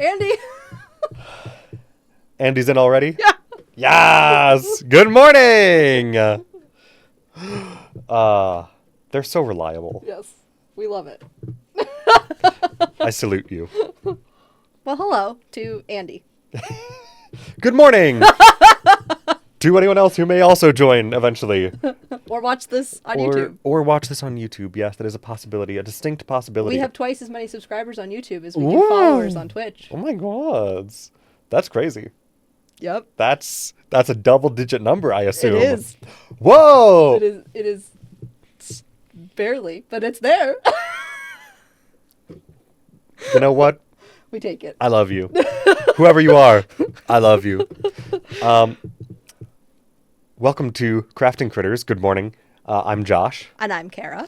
Andy. Andy's in already? Yeah. Yes! Good morning! They're so reliable. Yes, we love it. I salute you. Well, hello to Andy. Good morning! To anyone else who may also join eventually. Or watch this on YouTube. Or watch this on YouTube. Yes, that is a possibility, a distinct possibility. We have twice as many subscribers on YouTube as we do followers on Twitch. Oh my god. That's crazy. Yep. That's a double-digit number, I assume. It is. Whoa! It is barely, but it's there. You know what? We take it. I love you. Whoever you are, I love you. Welcome to Crafting Critters. Good morning. I'm Josh. And I'm Kara.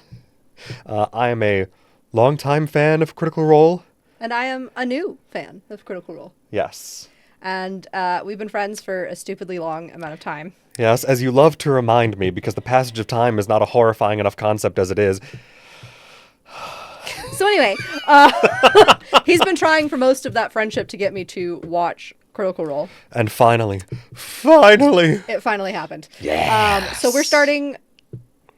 I am a longtime fan of Critical Role. And I am a new fan of Critical Role. Yes. And we've been friends for a stupidly long amount of time. Yes, as you love to remind me, because the passage of time is not a horrifying enough concept as it is. So anyway, he's been trying for most of that friendship to get me to watch Critical Role. And finally, it finally happened. Yes. So we're starting,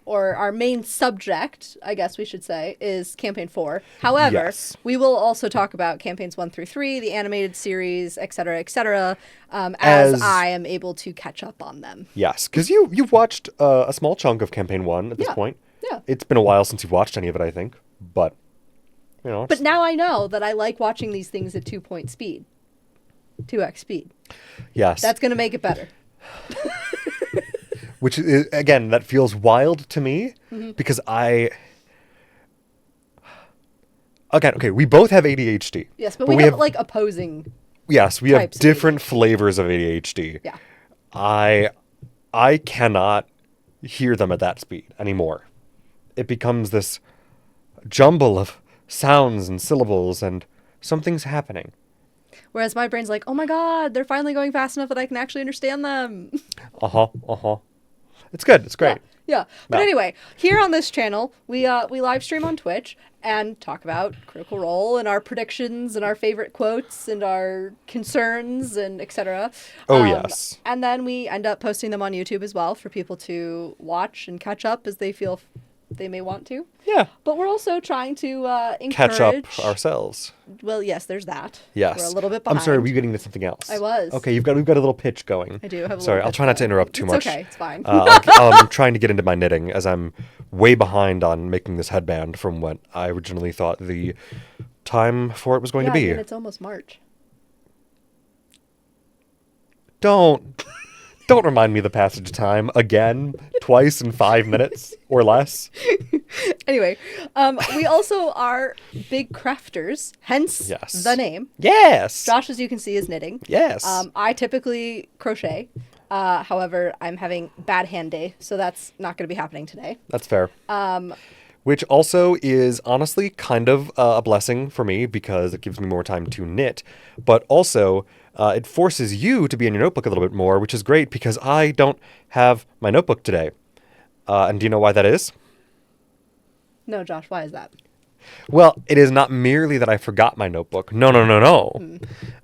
or our main subject, I guess we should say, is Campaign 4. However, Yes. we will also talk about Campaigns 1 through 3, the animated series, etc., as I am able to catch up on them. Yes, because you've watched a small chunk of Campaign 1 at this point. Yeah. It's been a while since you've watched any of it, I think. But, you know. But now I know that I like watching these things at 2-point speed. 2x speed. Yes. That's going to make it better. Which, is, again, that feels wild to me because okay, we both have ADHD. Yes, but we have like opposing. Yes, we have types of different flavors of ADHD. Yeah. I cannot hear them at that speed anymore. It becomes this jumble of sounds and syllables and something's happening. Whereas my brain's like, oh my god, they're finally going fast enough that I can actually understand them. It's good. It's great. Yeah. But No. anyway, here on this channel, we live stream on Twitch and talk about Critical Role and our predictions and our favorite quotes and our concerns and etc. Oh, yes. And then we end up posting them on YouTube as well for people to watch and catch up as they feel they may want to. Yeah. But we're also trying to encourage... Catch up ourselves. Well, yes, there's that. Yes. We're a little bit behind. I'm sorry, were you getting into something else? I was. Okay, we've got a little pitch going. I do have a Sorry, little I'll pitch try not to going. interrupt too It's much. okay, it's fine. I'm trying to get into my knitting as I'm way behind on making this headband from what I originally thought the time for it was going to be. And it's almost March. Don't remind me of the passage of time again, twice in 5 minutes or less. Anyway, we also are big crafters, hence Yes. the name. Yes. Josh, as you can see, is knitting. Yes. I typically crochet. However, I'm having bad hand day, so that's not going to be happening today. That's fair. Which also is honestly kind of a blessing for me because it gives me more time to knit. But also, it forces you to be in your notebook a little bit more, which is great because I don't have my notebook today. And do you know why that is? No, Josh, why is that? Well, it is not merely that I forgot my notebook. No.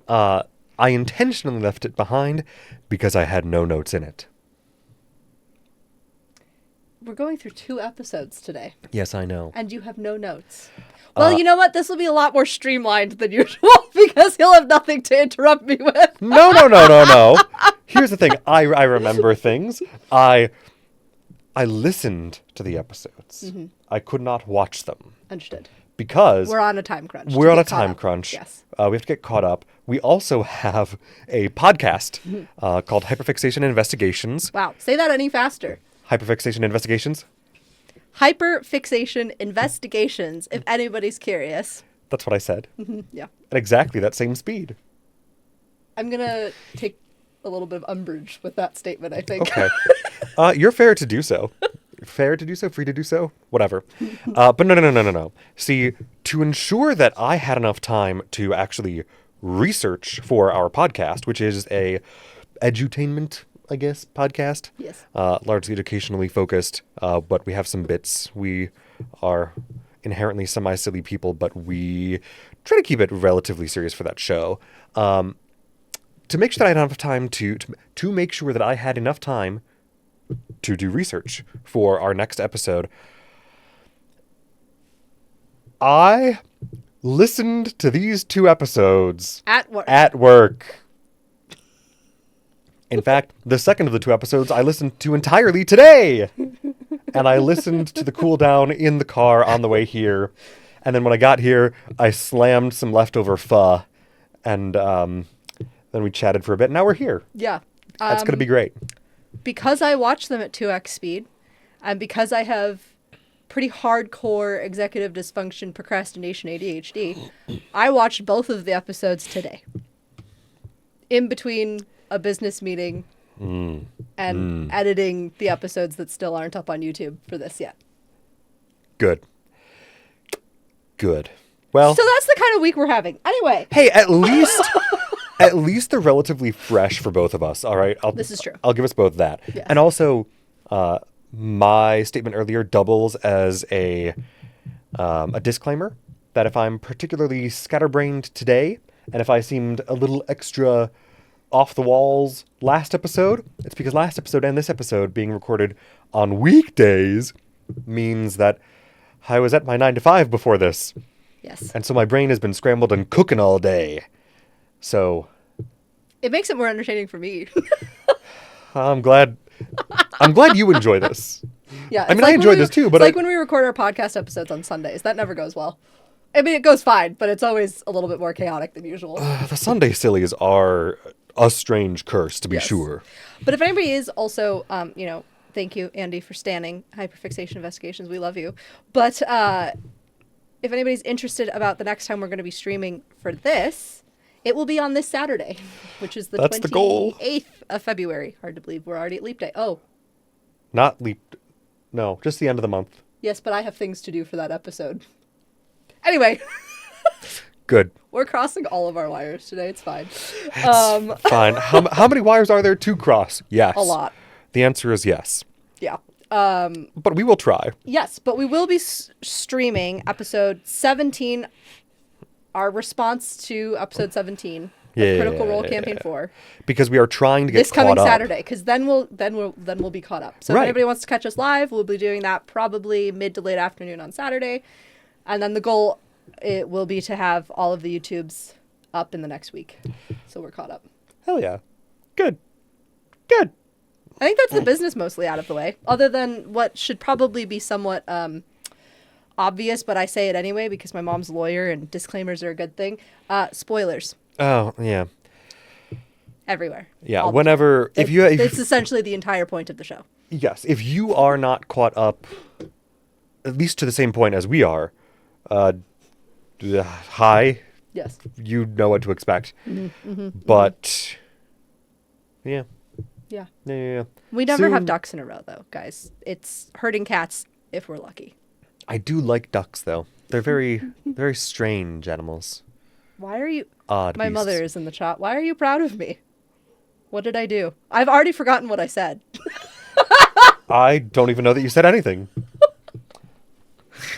I intentionally left it behind because I had no notes in it. We're going through 2 episodes today. Yes, I know. And you have no notes. Well, you know what? This will be a lot more streamlined than usual because he'll have nothing to interrupt me with. No. Here's the thing. I remember things. I listened to the episodes. I could not watch them. Understood. Because We're on a time crunch. We're on a time crunch. Yes. We have to get caught up. We also have a podcast called Hyperfixation Investigations. Wow. Say that any faster. Hyperfixation Investigations? Hyperfixation Investigations, if anybody's curious. That's what I said. Yeah. At exactly that same speed. I'm going to take a little bit of umbrage with that statement, I think. Okay. You're fair to do so. Fair to do so, free to do so, whatever. But no. See, to ensure that I had enough time to actually research for our podcast, which is a edutainment, I guess, podcast. Yes. Largely educationally focused, but we have some bits. We are inherently semi-silly people, but we try to keep it relatively serious for that show. To make sure that I had enough time to make sure that I had enough time to do research for our next episode, I listened to these 2 episodes At work. At work. In fact, the second of the 2 episodes I listened to entirely today. And I listened to the cool down in the car on the way here. And then when I got here, I slammed some leftover pho. And then we chatted for a bit. Now we're here. Yeah. That's going to be great. Because I watch them at 2x speed, and because I have pretty hardcore executive dysfunction, procrastination, ADHD, I watched both of the episodes today. In between a business meeting and editing the episodes that still aren't up on YouTube for this yet. Good. Well, So that's the kind of week we're having. Anyway. hey, at least they're relatively fresh for both of us. All right. This is true. I'll give us both that. Yes. And also, my statement earlier doubles as a disclaimer that if I'm particularly scatterbrained today, and if I seemed a little extra off the walls last episode, it's because last episode and this episode being recorded on weekdays means that I was at my 9 to 5 before this. Yes. And so my brain has been scrambled and cooking all day. So It makes it more entertaining for me. I'm glad you enjoy this. Yeah. I mean, I enjoyed this too, but it's like when we record our podcast episodes on Sundays. That never goes well. I mean, it goes fine, but it's always a little bit more chaotic than usual. The Sunday sillies are a strange curse, to be Yes. sure. But if anybody is also, thank you, Andy, for standing Hyperfixation Investigations. We love you. But if anybody's interested about the next time we're going to be streaming for this, it will be on this Saturday, which is the That's the goal. 28th of February. Hard to believe we're already at Leap Day. Oh, Not leap. No, just the end of the month. yes, but I have things to do for that episode. Anyway, Good. we're crossing all of our wires today. It's fine. Fine. How many wires are there to cross? Yes. A lot. The answer is yes. Yeah. But we will try. Yes, but we will be streaming episode 17, our response to episode 17, Yeah. Critical Role Campaign 4. Because we are trying to get This coming caught up. Saturday, because then we'll be caught up. So Right. if anybody wants to catch us live, we'll be doing that probably mid to late afternoon on Saturday, and then the goal it will be to have all of the YouTubes up in the next week, so we're caught up. Hell yeah. Good. I think that's the business mostly out of the way, other than what should probably be somewhat obvious, but I say it anyway because my mom's a lawyer and disclaimers are a good thing. Spoilers Oh, yeah. everywhere. Yeah, All the whenever... time. If you... It's essentially the entire point of the show. Yes, if you are not caught up, at least to the same point as we are, hi, Yes. you know what to expect. Mm-hmm. But, yeah. Yeah. We never So- have ducks in a row, though, guys. It's herding cats if we're lucky. I do like ducks, though. They're very, very strange animals. Why are you... Odd My beasts. mother is in the chat. Why are you proud of me? What did I do? I've already forgotten what I said. I don't even know that you said anything.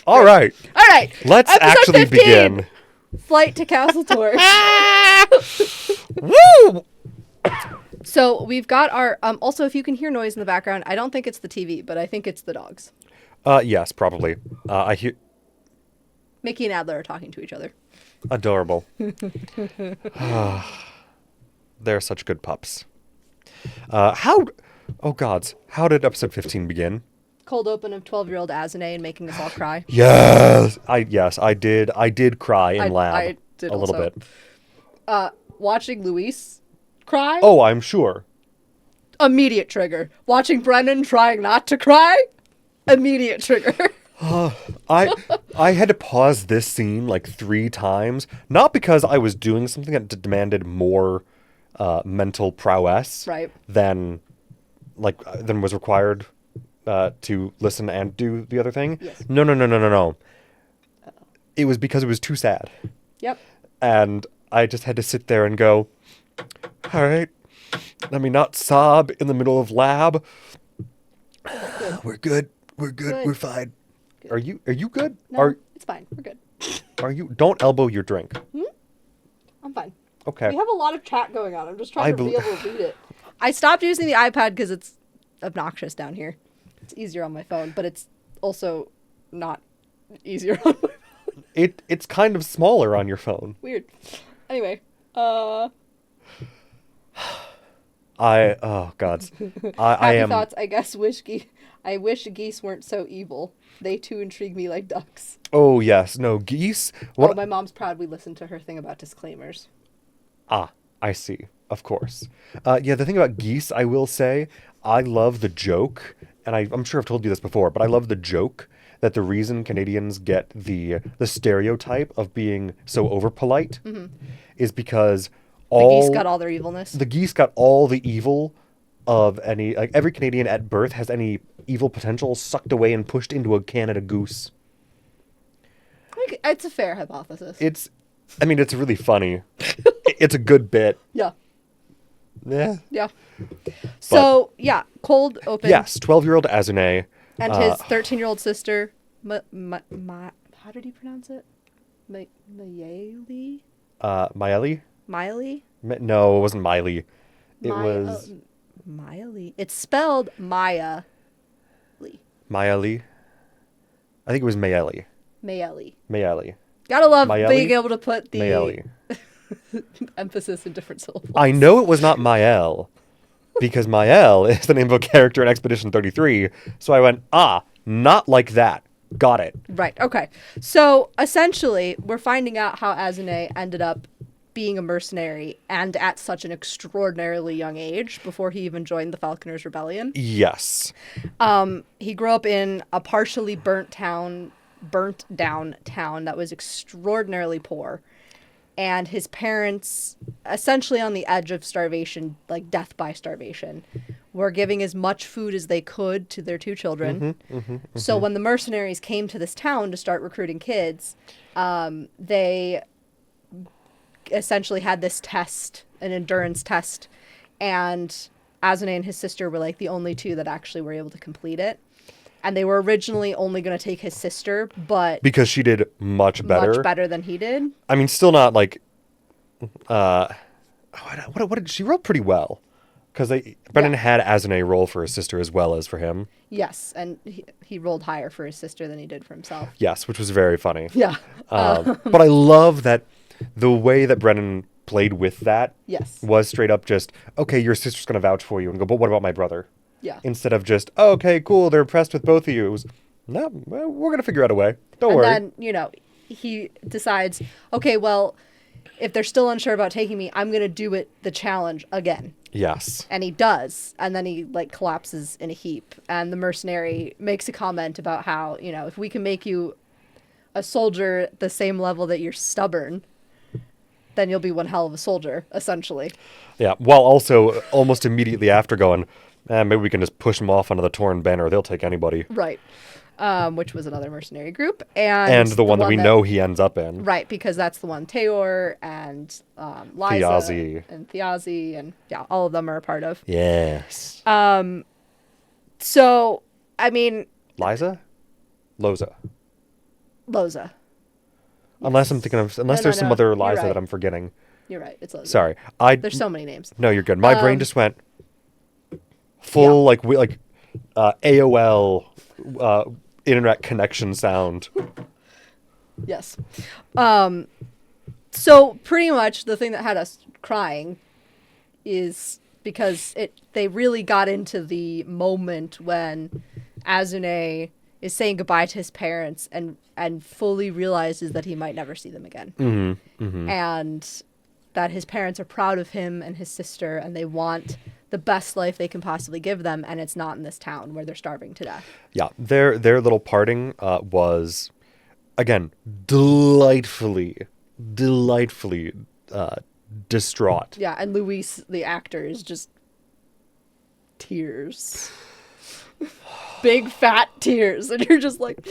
All right. All right. Let's Episode actually 15, begin. Flight to Castle Tours. Woo! So we've got our... also, if you can hear noise in the background, I don't think it's the TV, but I think it's the dogs. Yes, probably. I hear... Mickey and Adler are talking to each other. Adorable. They're such good pups. Oh gods, how did episode 15 begin? Cold open of 12-year-old Azane and making us all cry. Yes, I did cry in lab I did a little also. bit. Watching Luis cry, Oh, I'm sure. immediate trigger. Watching Brennan trying not to cry, immediate trigger. I had to pause this scene like 3 times, not because I was doing something that demanded more mental prowess Right. than was required to listen and do the other thing. Yes. No. It was because it was too sad. Yep. And I just had to sit there and go, all right, let me not sob in the middle of lab. We're good. Good. We're fine. Are you good? No. It's fine. We're good. Don't elbow your drink. I'm fine. Okay. We have a lot of chat going on. I'm just trying to be able to read it. I I stopped using the iPad because it's obnoxious down here. It's easier on my phone, but it's also not easier on my phone. It's kind of smaller on your phone. Weird. Anyway, oh gods. I happy am thoughts. I guess I wish geese weren't so evil. They too intrigue me like ducks. Oh yes, no geese. Oh, my mom's proud we listened to her thing about disclaimers. Ah, I see. Of course. Yeah, the thing about geese, I will say, I love the joke, and I'm sure I've told you this before, but I love the joke that the reason Canadians get the stereotype of being so overpolite is because The geese got all their evilness. the geese got all the evil of any, like every Canadian at birth has any evil potential sucked away and pushed into a Canada goose. It's a fair hypothesis. It's really funny. It's a good bit. Yeah. Yeah. Yeah. So, yeah, cold open. Yes, 12-year-old Azune. And his 13-year-old sister, how did he pronounce it? Mayeli? Miley? Miley? No, it wasn't Miley. It was Miley. It's spelled Maya. Miley. I think it was Mayeli. Mayeli. Gotta love Mayeli? being able to put the Mayeli. emphasis in different syllables. I know it was not Mael, because Mael is the name of a character in Expedition 33, so I went, not like that. Got it. Right, okay. So, essentially, we're finding out how Azune ended up being a mercenary and at such an extraordinarily young age before he even joined the Falconers Rebellion. Yes. He grew up in a partially burnt down town that was extraordinarily poor. And his parents, essentially on the edge of starvation, like death by starvation, were giving as much food as they could to their two children. So when the mercenaries came to this town to start recruiting kids, they essentially had this test, an endurance test, and Azune and his sister were like the only two that actually were able to complete it. And they were originally only going to take his sister, but Because she did much better. much better than he did. I mean, still not like, what did she roll pretty well? Because Brennan had Azune roll for his sister as well as for him. Yes, and he rolled higher for his sister than he did for himself. Yes, which was very funny. Yeah. But I love that the way that Brennan played with that Yes. was straight up just, okay, your sister's going to vouch for you, and go, but what about my brother? Yeah. Instead of just, oh, okay, cool, they're impressed with both of you. It was, no, well, we're going to figure out a way. Don't worry. And then, he decides, okay, well, if they're still unsure about taking me, I'm going to do the challenge again. Yes. And he does. And then he, collapses in a heap. And the mercenary makes a comment about how, if we can make you a soldier at the same level that you're stubborn, then you'll be one hell of a soldier, essentially. Yeah, while also almost immediately after going, maybe we can just push them off onto the torn banner. They'll take anybody. Right. Which was another mercenary group. And the one that we know he ends up in. Right, because that's the one Teor and Liza Thiazi. and Thiazi and, all of them are a part of. Yes. So, I mean... Liza? Loza. Loza. Unless I'm thinking of... there's some other Liza that I'm forgetting. You're right, it's Loza. Sorry. There's so many names. No, you're good. My brain just went full, AOL internet connection sound. Yes. So pretty much the thing that had us crying is because they really got into the moment when Azune is saying goodbye to his parents and fully realizes that he might never see them again. And that his parents are proud of him and his sister and they want the best life they can possibly give them, and it's not in this town where they're starving to death. Yeah, their little parting was, again, delightfully distraught. Yeah, and Luis, the actor, is just tears. Big fat tears, and you're just like...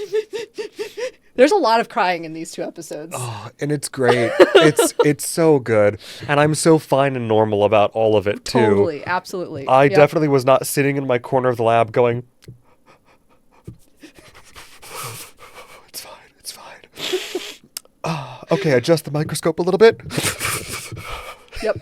There's a lot of crying in these two episodes. Oh, and it's great. It's so good. And I'm so fine and normal about all of it, too. Totally, absolutely. I definitely was not sitting in my corner of the lab going, it's fine. Okay, adjust the microscope a little bit. Yep.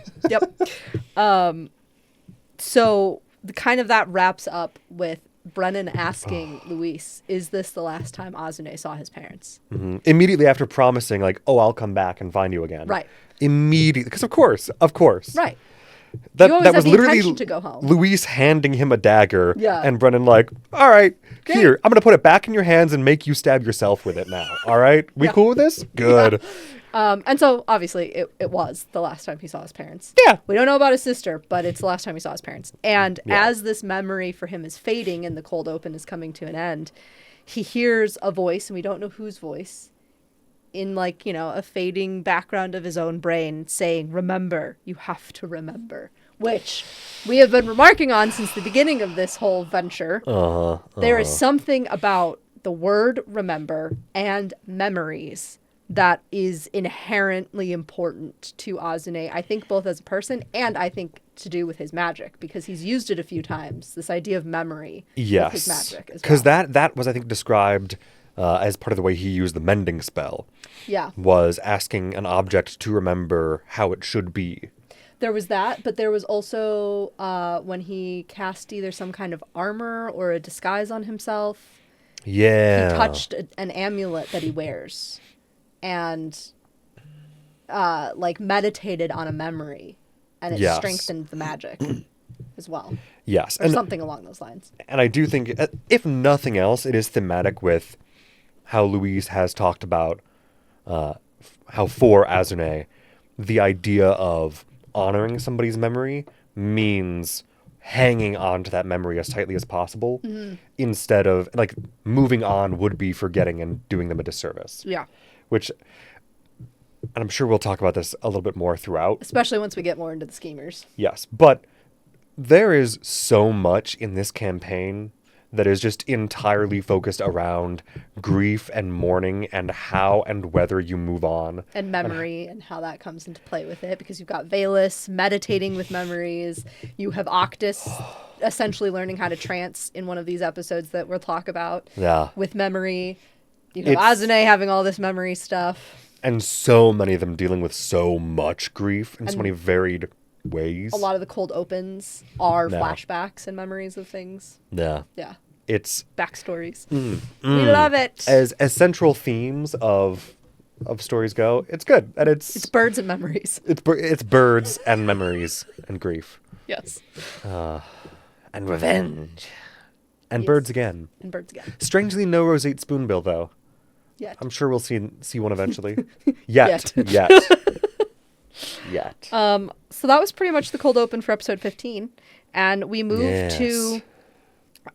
So that wraps up with Brennan asking Luis, is this the last time Azune saw his parents? Mm-hmm. Immediately after promising, like, oh, I'll come back and find you again. Right. Immediately. Because of course. Right. That You always was have the literally intention to go home. Luis handing him a dagger. Yeah. And Brennan like, all right, Great. here, I'm going to put it back in your hands and make you stab yourself with it now. All right? We cool with this? Good. And so, obviously, it was the last time he saw his parents. Yeah. We don't know about his sister, but it's the last time he saw his parents. And as this memory for him is fading and the cold open is coming to an end, he hears a voice, and we don't know whose voice, in, like, you know, a fading background of his own brain saying, remember, you have to remember. Which we have been remarking on since the beginning of this whole venture. There is something about the word remember and memories that is inherently important to Azune, I think both as a person and I think to do with his magic, because he's used it a few times, this idea of memory with his magic as well. Because that was, I think, described as part of the way he used the mending spell. Yeah. Was asking an object to remember how it should be. There was that, but there was also when he cast either some kind of armor or a disguise on himself. Yeah. He touched an amulet that he wears and like meditated on a memory, and it strengthened the magic as well. Yes. Or something along those lines. And I do think, if nothing else, it is thematic with how Luis has talked about how for Azune, the idea of honoring somebody's memory means hanging on to that memory as tightly as possible instead of, like, moving on would be forgetting and doing them a disservice. Yeah. Which, and I'm sure we'll talk about this a little bit more throughout. Especially once we get more into the schemers. Yes, but there is so much in this campaign that is just entirely focused around grief and mourning and how and whether you move on. And memory and how that comes into play with it, because you've got Valus meditating with memories. You have Octus essentially learning how to trance in one of these episodes that we'll talk about with memory. You have Azune having all this memory stuff. And so many of them dealing with so much grief in so many varied ways. A lot of the cold opens are flashbacks and memories of things. Yeah. Yeah. It's backstories. We love it. As central themes of stories go, it's good. And it's birds and memories. It's birds and memories and grief. Yes. And revenge. And birds again. And birds again. Strangely, no roseate spoonbill, though. Yet. I'm sure we'll see one eventually. Yet. So that was pretty much the cold open for episode 15. And we moved to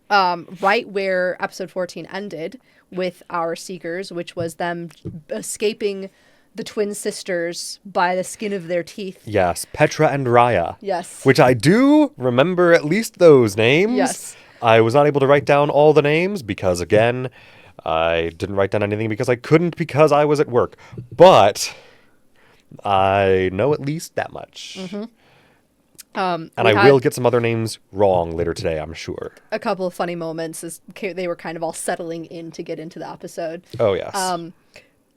right where episode 14 ended with our Seekers, which was them escaping the twin sisters by the skin of their teeth. Yes, Petra and Raya. Yes. Which I do remember at least those names. Yes. I was not able to write down all the names because, again, I didn't write down anything because I couldn't because I was at work. But I know at least that much. Mm-hmm. And I will get some other names wrong later today, I'm sure. A couple of funny moments as they were kind of all settling in to get into the episode. Oh, yes.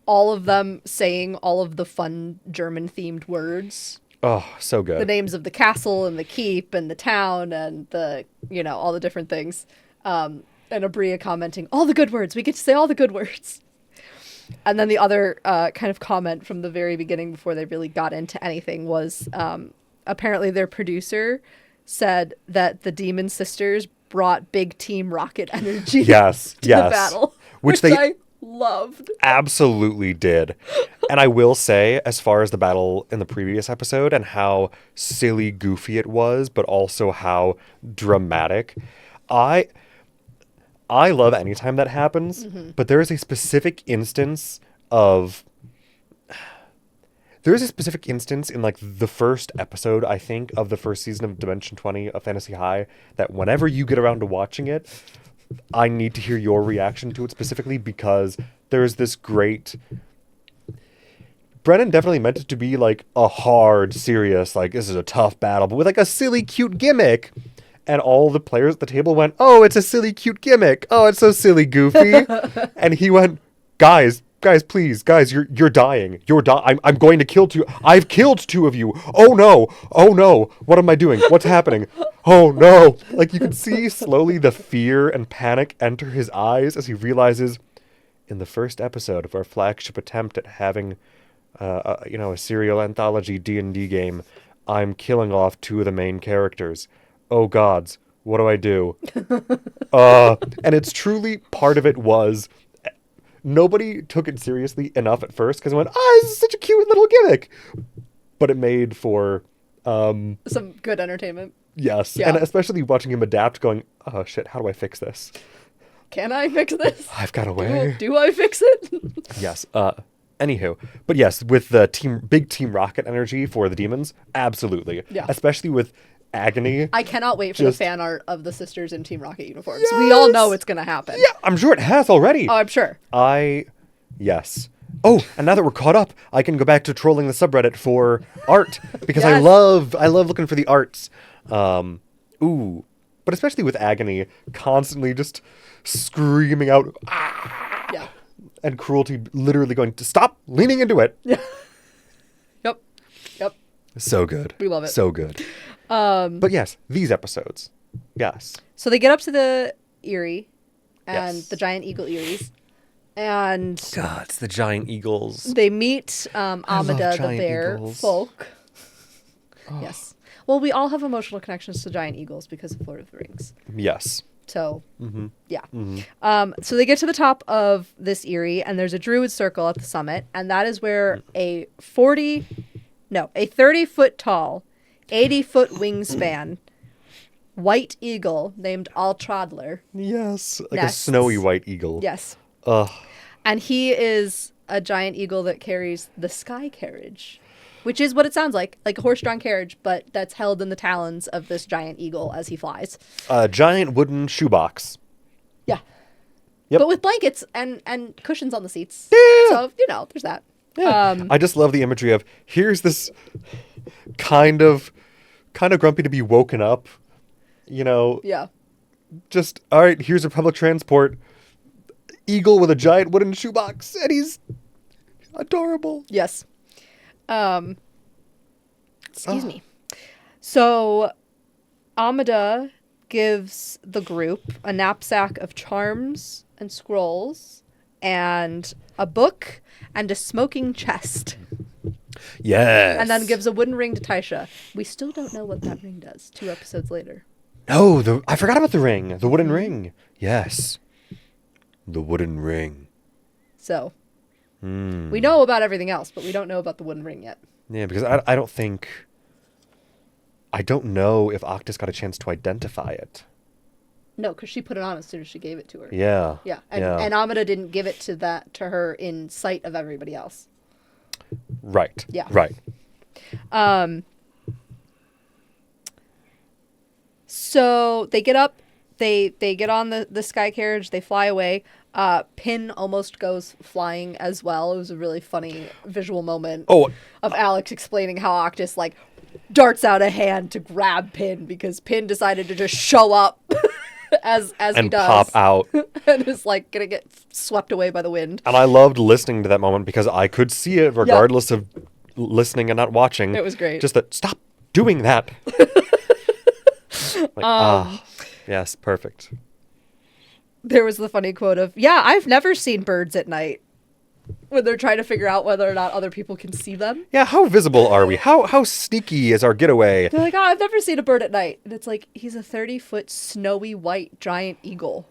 All of them saying all of the fun German-themed words. Oh, so good. The names of the castle and the keep and the town and the, all the different things. And Abria commenting, all the good words. We get to say all the good words. And then the other kind of comment from the very beginning before they really got into anything was apparently their producer said that the Demon Sisters brought big Team Rocket energy to the battle. Which I loved. Absolutely did. And I will say, as far as the battle in the previous episode and how silly goofy it was, but also how dramatic, I love anytime that happens, but there is a specific instance in like the first episode, I think, of the first season of Dimension 20 of Fantasy High that whenever you get around to watching it, I need to hear your reaction to it specifically because there's this great... Brennan definitely meant it to be like a hard, serious, like this is a tough battle, but with like a silly, cute gimmick. And all the players at the table went, oh, it's a silly, cute gimmick. Oh, it's so silly, goofy. And he went, guys, guys, please, guys, you're dying. I'm going to kill two. I've killed two of you. Oh no, what am I doing? What's happening? Oh no. Like, you can see slowly the fear and panic enter his eyes as he realizes, in the first episode of our flagship attempt at having a serial anthology D&D game, I'm killing off two of the main characters. Oh gods, what do I do? And it's truly, part of it was, nobody took it seriously enough at first because it went, this is such a cute little gimmick. But it made for some good entertainment. Yes, Yeah. and especially watching him adapt, going, oh shit, how do I fix this? Can I fix this? I've got a way. Do I fix it? Yes. Anywho, but yes, with the big Team Rocket energy for the demons, absolutely. Yeah. Especially with Agony. I cannot wait for the fan art of the sisters in Team Rocket uniforms. Yes! We all know it's going to happen. Yeah, I'm sure it has already. Oh, I'm sure. Yes. Oh, and now that we're caught up, I can go back to trolling the subreddit for art because Yes. I love looking for the arts. But especially with Agony, constantly just screaming out, ah! Yeah. And Cruelty literally going to stop leaning into it. Yeah. Yep. So good. We love it. So good. But yes, these episodes. Yes. So they get up to the Eyrie and Yes. the giant eagle Eries. And God, it's the giant eagles. they meet Amida the giant bear eagles. folk. Yes. Well, we all have emotional connections to giant eagles because of Lord of the Rings. Yes. So, yeah. So they get to the top of this Eyrie, and there's a druid circle at the summit, and that is where a 30-foot tall, 80-foot wingspan white eagle named Altradler. Yes. Like Nests. a snowy white eagle. Yes. Ugh. And he is a giant eagle that carries the sky carriage, which is what it sounds like a horse-drawn carriage, but that's held in the talons of this giant eagle as he flies. A giant wooden shoebox. Yeah. Yep. But with blankets and cushions on the seats. Yeah. So, there's that. Yeah. I just love the imagery of, here's this kind of grumpy to be woken up, Yeah. just, all right, here's a public transport eagle with a giant wooden shoebox, and he's adorable. Yes. Excuse me. So, Amida gives the group a knapsack of charms and scrolls and a book and a smoking chest. Yes. And then gives a wooden ring to Taisha. We still don't know what that ring does 2 episodes later. No, I forgot about the ring. The wooden ring. Yes. The wooden ring. So, we know about everything else, but we don't know about the wooden ring yet. Yeah, because I don't know if Octus got a chance to identify it. No, because she put it on as soon as she gave it to her. Yeah. Yeah, and Amida didn't give it to her in sight of everybody else. Right. Yeah. Right. So they get up, they get on the sky carriage, they fly away. Pin almost goes flying as well. It was a really funny visual moment of Alex explaining how Octus darts out a hand to grab Pin because Pin decided to just show up as he does. Pop out. And is gonna get swept away by the wind. And I loved listening to that moment because I could see it regardless of listening and not watching. It was great. Just that, stop doing that. Yes, perfect. There was the funny quote of, yeah, I've never seen birds at night. When they're trying to figure out whether or not other people can see them. Yeah, how visible are we? How sneaky is our getaway? They're like, I've never seen a bird at night. And it's he's a 30-foot snowy white giant eagle.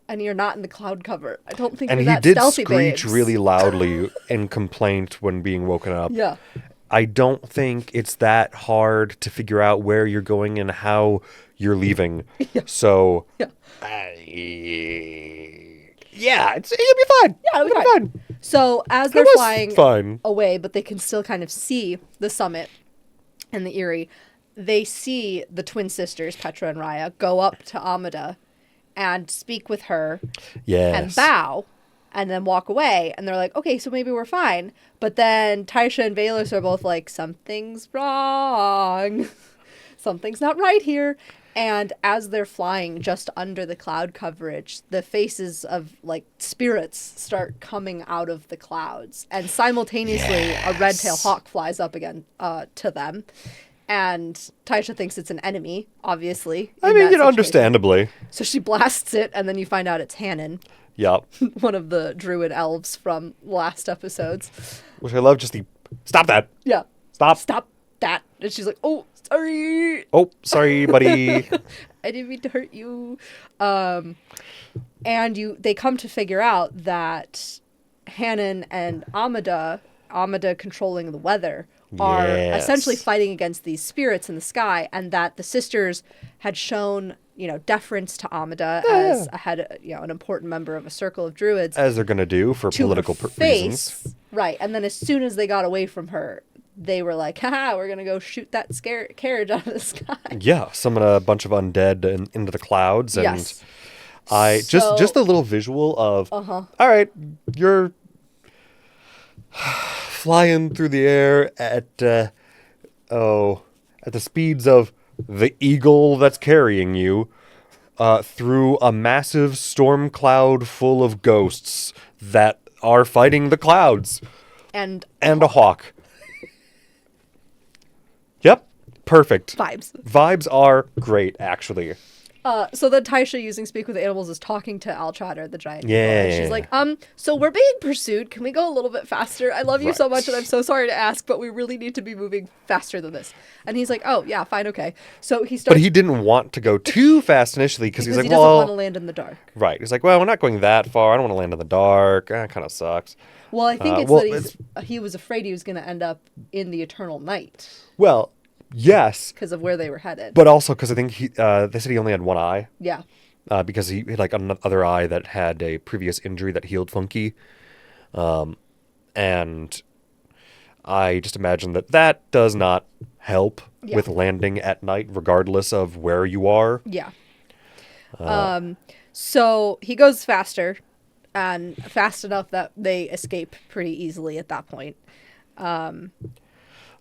And you're not in the cloud cover. I don't think And you're he that did stealthy, screech babes. really loudly in complaint when being woken up. Yeah. I don't think it's that hard to figure out where you're going and how you're leaving. Yeah. So, Yeah. Yeah, it'll be fine. Yeah, it'll be fine. So as they're was flying fine. away, but they can still kind of see the summit and the Eyrie, they see the twin sisters, Petra and Raya, go up to Amida and speak with her Yes. and bow and then walk away. And they're like, okay, so maybe we're fine. But then Taisha and Valus are both like, something's wrong. Something's not right here. And as they're flying just under the cloud coverage, the faces of like spirits start coming out of the clouds, and simultaneously a red-tailed hawk flies up again to them. And Taisha thinks it's an enemy, obviously. I mean, understandably. So she blasts it, and then you find out it's Hannon. Yep. One of the druid elves from last episodes. Which I love, just the, stop that. Yeah. Stop that. And she's like, oh, sorry. Oh, sorry, buddy. I didn't mean to hurt you. And they come to figure out that Hannon and Amada controlling the weather, are essentially fighting against these spirits in the sky, and that the sisters had shown, deference to Amada as a head, an important member of a circle of druids. As they're going to do for political reasons. Right. And then as soon as they got away from her, they were like, haha, we're going to go shoot that carriage out of the sky. Yeah, summon a bunch of undead into the clouds. And yes. Just a little visual of, all right, you're flying through the air at the speeds of the eagle that's carrying you through a massive storm cloud full of ghosts that are fighting the clouds. And a hawk. Yep. Perfect. Vibes are great, actually. So then Taisha, using Speak with Animals, is talking to Alchatter, the giant eagle. Yeah. She's like, so we're being pursued. Can we go a little bit faster? I love you so much, and I'm so sorry to ask, but we really need to be moving faster than this. And he's like, oh, yeah, fine, okay. So he starts... But he didn't want to go too fast initially, because he's like, he doesn't want to land in the dark. Right. He's like, well, we're not going that far. I don't want to land in the dark. That kind of sucks. Well, I think that he was afraid he was going to end up in the eternal night. Well... Yes. Because of where they were headed. But also because I think they said he only had one eye. Yeah. Because he had like another eye that had a previous injury that healed funky. And I just imagine that does not help with landing at night, regardless of where you are. Yeah. So he goes faster, and fast enough that they escape pretty easily at that point.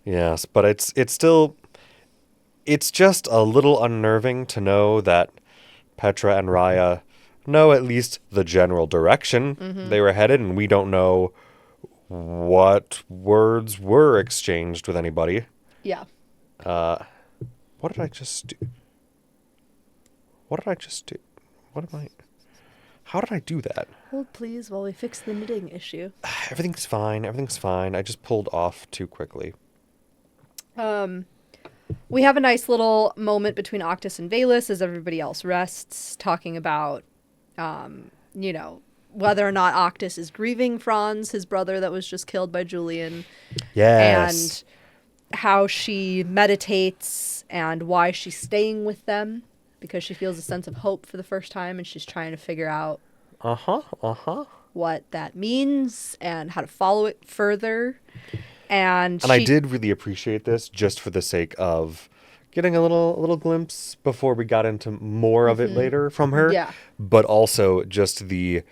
Yes, but it's still... It's just a little unnerving to know that Petra and Raya know at least the general direction they were headed, and we don't know what words were exchanged with anybody. Yeah. What did I just do? How did I do that? Hold please while we fix the knitting issue. Everything's fine. I just pulled off too quickly. We have a nice little moment between Octus and Valus as everybody else rests, talking about, whether or not Octus is grieving Franz, his brother that was just killed by Julian. Yes. And how she meditates and why she's staying with them, because she feels a sense of hope for the first time, and she's trying to figure out what that means and how to follow it further. And I did really appreciate this, just for the sake of getting a little glimpse before we got into more of it later from her. Yeah. But also just hey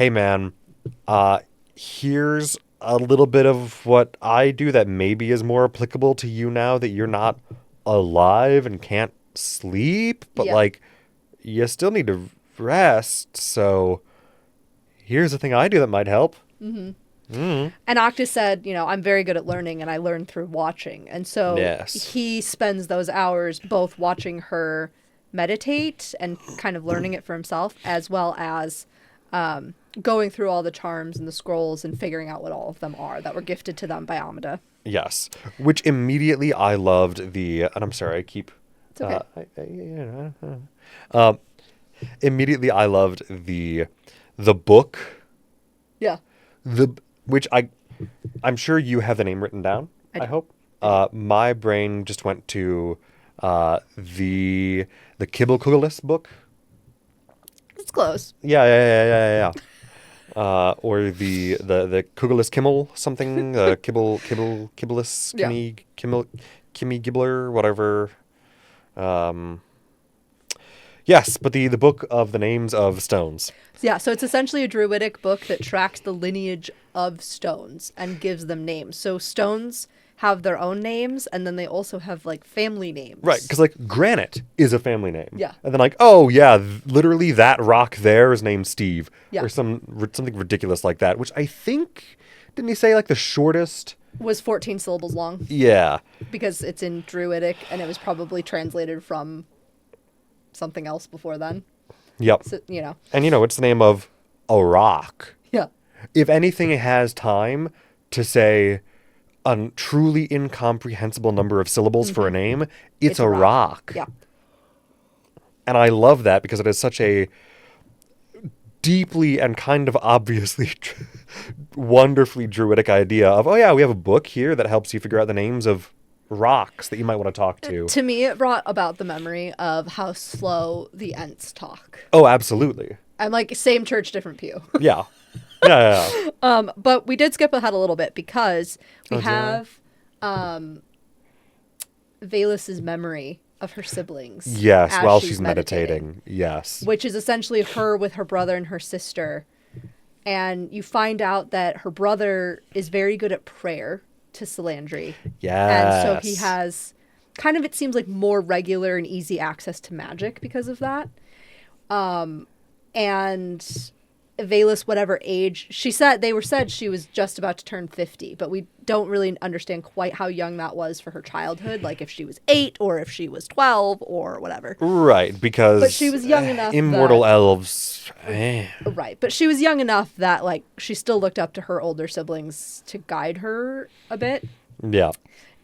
man, here's a little bit of what I do that maybe is more applicable to you now that you're not alive and can't sleep, but you still need to rest. So here's the thing I do that might help. Mm-hmm. Mm-hmm. And Octus said, I'm very good at learning, and I learn through watching. And so he spends those hours both watching her meditate and kind of learning it for himself, as well as going through all the charms and the scrolls and figuring out what all of them are that were gifted to them by Amada. Yes, which immediately I loved and I'm sorry, I keep... It's okay. Immediately I loved the book. Yeah. Which I'm sure you have the name written down. I hope. My brain just went to the Kibble-Kugelis book. It's close. Yeah. Or the Kugelis Kimmel something. Kibbelis Kimmy Gibbler, whatever. Yes, but the book of the names of stones. Yeah, so it's essentially a druidic book that tracks the lineage of stones and gives them names. So stones have their own names, and then they also have like family names. Right, because like granite is a family name. Yeah. And then like, oh yeah, literally that rock there is named Steve. Yeah. Or something ridiculous like that, which I think, didn't he say like the shortest? Was 14 syllables long. Yeah. Because it's in Druidic, and it was probably translated from something else before then. Yep. So, you know. And it's the name of a rock. Yeah. If anything has time to say a truly incomprehensible number of syllables for a name, it's a rock. Yeah. And I love that because it is such a deeply and kind of obviously wonderfully druidic idea of, oh yeah, we have a book here that helps you figure out the names of rocks that you might want to talk to. To me, it brought about the memory of how slow the Ents talk. Oh, absolutely. I'm like, same church, different pew. Yeah. Yeah. But we did skip ahead a little bit because we Oh, have Velus's memory of her siblings. Yes, as while she's meditating. Yes. Which is essentially her with her brother and her sister. And you find out that her brother is very good at prayer to Salandri. Yes. And so he has kind of, it seems like, more regular and easy access to magic because of that. And Velus, whatever age, they said she was just about to turn 50, but we don't really understand quite how young that was for her childhood, like if she was 8 or if she was 12 or whatever. Right, because but she was young enough immortal elves. Right, but she was young enough that like she still looked up to her older siblings to guide her a bit. Yeah.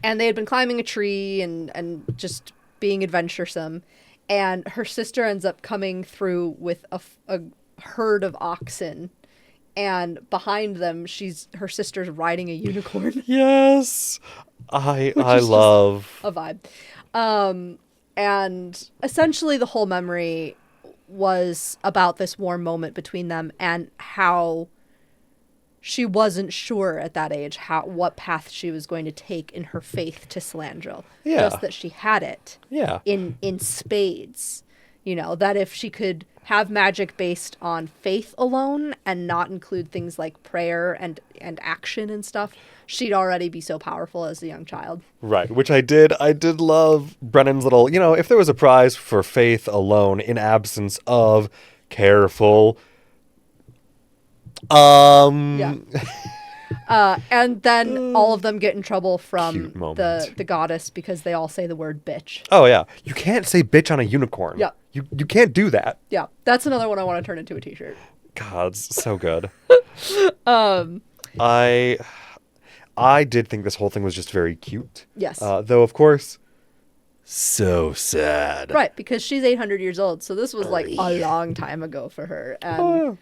And they had been climbing a tree and just being adventuresome, and her sister ends up coming through with a herd of oxen, and behind them her sister's riding a unicorn. Yes. I love a vibe. And essentially the whole memory was about this warm moment between them and how she wasn't sure at that age what path she was going to take in her faith to Salandril. Yeah. Just that she had it. Yeah. In spades. That if she could have magic based on faith alone and not include things like prayer and action and stuff, she'd already be so powerful as a young child. Right, which I did love Brennan's little, if there was a prize for faith alone in absence of careful. Yeah. And then all of them get in trouble from the goddess because they all say the word bitch. Oh, yeah. You can't say bitch on a unicorn. Yeah. You can't do that. Yeah. That's another one I want to turn into a t-shirt. God, it's so good. I did think this whole thing was just very cute. Yes. Though, of course, so sad. Right, because she's 800 years old, so this was like a long time ago for her. And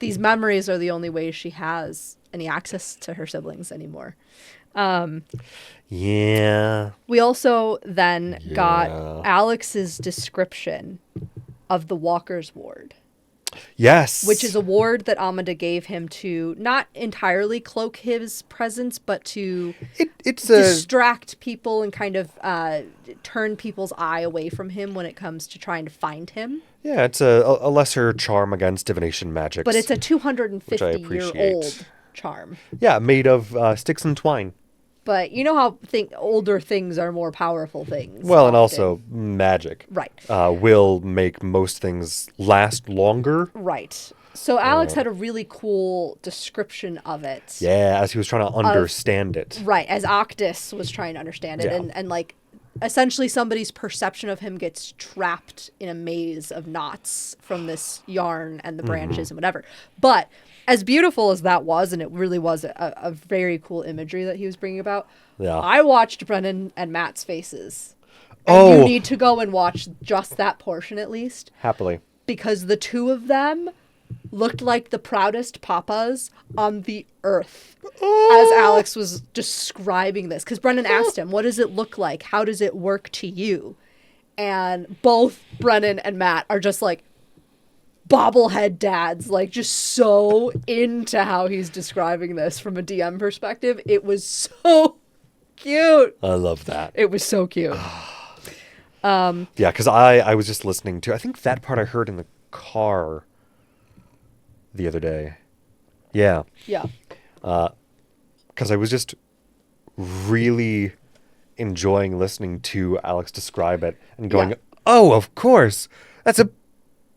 these memories are the only way she has any access to her siblings anymore. Yeah. We also then got Alex's description of the Walker's Ward. Yes. Which is a ward that Amanda gave him to not entirely cloak his presence, but to distract people and kind of turn people's eye away from him when it comes to trying to find him. Yeah, it's a lesser charm against divination magic. But it's a 250-year-old charm. Yeah, made of sticks and twine. But you know how older things are more powerful things. Well, often. And also magic. Right. Will make most things last longer. Right. So Alex had a really cool description of it. Yeah, as he was trying to understand it. Right, as Octus was trying to understand it. Yeah. And like, essentially somebody's perception of him gets trapped in a maze of knots from this yarn and the branches and whatever. But as beautiful as that was, and it really was a very cool imagery that he was bringing about, I watched Brennan and Matt's faces. And you need to go and watch just that portion at least. Happily. Because the two of them looked like the proudest papas on the earth as Alex was describing this. Because Brennan asked him, what does it look like? How does it work to you? And both Brennan and Matt are just like bobblehead dads, like just so into how he's describing this from a DM perspective. It was so cute. I love that. It was so cute. Yeah, because I was just listening to, I think that part I heard in the car the other day. Yeah. Yeah. Because I was just really enjoying listening to Alex describe it and going, Yeah. oh, of course, that's a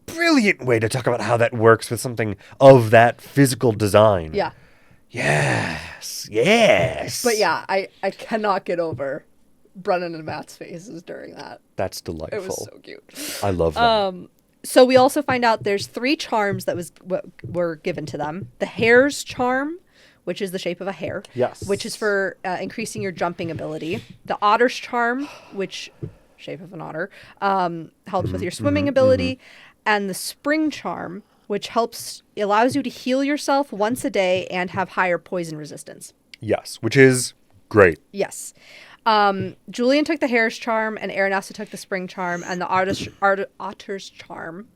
brilliant way to talk about how that works with something of that physical design. Yeah. Yes. Yes. But yeah, I cannot get over Brennan and Matt's faces during that. That's delightful. It was so cute. I love them. So we also find out there's 3 charms that were given to them. The hare's charm, which is the shape of a hare. Yes. Which is for increasing your jumping ability. The otter's charm, which shape of an otter, helps with your swimming ability. And the spring charm, which allows you to heal yourself once a day and have higher poison resistance. Yes, which is great. Yes. Julian took the hare's charm, and Aranessa took the spring charm, and the otter's charm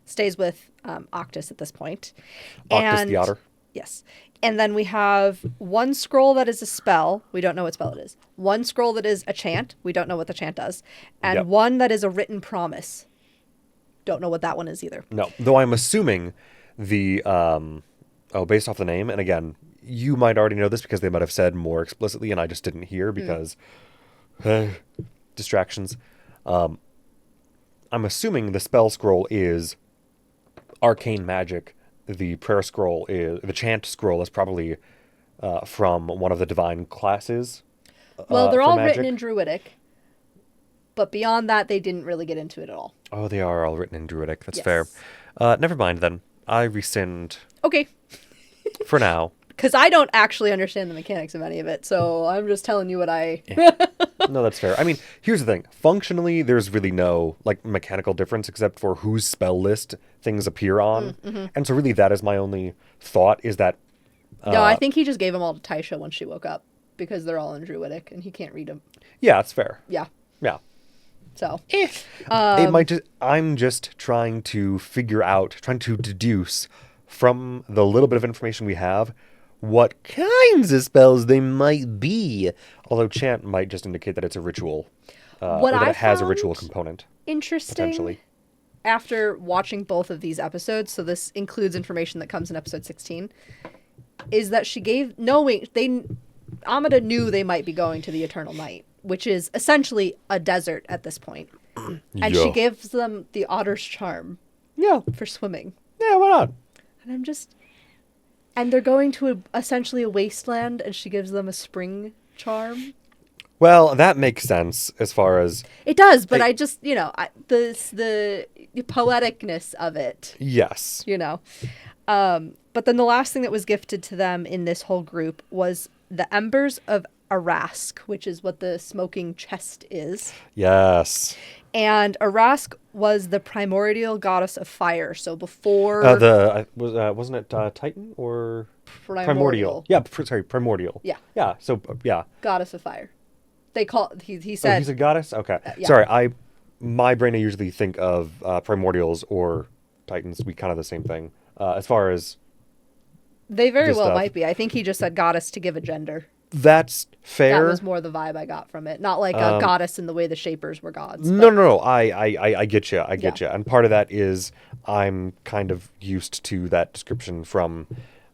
stays with Octus at this point. Octus the otter. Yes. And then we have 1 scroll that is a spell. We don't know what spell it is. 1 scroll that is a chant. We don't know what the chant does. And 1 that is a written promise. Don't know what that one is either. No, though I'm assuming the, based off the name, and again, you might already know this because they might have said more explicitly and I just didn't hear because distractions. I'm assuming the spell scroll is arcane magic. The prayer scroll the chant scroll is probably from one of the divine classes. Well, they're for all magic. written in Druidic. But beyond that, they didn't really get into it at all. Oh, they are all written in Druidic. That's Yes. fair. Never mind then. I rescind Okay. for now. Because I don't actually understand the mechanics of any of it, so I'm just telling you what I... No, that's fair. I mean, here's the thing. Functionally, there's really no mechanical difference except for whose spell list things appear on. And so really that is my only thought is that... No, I think he just gave them all to Taisha when she woke up, because they're all in Druidic, and he can't read them. Yeah, it's fair. Yeah. Yeah. So... It might just... I'm just trying to deduce from the little bit of information we have what kinds of spells they might be. Although chant might just indicate that it's a ritual. Or that it has a ritual component. Interesting. Potentially. After watching both of these episodes, so this includes information that comes in episode 16, is that she gave... Amida knew they might be going to the Eternal Night, which is essentially a desert at this point. And she gives them the otter's charm. Yeah. For swimming. Yeah, why not? And I'm just... And they're going to essentially a wasteland, and she gives them a spring charm. Well, that makes sense as far as... It does, but I just, the poeticness of it. Yes. But then the last thing that was gifted to them in this whole group was the embers of Arask, which is what the smoking chest is. Yes. And Arask was the primordial goddess of fire. So before... wasn't it Titan or... Primordial. Yeah, primordial. Yeah. Yeah, so, yeah. Goddess of fire. He said... Oh, he's a goddess? Okay. Yeah. Sorry, my brain, I usually think of primordials or Titans to be kind of the same thing. As far as... They very well might be. I think he just said goddess to give a gender. That's fair. That was more the vibe I got from it. Not like a goddess in the way the Shapers were gods. No. I get you. I get you. And part of that is I'm kind of used to that description from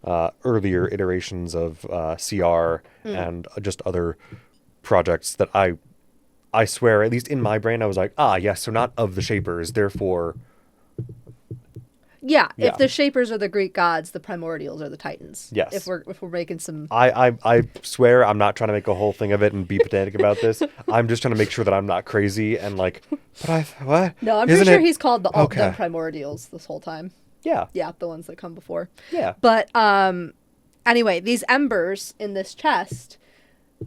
earlier iterations of CR and just other projects that I swear, at least in my brain, I was like, yes, so not of the Shapers, therefore... Yeah, if the Shapers are the Greek gods, the Primordials are the Titans. Yes. If we're making some... I swear I'm not trying to make a whole thing of it and be pedantic about this. I'm just trying to make sure that I'm not crazy and what? No, I'm pretty sure he's called the Primordials this whole time. Yeah. Yeah, the ones that come before. Yeah. But anyway, these embers in this chest...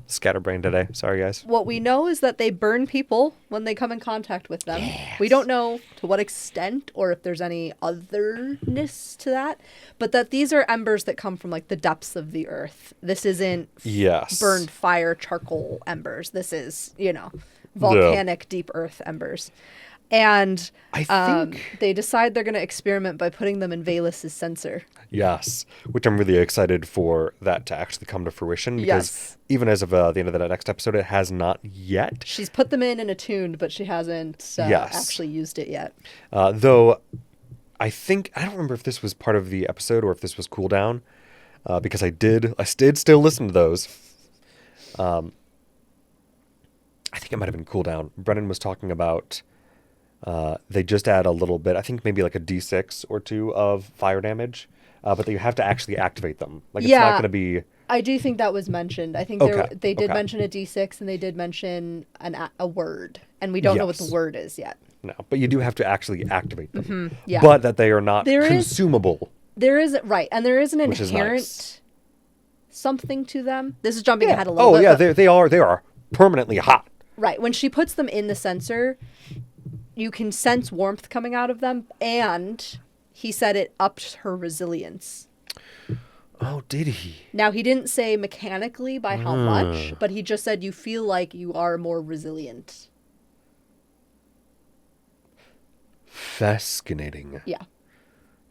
Scatterbrain today. Sorry, guys. What we know is that they burn people when they come in contact with them. Yes. We don't know to what extent or if there's any otherness to that, but that these are embers that come from the depths of the earth. This isn't burned fire charcoal embers. This is, volcanic deep earth embers. And I think they decide they're going to experiment by putting them in Valis' censer. Yes, which I'm really excited for that to actually come to fruition because even as of the end of the next episode, it has not yet. She's put them in and attuned, but she hasn't actually used it yet. Though I don't remember if this was part of the episode or if this was cooldown because I did still listen to those. I think it might have been cooldown. Brennan was talking about they just add a little bit, I think maybe like a d6 or two of fire damage, but you have to actually activate them. Like it's not going to be... I do think that was mentioned. I think they did mention a d6 and they did mention a word. And we don't know what the word is yet. No, but you do have to actually activate them. Mm-hmm. Yeah. But that they are not consumable. There is, right. And there is an inherent something to them. This is jumping ahead a little bit. Oh, yeah, they are permanently hot. Right. When she puts them in the sensor, you can sense warmth coming out of them. And he said it upped her resilience. Oh, did he? Now, he didn't say mechanically by how much, but he just said you feel like you are more resilient. Fascinating. Yeah.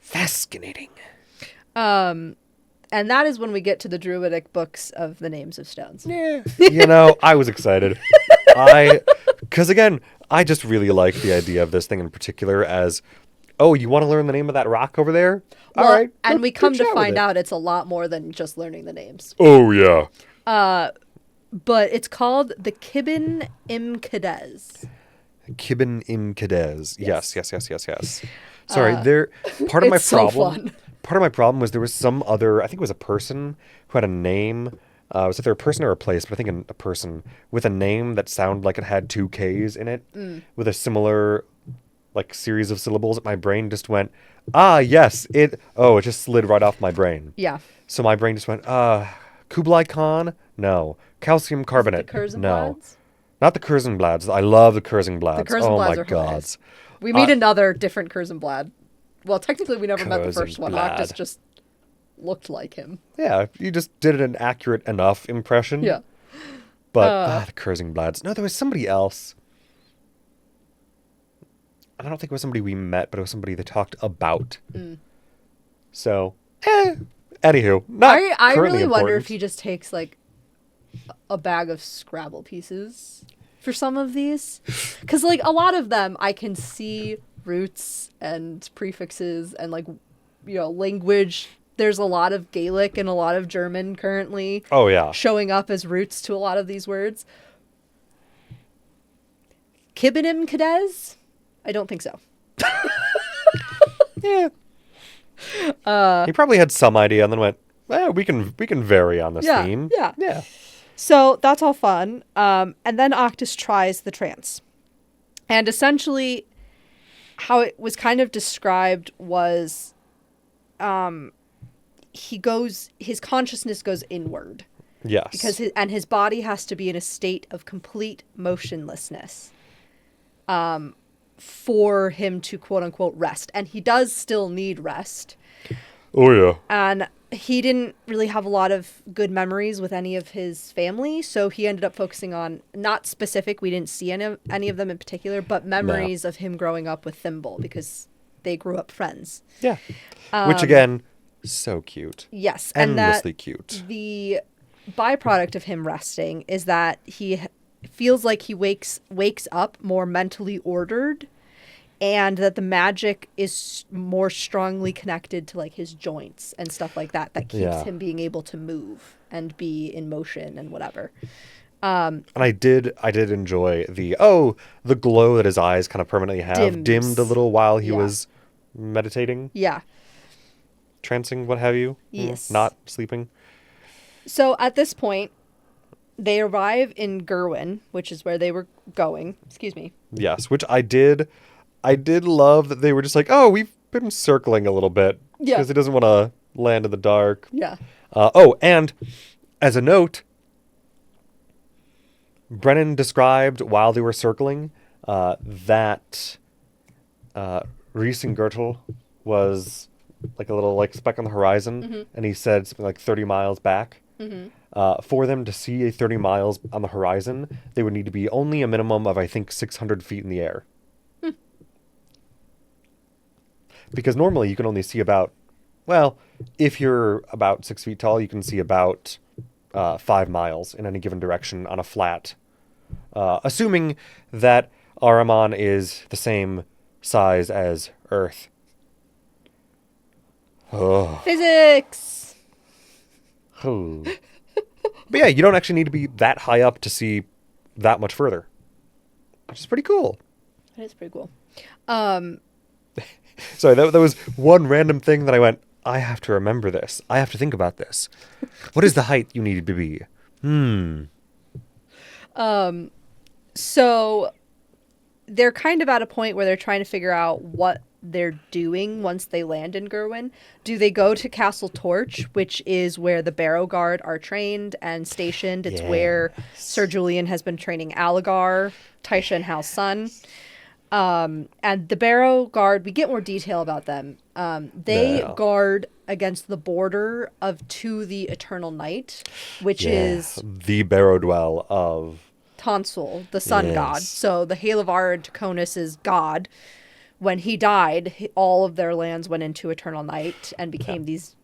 Fascinating. And that is when we get to the druidic books of the names of stones. Yeah. I was excited. Because again, I just really like the idea of this thing in particular as, oh, you want to learn the name of that rock over there? Well, all right. And we come to find out it's a lot more than just learning the names. Oh, yeah. But it's called the Kibin Imkadez. Kibin Imkadez. Yes. Sorry, part of my problem. Part of my problem was there was some other, I think it was a person who had a name. Was either a person or a place, but I think a person with a name that sounded like it had two Ks in it, with a similar like series of syllables. My brain just went, yes, it just slid right off my brain. Yeah. So my brain just went, Kublai Khan? No. Calcium carbonate? No. Not the Kurzenblads. I love the Kurzenblads. Oh my god. We meet another different Kurzenblad. Well, technically we never met the first one. Octus just looked like him. Yeah, you just did an accurate enough impression. Yeah. But the Kurzenblads. No, there was somebody else. I don't think it was somebody we met, but it was somebody they talked about. So, anywho, I really wonder if he just takes like a bag of Scrabble pieces for some of these, because like a lot of them I can see roots and prefixes and like language. There's a lot of Gaelic and a lot of German currently. Oh yeah, showing up as roots to a lot of these words. Kibinim Kadez? I don't think so. Yeah. He probably had some idea and then went, well, we can vary on this theme. Yeah. So that's all fun. And then Octus tries the trance. And essentially how it was kind of described was his consciousness goes inward. Yes. Because his body has to be in a state of complete motionlessness. For him to quote unquote rest. And he does still need rest. Oh yeah. And he didn't really have a lot of good memories with any of his family, so he ended up focusing on, not specific, we didn't see any of them in particular, but memories of him growing up with Thimble, because they grew up friends. Yeah. Which again, so cute. Yes. Endlessly cute. The byproduct of him resting is that he feels like he wakes up more mentally ordered, and that the magic is more strongly connected to like his joints and stuff like that keeps him being able to move and be in motion and whatever. And I did enjoy the glow that his eyes kind of permanently have dimmed a little while he was meditating. Yeah. Trancing, what have you. Yes. Not sleeping. So at this point, they arrive in Gerwin, which is where they were going. Excuse me. Yes, which I did love that they were just like, oh, we've been circling a little bit. Yeah. Because he doesn't want to land in the dark. Yeah. And as a note, Brennan described while they were circling that Riesengürtel was like a little like speck on the horizon, and he said something like 30 miles back. For them to see a 30 miles on the horizon, they would need to be only a minimum of, I think, 600 feet in the air. Because normally you can only see about, well, if you're about 6 feet tall, you can see about 5 miles in any given direction on a flat. Assuming that Ahriman is the same size as Earth. Oh. Physics! Oh. But yeah, you don't actually need to be that high up to see that much further, which is pretty cool. That is pretty cool. Sorry, that was one random thing that I went, I have to remember this. I have to think about this. What is the height you need to be? So they're kind of at a point where they're trying to figure out what they're doing once they land in Gerwin. Do they go to Castle Torch, which is where the Barrow Guard are trained and stationed? It's where Sir Julian has been training Alligar, Taisha and Hal's son. And the Barrow Guard, we get more detail about them. They guard against the border of To the Eternal Night, which is the Barrow Dwell of Tonsul, the sun god. So the Halavar Taconis' god. When he died, all of their lands went into eternal night and became this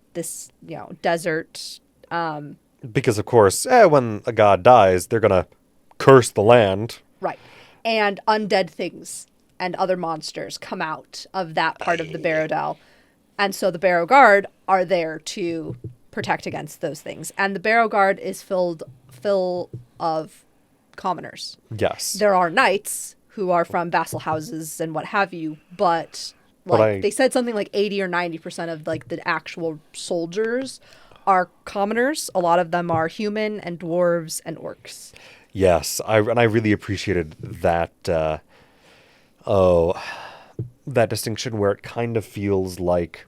desert. Because of course, when a god dies, they're gonna curse the land. Right, and undead things and other monsters come out of that part of the Barrow Dell, and so the Barrow Guard are there to protect against those things. And the Barrow Guard is full of commoners. Yes, there are knights who are from vassal houses and what have you, but they said something like 80 or 90% of like the actual soldiers are commoners. A lot of them are human and dwarves and orcs. Yes, I really appreciated that. That distinction where it kind of feels like,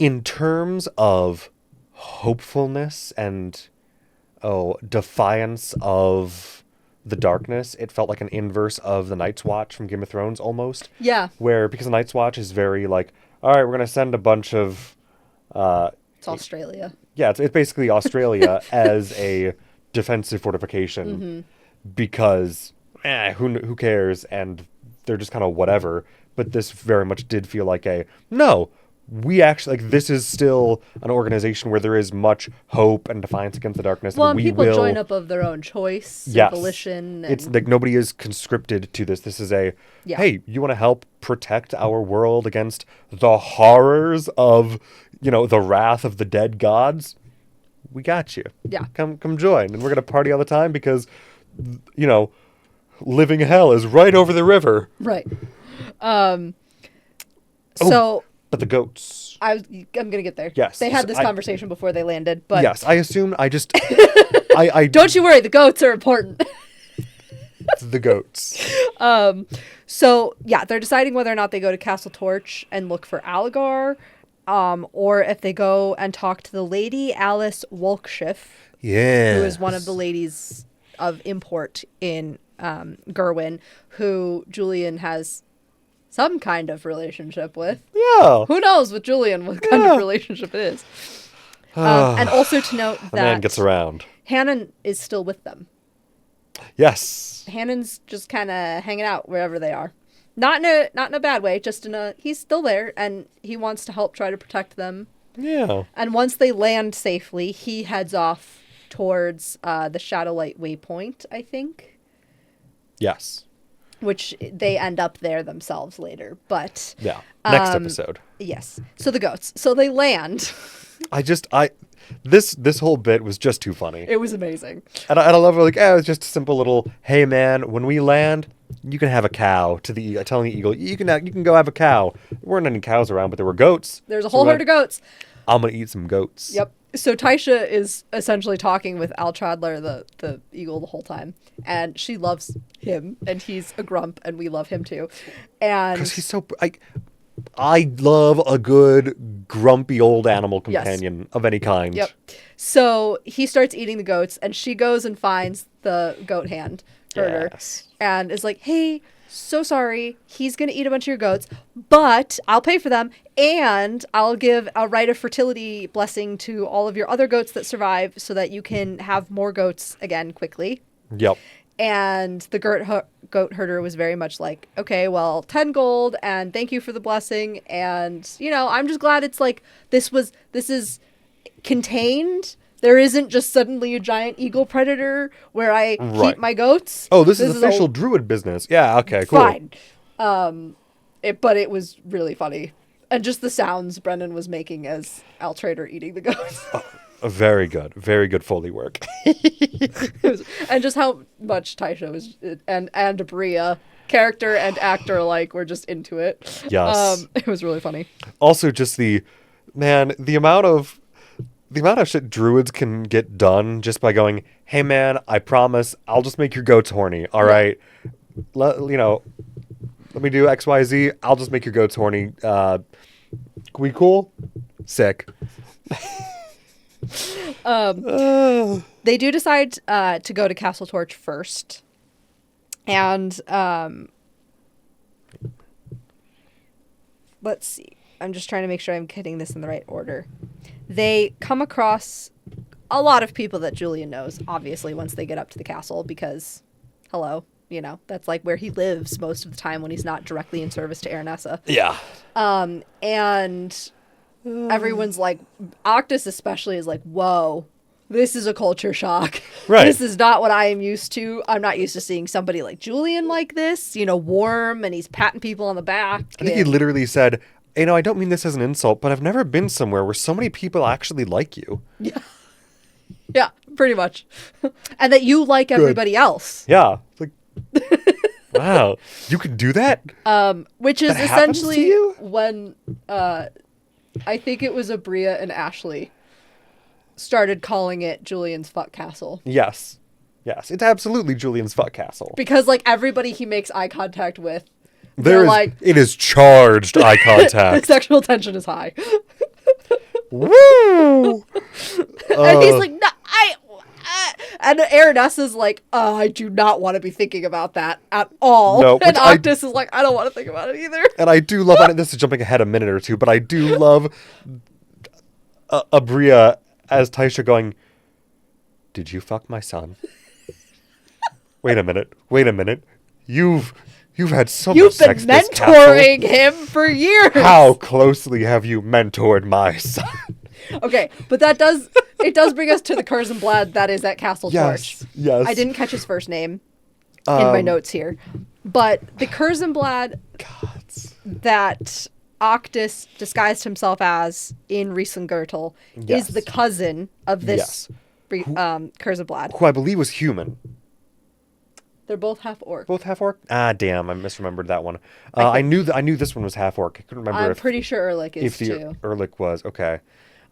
in terms of hopefulness and defiance of the darkness, it felt like an inverse of the Night's Watch from Game of Thrones almost. Yeah. Where, because the Night's Watch is very like, all right, we're going to send a bunch of... it's Australia. Yeah, it's basically Australia as a defensive fortification because who cares? And they're just kind of whatever. But this very much did feel like we actually, like, this is still an organization where there is much hope and defiance against the darkness. Well, and people join up of their own choice, and volition. And... It's like nobody is conscripted to this. This is hey, you want to help protect our world against the horrors of, the wrath of the dead gods? We got you. Yeah. Come join. And we're going to party all the time because, living hell is right over the river. Right. So... But the goats. I'm going to get there. Yes. They had this conversation before they landed, but... Yes, I assumed I Don't you worry, the goats are important. The goats. So, they're deciding whether or not they go to Castle Torch and look for Alligar, or if they go and talk to the Lady Alice Wolkshiff, who is one of the ladies of import in Gerwin, who Julian has some kind of relationship with. Yeah. Who knows with Julian what kind of relationship it is. And also to note that... man gets around. Hannon is still with them. Yes. Hannon's just kind of hanging out wherever they are. Not in a bad way, just in a... He's still there, and he wants to help try to protect them. Yeah. And once they land safely, he heads off towards the Shadowlight Waypoint, I think. Yes. Which they end up there themselves later, but... Yeah. Next episode. Yes. So the goats. So they land. This whole bit was just too funny. It was amazing. And I love it, like, it's just a simple little, hey man, when we land, you can have a cow, telling the eagle, you can go have a cow. There weren't any cows around, but there were goats. There's a whole herd of goats. I'm going to eat some goats. Yep. So Taisha is essentially talking with Al Chadler, the eagle, the whole time. And she loves him, and he's a grump, and we love him too. And because he's so... I love a good grumpy old animal companion of any kind. Yep. So he starts eating the goats, and she goes and finds the goat hand herder and is like, hey, so sorry. He's going to eat a bunch of your goats, but I'll pay for them, and I'll give a rite of fertility blessing to all of your other goats that survive so that you can have more goats again quickly. Yep. And the goat herder was very much like, okay, well, 10 gold, and thank you for the blessing. And, I'm just glad it's like, this is contained. There isn't just suddenly a giant eagle predator where I keep my goats. Oh, this is official druid business. Yeah, okay, cool. Fine. But it was really funny. And just the sounds Brendan was making as Al Trader eating the goats. Very good Foley work. And just how much Taisha was, and Bria, character and actor alike, were just into it. Yes. It was really funny. Also, just the amount of shit druids can get done just by going, hey man, I promise I'll just make your goats horny. All right. Let me do XYZ. I'll just make your goats horny. We cool? Sick. They do decide to go to Castle Torch first. And let's see. I'm just trying to make sure I'm getting this in the right order. They come across a lot of people that Julian knows, obviously, once they get up to the castle, because, hello, that's like where he lives most of the time when he's not directly in service to Aranessa. Yeah. And everyone's like, Octus especially is like, whoa, this is a culture shock. Right. This is not what I am used to. I'm not used to seeing somebody like Julian like this, warm, and he's patting people on the back. I think he literally said, I don't mean this as an insult, but I've never been somewhere where so many people actually like you. Yeah. Yeah, pretty much. And that you like everybody else. Yeah. Like, wow. You can do that? Which is that happens to essentially you? when I think it was Abria and Ashley started calling it Julian's Fuck Castle. Yes. Yes. It's absolutely Julian's Fuck Castle. Because everybody he makes eye contact with, it is charged eye contact. The sexual tension is high. Woo! And he's like, no, and Aranessa's like, I do not want to be thinking about that at all. No, and Octus is like, I don't want to think about it either. And I do love, this is jumping ahead a minute or two, but I do love Abria as Taisha going, did you fuck my son? Wait a minute. You've had so much sex. You've been mentoring him for years. How closely have you mentored my son? Okay, but it does bring us to the Curzon that is at Castle Torch. Yes. I didn't catch his first name in my notes here. But the Curzon that Octus disguised himself as in Riesengürtel is the cousin of this Curzon. Who I believe was human. They're both half orc. Both half orc? Ah, damn! I misremembered that one. I knew this one was half orc. I couldn't remember. I'm pretty sure Erlich is too. Erlich was okay.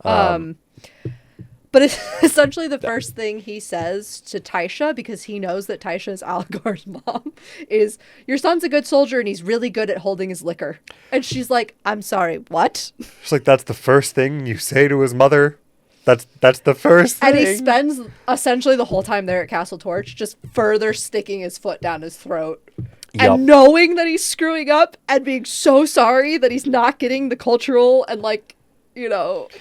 But it's essentially the first thing he says to Taisha, because he knows that Taisha is Alagor's mom, is, your son's a good soldier and he's really good at holding his liquor. And she's like, I'm sorry, what? She's like, that's the first thing you say to his mother? That's the first thing? And he spends essentially the whole time there at Castle Torch just further sticking his foot down his throat. Yep. And knowing that he's screwing up and being so sorry that he's not getting the cultural and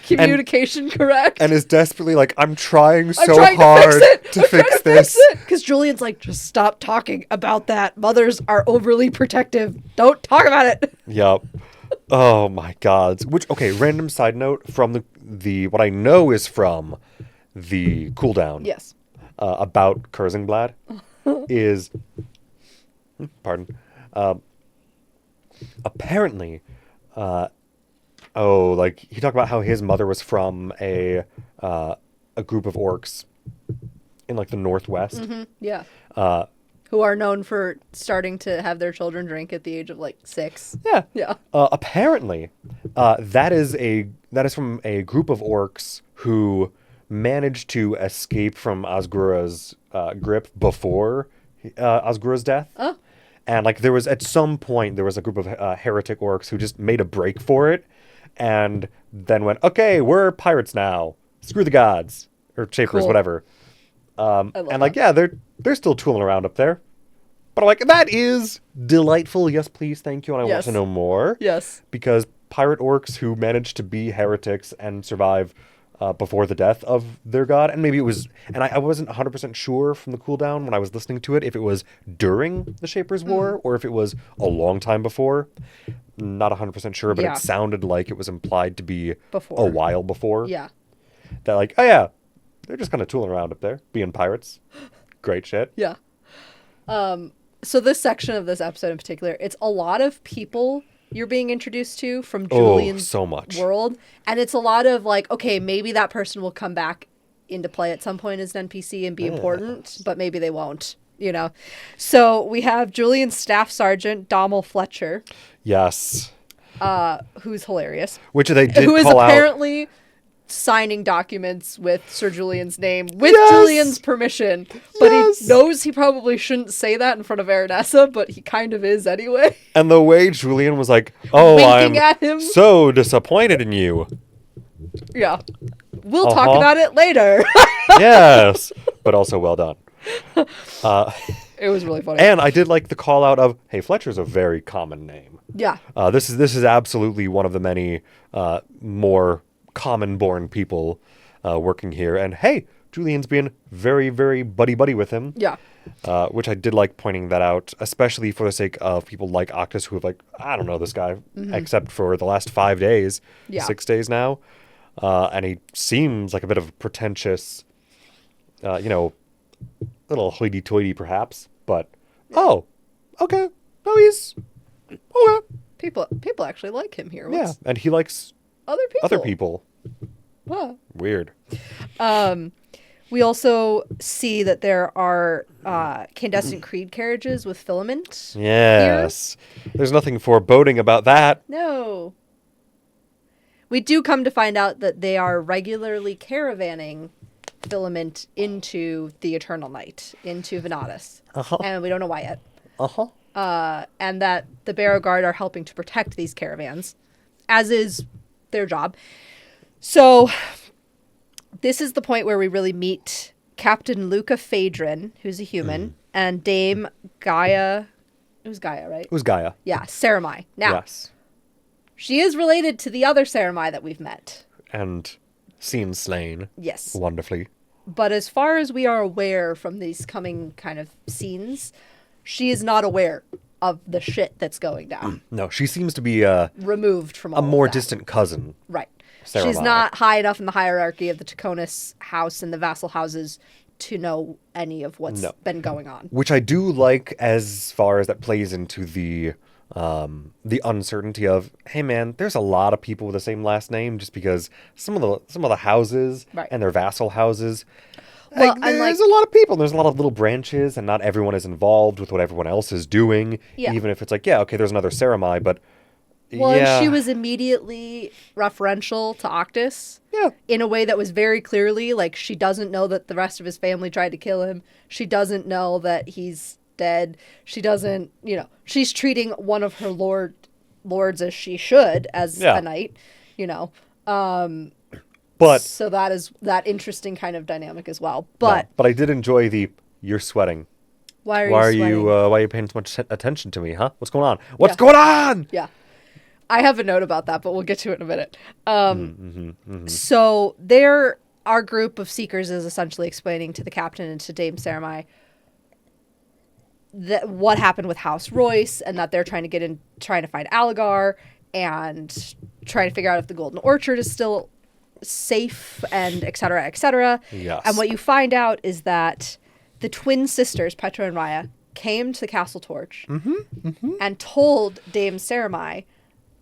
communication correct. And is desperately like, I'm trying hard to fix this. Because Julian's like, just stop talking about that. Mothers are overly protective. Don't talk about it. Yep. Oh my God. Random side note from the what I know is from the cooldown. Yes. About Curzon is, pardon, apparently, he talked about how his mother was from a group of orcs in the Northwest. Mm-hmm. Yeah. Who are known for starting to have their children drink at the age of 6. Yeah. Yeah. Apparently, that is from a group of orcs who managed to escape from Osgura's grip before Osgura's death. Oh. And at some point there was a group of heretic orcs who just made a break for it, and then went, okay, we're pirates now. Screw the gods or shapers, whatever. They're still tooling around up there. But I'm like, that is delightful. Yes, please, thank you, and I want to know more. Yes. Because pirate orcs who managed to be heretics and survive before the death of their god, and maybe it was, and I wasn't 100% sure from the cooldown when I was listening to it, if it was during the Shapers' War or if it was a long time before. Not 100% sure, but it sounded like it was implied to be a while before. Yeah. That they're just kind of tooling around up there, being pirates. Great shit. Yeah. So this section of this episode in particular, it's a lot of people you're being introduced to from Oh, Julian's so much. world. And it's a lot of like, okay, maybe that person will come back into play at some point as an NPC and be important, but maybe they won't, you know. So we have Julian's staff sergeant, Dommel Fletcher, Yes. who's hilarious. Which they did Who is call out. apparently signing documents with Sir Julian's name with Yes! Julian's permission. But Yes! he knows he probably shouldn't say that in front of Aranessa, but he kind of is anyway. And the way Julian was like, oh, Winking I'm at him. so disappointed in you. Yeah. We'll talk Uh-huh. about it later. Yes. But also well done. It was really funny. And I did like the call out of, hey, Fletcher's a very common name. Yeah. This is absolutely one of the many more common-born people working here. And hey, Julian's being very, very buddy-buddy with him. Yeah. Which I did like pointing that out, especially for the sake of people like Octus who have like, I don't know this guy, except for the last 5 days, Yeah. 6 days now. And he seems like a bit of a pretentious, little hoity-toity perhaps, but, oh, okay, no, he's, okay. People actually like him here. Yeah, What's and he likes other people? other people. Wow. Weird. We also see that there are Candescent Creed carriages with filament. Yes. There's nothing foreboding about that. No. We do come to find out that they are regularly caravanning filament into the Eternal Night, into Venatus. Uh-huh. And we don't know why yet. Uh-huh. And that the Barrow Guard are helping to protect these caravans, as is their job. So this is the point where we really meet Captain Luca Phaedron, who's a human, and Dame Gaia. It was Gaia, right? It was Gaia. Yeah, Saramai. Now, Yes. she is related to the other Saramai that we've met. And seen slain Yes. wonderfully. But as far as we are aware from these coming kind of scenes, she is not aware of the shit that's going down. No, she seems to be a Removed from all more of that. distant cousin. Right. Saramai. She's not high enough in the hierarchy of the Taconis house and the vassal houses to know any of what's been going on. Which I do like as far as that plays into the uncertainty of, hey man, there's a lot of people with the same last name just because some of the houses Right. and their vassal houses. Well, Like, and, there's like- a lot of people. There's a lot of little branches, and not everyone is involved with what everyone else is doing. Yeah. Even if it's like, yeah, okay, there's another Saramai, but Well, yeah, and she was immediately referential to Octus. Yeah. In a way that was very clearly, like, she doesn't know that the rest of his family tried to kill him. She doesn't know that he's dead. She doesn't, she's treating one of her lords as she should, as Yeah. a knight, But So that is that interesting kind of dynamic as well. But but I did enjoy the you're sweating. why are Why are you sweating? why are you paying so much attention to me, huh? What's going on? What's Yeah. going on? Yeah. I have a note about that, but we'll get to it in a minute. So our group of seekers is essentially explaining to the captain and to Dame Saramai that what happened with House Royce and that they're trying to find Alligar and trying to figure out if the Golden Orchard is still safe and et cetera, et cetera. Yes. And what you find out is that the twin sisters, Petra and Raya, came to the Castle Torch and told Dame Saramai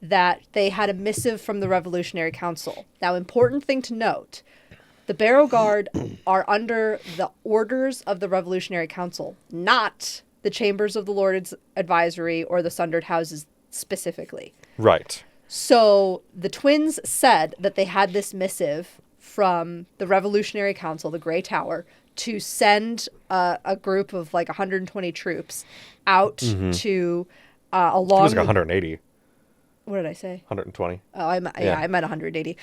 that they had a missive from the Revolutionary Council. Now, important thing to note, the Barrow Guard are under the orders of the Revolutionary Council, not the Chambers of the Lord's Advisory or the Sundered Houses specifically. Right. So the twins said that they had this missive from the Revolutionary Council, the Grey Tower, to send a group of like 120 troops out to It along. was like 180, What did I say? 120. Oh, I meant 180.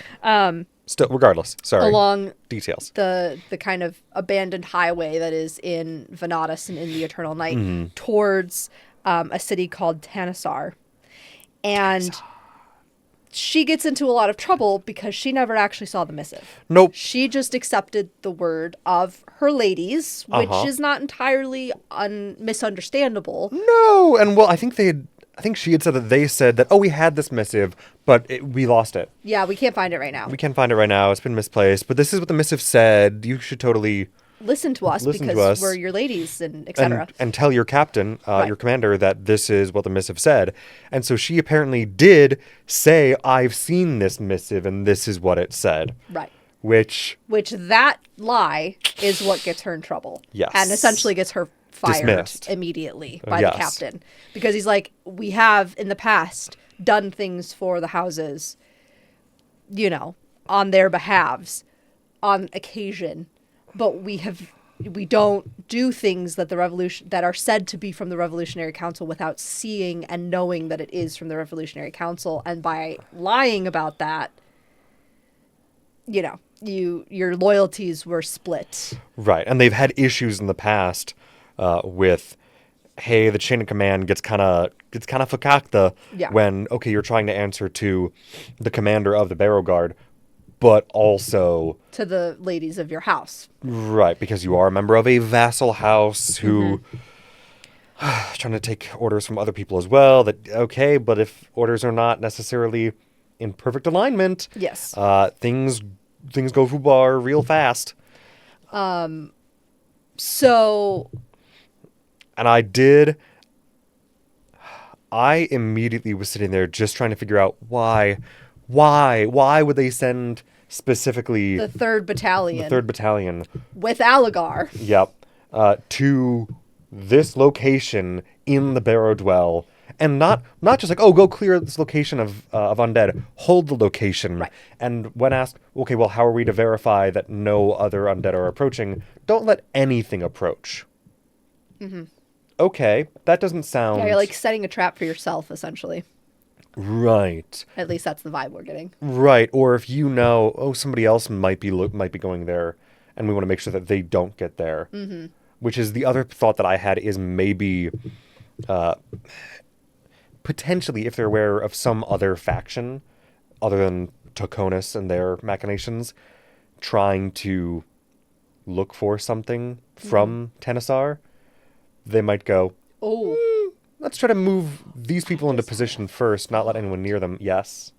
Still, regardless. Sorry. Along Details. the kind of abandoned highway that is in Venatus and in the Eternal Night towards a city called Tanasar. And she gets into a lot of trouble because she never actually saw the missive. Nope. She just accepted the word of her ladies, which Uh-huh. is not entirely misunderstandable. No, and well, I think she had said that they said that, oh, we had this missive, but we lost it. Yeah, we can't find it right now. We can't find it right now. It's been misplaced. But this is what the missive said. You should totally listen to us Listen to because us. we're your ladies and etc. And tell your captain, Right. your commander, that this is what the missive said. And so she apparently did say, I've seen this missive and this is what it said. Right. Which, That lie is what gets her in trouble. Yes. And essentially gets her fired Dismissed. immediately by Yes. the captain. Because he's like, we have in the past done things for the houses, you know, on their behalves, on occasion, but we don't do things that that are said to be from the Revolutionary Council without seeing and knowing that it is from the Revolutionary Council. And by lying about that, you know, your loyalties were split. right. And they've had issues in the past with, hey, the chain of command gets kind of fakakta Yeah. when, okay, you're trying to answer to the commander of the Barrow Guard, but also, To the ladies of your house. right, because you are a member of a vassal house who trying to take orders from other people as well. That, okay, but if orders are not necessarily in perfect alignment, Yes. things go foobar real fast. So And I immediately was sitting there just trying to figure out why would they send specifically the 3rd Battalion, 3rd Battalion, with Alligar. yep, to this location in the Barrow Dwell, and not just like, oh, go clear this location of undead, hold the location. Right. And when asked, okay, well, how are we to verify that no other undead are approaching? Don't let anything approach. Mm-hmm. Okay, that doesn't sound... Yeah, you're like setting a trap for yourself, essentially. Right. At least that's the vibe we're getting. Right, or if you know, oh, somebody else might be going there, and we want to make sure that they don't get there. Mm-hmm. Which is the other thought that I had is maybe, potentially, if they're aware of some other faction, other than Tokonis and their machinations, trying to look for something from Tenasar, they might go, Oh. let's try to move these people into position first, not let anyone near them. Yes.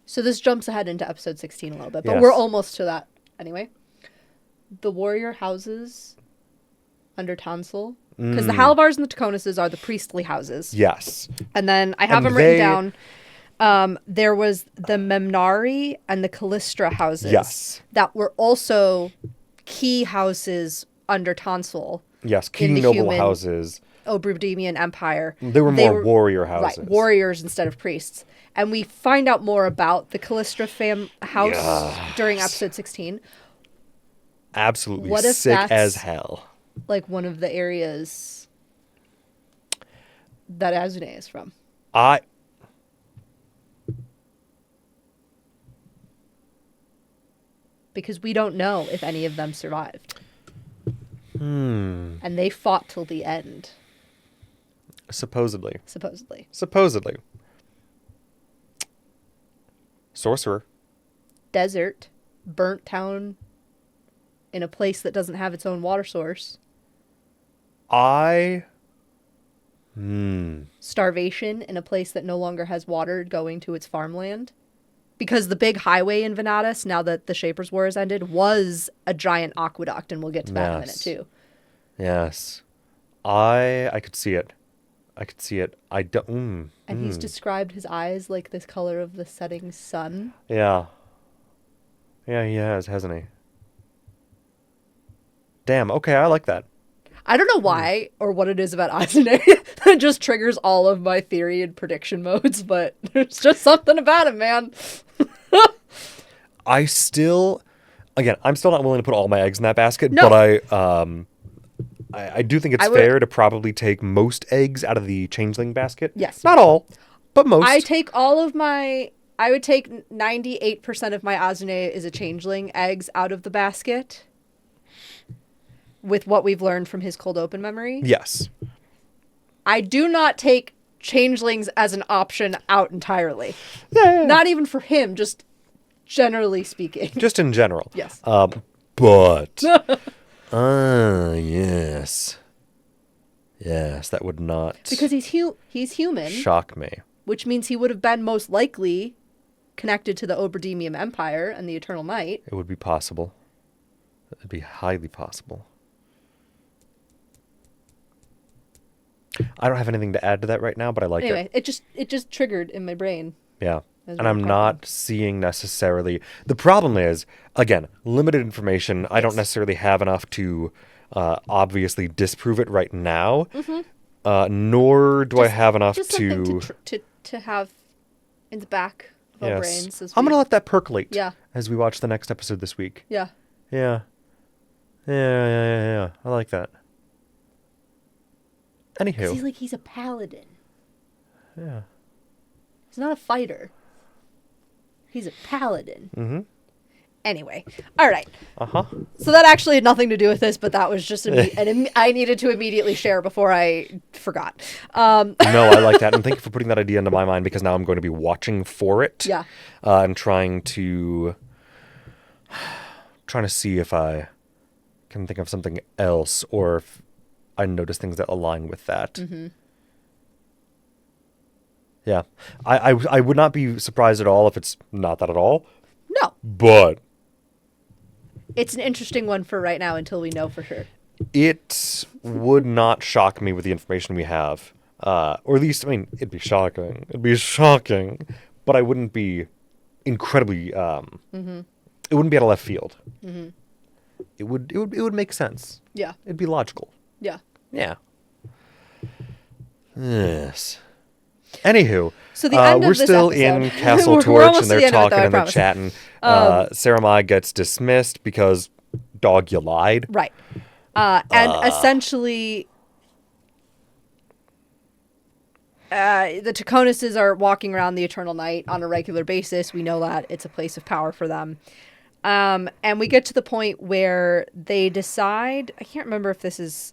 So this jumps ahead into episode 16 a little bit, but Yes. we're almost to that anyway. The warrior houses under Tonsil. Because the Halivars and the Tokonises are the priestly houses. Yes. And then I have And them written down. There was the Memnari and the Callistra houses. Yes. That were also key houses under Tonsil. Yes, key In the noble human- houses. Obrudemian Empire. They were more warrior houses. Right, warriors instead of priests. And we find out more about the Callistra house Yes. during episode 16. Absolutely What if sick that's- as hell. Like one of the areas that Azune is from. Because we don't know if any of them survived. And they fought till the end, Supposedly. supposedly. Sorcerer. Desert, burnt town in a place that doesn't have its own water source. Starvation in a place that no longer has water going to its farmland. Because the big highway in Venatus, now that the Shapers' War has ended, was a giant aqueduct, and we'll get to that in a minute Yes. too. Yes. I could see it. I don't... And he's described his eyes like this color of the setting sun. Yeah. Yeah, he has, hasn't he? Damn, okay, I like that. I don't know why or what it is about Azune that just triggers all of my theory and prediction modes, but there's just something about him, man. I'm still not willing to put all my eggs in that basket, No. but I do think it's I would- fair to probably take most eggs out of the changeling basket. Yes. Not all, but most. I would take 98% of my Azune is a changeling eggs out of the basket with what we've learned from his cold open memory. Yes. I do not take changelings as an option out entirely. Yeah. Not even for him, just generally speaking. Just in general. Yes. But. Yes. Yes, that would not Because he's human, shock me. which means he would have been most likely connected to the Oberdemium Empire and the Eternal Night. It would be possible. It'd be highly possible. I don't have anything to add to that right now, but I like Anyway, it. it just triggered in my brain. Yeah. as And we were I'm talking. not seeing necessarily. The problem is, again, limited information. I don't Yes. necessarily have enough to obviously disprove it right now. Nor do I have enough Just to. something to have in the back of our Yes. brains. As I'm we, going to let that percolate Yeah. as we watch the next episode this week. Yeah. Yeah. Yeah. I like that. Anywho. He's a paladin. Yeah. He's not a fighter. He's a paladin. Mm-hmm. Anyway, all right. Uh-huh. So that actually had nothing to do with this, but that was just I needed to immediately share before I forgot. No, I like that. And thank you for putting that idea into my mind because now I'm going to be watching for it. Yeah. And trying to see if I can think of something else or if I notice things that align with that. Mm-hmm. Yeah. I would not be surprised at all if it's not that at all. No, But it's an interesting one for right now until we know for sure. it would not shock me with the information we have. Or at least, I mean, it'd be shocking. But I wouldn't be incredibly... It wouldn't be out of left field. Mm-hmm. It would make sense. Yeah. It'd be logical. Yeah. Yeah. Yes. Anywho, So the end of we're this still episode. in Castle We're Torch almost and to the they're end of it, though, talking I and they're promise. chatting. Sarah Mai gets dismissed because, dog, you lied. Right. And essentially, the Taconuses are walking around the Eternal Night on a regular basis. We know that. It's a place of power for them. And we get to the point where they decide... I can't remember if this is...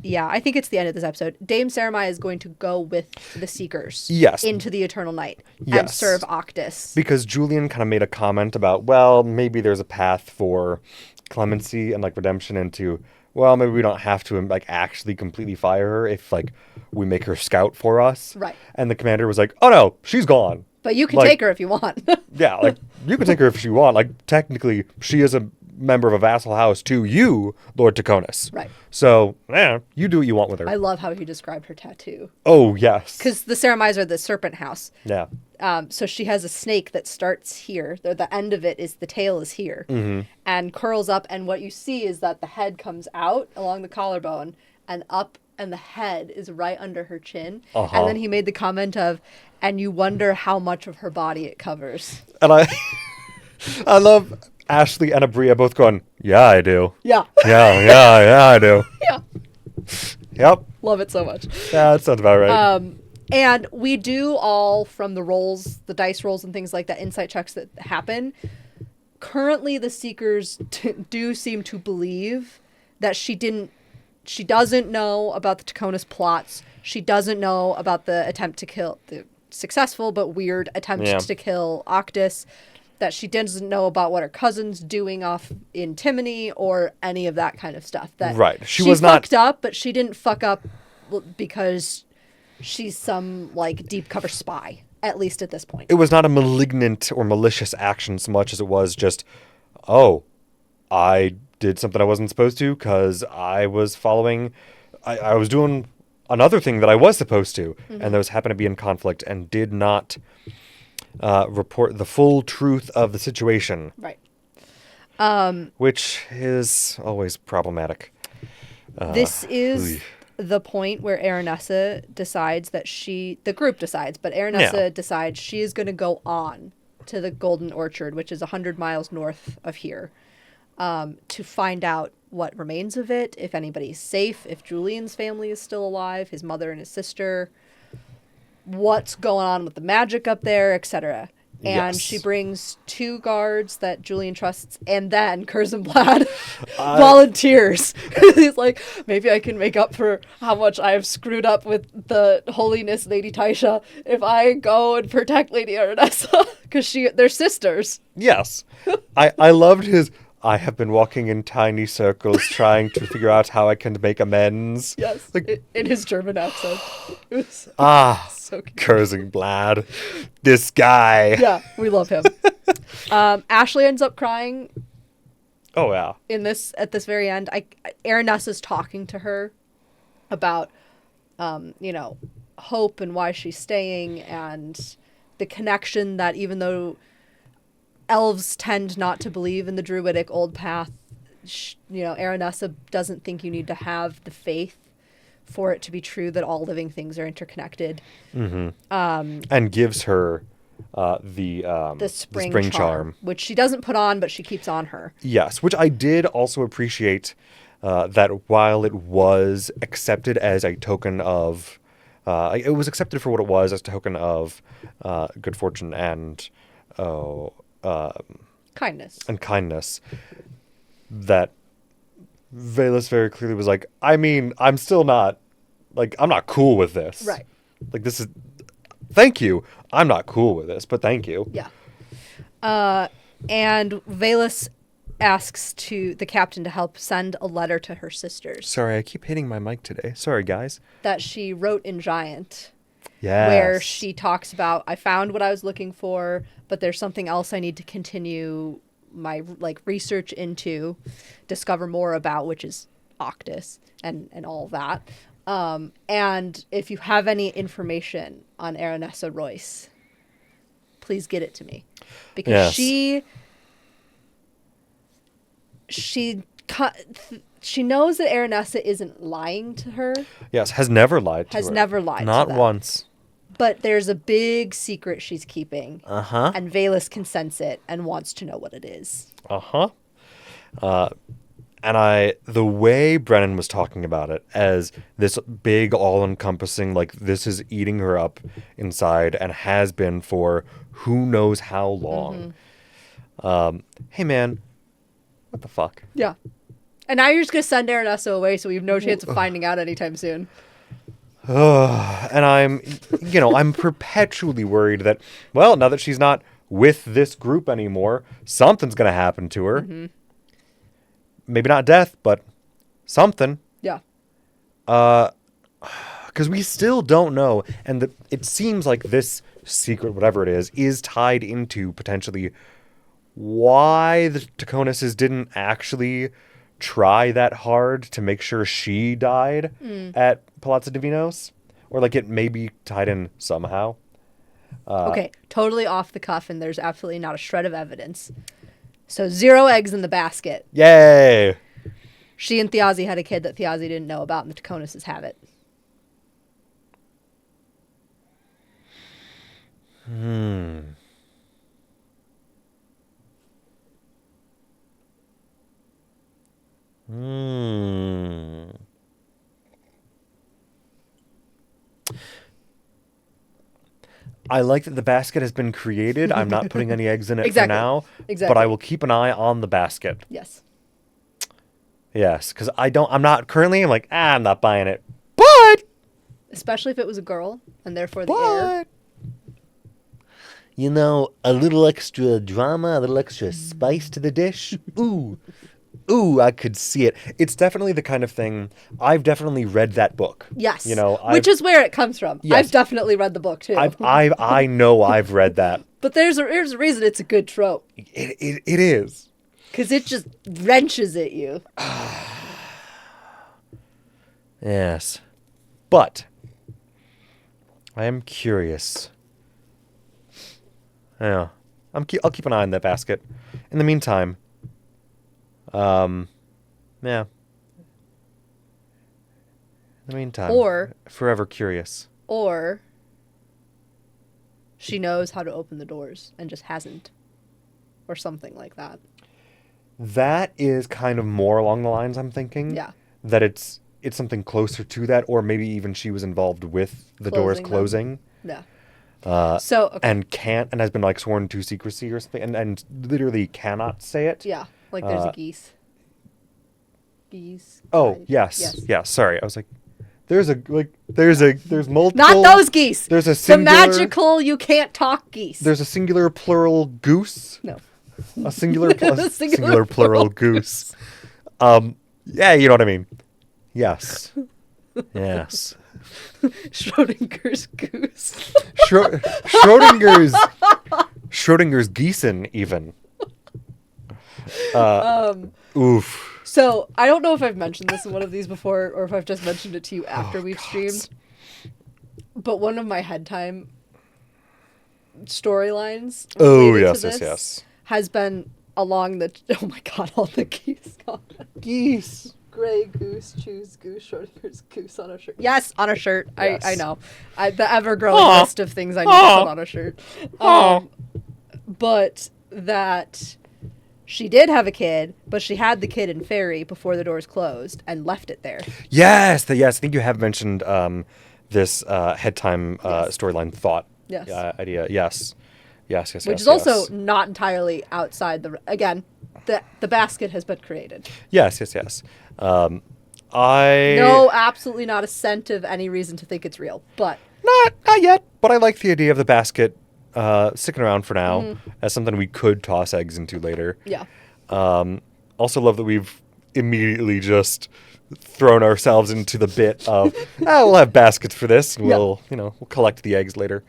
Yeah, I think it's the end of this episode. Dame Sarah Mai is going to go with the Seekers Yes. into the Eternal Night and Yes. serve Octus. Because Julian kind of made a comment about, well, maybe there's a path for clemency and, like, redemption into, well, maybe we don't have to, like, actually completely fire her if, like, we make her scout for us. Right. And the commander was like, oh, no, she's gone. But you can Like- take her if you want. Yeah, like, you can take her if you want. Like, technically, she is a member of a vassal house to you, Lord Taconus. Right. So, yeah, you do what you want with her. I love how he described her tattoo. Oh, yes. Because the Sarah Mai's are the serpent house. Yeah. So she has a snake that starts here. The end of it is the tail is here. Mm-hmm. And curls up. And what you see is that the head comes out along the collarbone and up. And the head is right under her chin. Uh-huh. And then he made the comment of, and you wonder how much of her body it covers. And I love Ashley and Abria both going, yeah, I do. Yeah. Yeah, I do. Yeah. Yep. Love it so much. Yeah, that sounds about right. And we do all from the rolls, the dice rolls and things like that, insight checks that happen. Currently, the Seekers do seem to believe that she doesn't know about the Taconus plots. She doesn't know about the attempt to kill, the successful but weird attempt Yeah. to kill Octus. That she doesn't know about what her cousin's doing off in Timony or any of that kind of stuff. That Right. She was not- fucked up, but she didn't fuck up because she's some, like, deep cover spy, at least at this point. It was not a malignant or malicious action so much as it was just, oh, I did something I wasn't supposed to because I was following, I was doing another thing that I was supposed to, and those happened to be in conflict and did not report the full truth of the situation, Right. which is always problematic. This is oof. the point where Aranessa decides that the group decides, but Aranessa Yeah. decides she is going to go on to the Golden Orchard, which is 100 miles north of here, to find out what remains of it, if anybody's safe, if Julian's family is still alive, his mother and his sister, what's going on with the magic up there, etc. And Yes. she brings 2 guards that Julian trusts, and then Curzon volunteers. He's like, maybe I can make up for how much I've screwed up with the holiness Lady Taisha if I go and protect Lady Aranessa, because they're sisters. Yes. I loved his, I have been walking in tiny circles trying to figure out how I can make amends. Yes, Like, in his German accent. It was so cute. Curzon this guy. Yeah, we love him. Ashley ends up crying Oh yeah. At this very end. Araness is talking to her about, hope and why she's staying, and the connection that even though elves tend not to believe in the druidic old path, Aranessa doesn't think you need to have the faith for it to be true that all living things are interconnected. Mm-hmm. And gives her the spring charm, which she doesn't put on, but she keeps on her. Yes, which I did also appreciate, that while it was accepted as a token of, it was accepted for what it was, as a token of good fortune and kindness. And kindness, that Valus very clearly was like, I mean, I'm still not, like, I'm not cool with this. Right. Like, this is, thank you. I'm not cool with this, but thank you. Yeah. And Valus asks the captain to help send a letter to her sisters. Sorry, I keep hitting my mic today. Sorry, guys. That she wrote in Giant. Yes. Where she talks about, I found what I was looking for, but there's something else I need to continue my research into, discover more about, which is Octus and all that. And if you have any information on Aranessa Royce, please get it to me, because she knows that Aranessa isn't lying to her. Yes, has never lied to her. Has never lied Not to them. once. But there's a big secret she's keeping. Uh-huh. And Valus can sense it and wants to know what it is. Uh-huh. And the way Brennan was talking about it as this big, all-encompassing, like, this is eating her up inside and has been for who knows how long. Mm-hmm. Hey, man, what the fuck? Yeah. And now you're just going to send Aranessa away, so we have no chance of finding out anytime soon. And I'm perpetually worried that, well, now that she's not with this group anymore, something's going to happen to her. Mm-hmm. Maybe not death, but something. Yeah. Because we still don't know. And it seems like this secret, whatever it is tied into potentially why the Taconuses didn't actually try that hard to make sure she died at Palazzo Divinos. Or, like, it may be tied in somehow. Okay, totally off the cuff, and there's absolutely not a shred of evidence. So 0 eggs in the basket. Yay! She and Thiazi had a kid that Thiazi didn't know about, and the Taconuses have it. I like that the basket has been created. I'm not putting any eggs in it Exactly. for now. Exactly. But I will keep an eye on the basket. Yes. Yes, because I'm not buying it. But! Especially if it was a girl, and therefore the heir. You know, a little extra drama, a little extra spice to the dish. Ooh, I could see it. It's definitely the kind of thing. I've definitely read that book. Yes. Which is where it comes from. Yes. I've definitely read the book too. I know I've read that. But there's a reason it's a good trope. It is. Because it just wrenches at you. Yes. But I am curious. Yeah. I'll keep an eye on that basket. In the meantime, yeah. In the meantime, or forever curious. Or she knows how to open the doors and just hasn't, or something like that. That is kind of more along the lines I'm thinking. Yeah. That it's something closer to that, or maybe even she was involved with the doors closing. Yeah. Okay. And has been like sworn to secrecy or something, and literally cannot say it. Yeah. Like there's a geese. Oh, yes. Yeah, sorry. I was like, there's multiple. Not those geese. There's a singular. The magical you can't talk geese. There's a singular plural goose. No. A singular plural goose. Yeah, you know what I mean. Yes. Yes. Schrodinger's goose. Schrodinger's geesen even. Oof. So I don't know if I've mentioned this in one of these before, or if I've just mentioned it to you after we've streamed. But one of my head time storylines related to this has been along the... Oh my god, all the geese gone. Geese. Gray goose, choose goose, short goose, goose on a shirt. Yes, on a shirt. Yes. I know. The ever-growing list of things I need to put on a shirt. But that she did have a kid, but she had the kid in Fairy before the doors closed and left it there. Yes, I think you have mentioned this head time storyline thought idea. Yes. Which is also not entirely outside the... Again, the basket has been created. Yes. No, absolutely not a cent of any reason to think it's real, but... Not yet, but I like the idea of the basket sticking around for now as something we could toss eggs into later. Yeah. Also love that we've immediately just thrown ourselves into the bit of, we'll have baskets for this, and we'll collect the eggs later.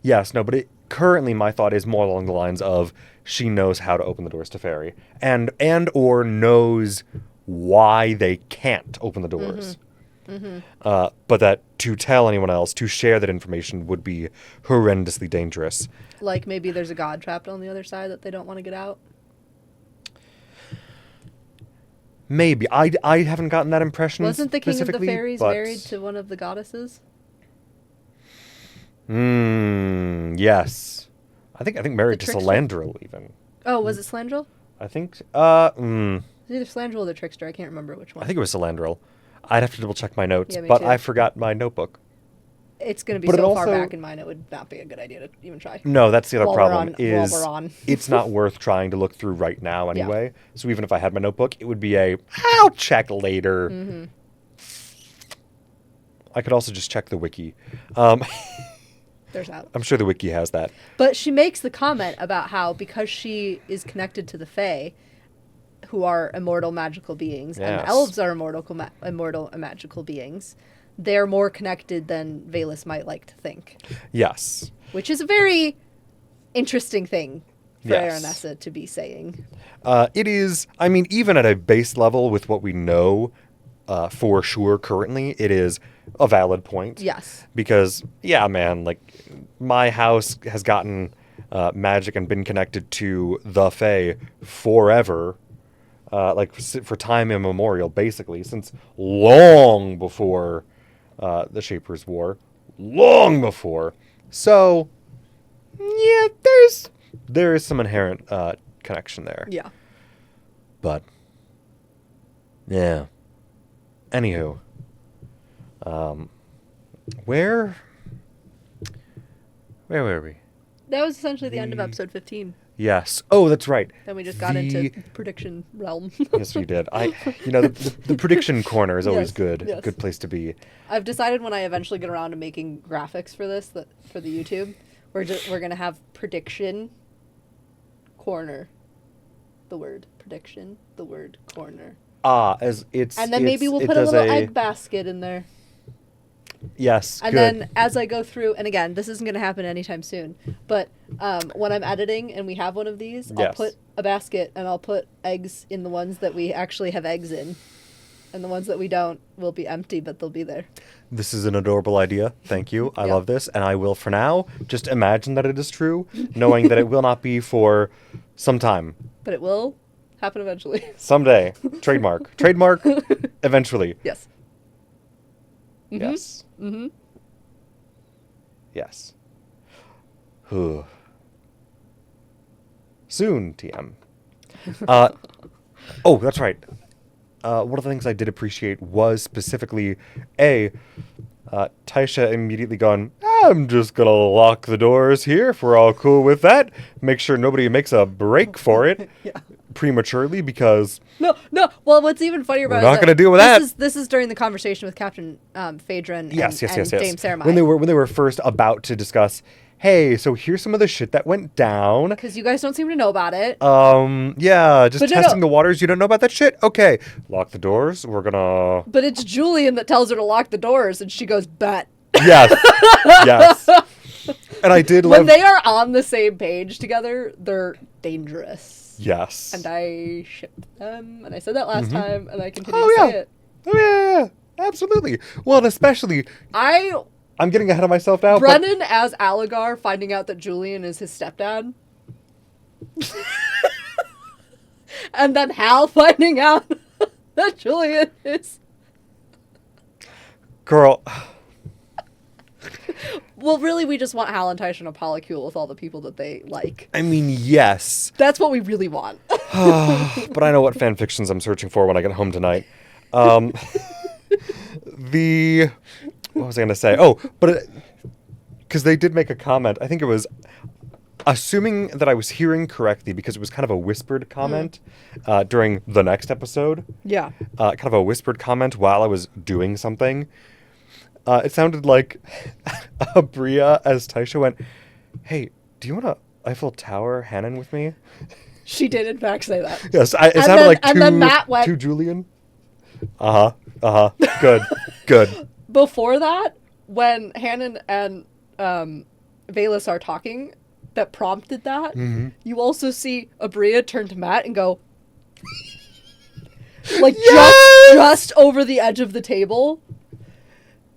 Yes, no, but currently my thought is more along the lines of she knows how to open the doors to Fairy and or knows why they can't open the doors. But that to tell anyone else, to share that information would be horrendously dangerous. Like maybe there's a god trapped on the other side that they don't want to get out? Maybe. I haven't gotten that impression. Wasn't the king of the fairies married to one of the goddesses? Yes. I think married to Salandril even. Oh, was it Salandril? I think It was either Salandril or the Trickster. I can't remember which one. I think it was Salandril. I'd have to double check my notes, Yeah, but too. I forgot my notebook. It's going to be so far back in mine, it would not be a good idea to even try. No, that's the other problem. While we're on. It's not worth trying to look through right now anyway. Yeah. So even if I had my notebook, it would be I'll check later. I could also just check the wiki. There's that. I'm sure the wiki has that. But she makes the comment about how because she is connected to the Fae, who are immortal magical beings, and the elves are immortal magical beings, they're more connected than Valus might like to think. Yes. Which is a very interesting thing for Aranessa to be saying. It is, I mean, even at a base level with what we know for sure currently, it is a valid point. Yes. Because, man, like, my house has gotten magic and been connected to the Fae forever. For time immemorial, basically, since long before the Shaper's War. Long before. So, yeah, there is some inherent connection there. Yeah. But, yeah. Anywho. Where were we? That was essentially the end of episode 15. Yes. Oh, that's right. Then we just got into prediction realm. Yes, we did. The prediction corner is always good. Yes. Good place to be. I've decided when I eventually get around to making graphics for this, for the YouTube, we're gonna have prediction corner. The word prediction. The word corner. And then maybe we'll put a little egg basket in there. Yes. And then as I go through, and again, this isn't going to happen anytime soon, but when I'm editing and we have one of these, I'll put a basket and I'll put eggs in the ones that we actually have eggs in. And the ones that we don't will be empty, but they'll be there. This is an adorable idea. Thank you. I love this. And I will, for now, just imagine that it is true, knowing that it will not be for some time. But it will happen eventually. Someday. Trademark. Eventually. Yes. Mm-hmm. Yes. Mm-hmm. Yes. Soon, TM. Oh, that's right. One of the things I did appreciate was specifically, Taisha immediately gone, I'm just going to lock the doors here if we're all cool with that. Make sure nobody makes a break for it prematurely because... No. Well, what's even funnier about we're not going to deal with that. This is during the conversation with Captain Phaedra and Dame Ceramide. When they were first about to discuss, hey, so here's some of the shit that went down. Because you guys don't seem to know about it. Just testing the waters. You don't know about that shit? Okay. Lock the doors. We're gonna... But it's Julian that tells her to lock the doors, and she goes, bet. Yes. Yes. And I did when love... they are on the same page together, they're dangerous. Yes. And I ship them. And I said that last time, and I continue Oh, to yeah. say it. Oh, yeah. Absolutely. Well, and especially... I'm getting ahead of myself now. Brennan as Alligar finding out that Julian is his stepdad. And then Hal finding out that Julian is... Girl... Well, really, we just want Hal and Tyshawn to polycule with all the people that they like. I mean, yes. That's what we really want. But I know what fan fictions I'm searching for when I get home tonight. What was I going to say? Oh, but... Because they did make a comment. I think it was... Assuming that I was hearing correctly, because it was kind of a whispered comment during the next episode. Yeah. Kind of a whispered comment while I was doing something. It sounded like Bria as Taisha went, "Hey, do you want to Eiffel Tower Hannon with me?" She did, in fact, say that. Yes, it sounded like and then Matt went, to Julian. Good, good. Before that, when Hannon and Valus are talking, that prompted that, you also see Abria turn to Matt and go, like, just over the edge of the table.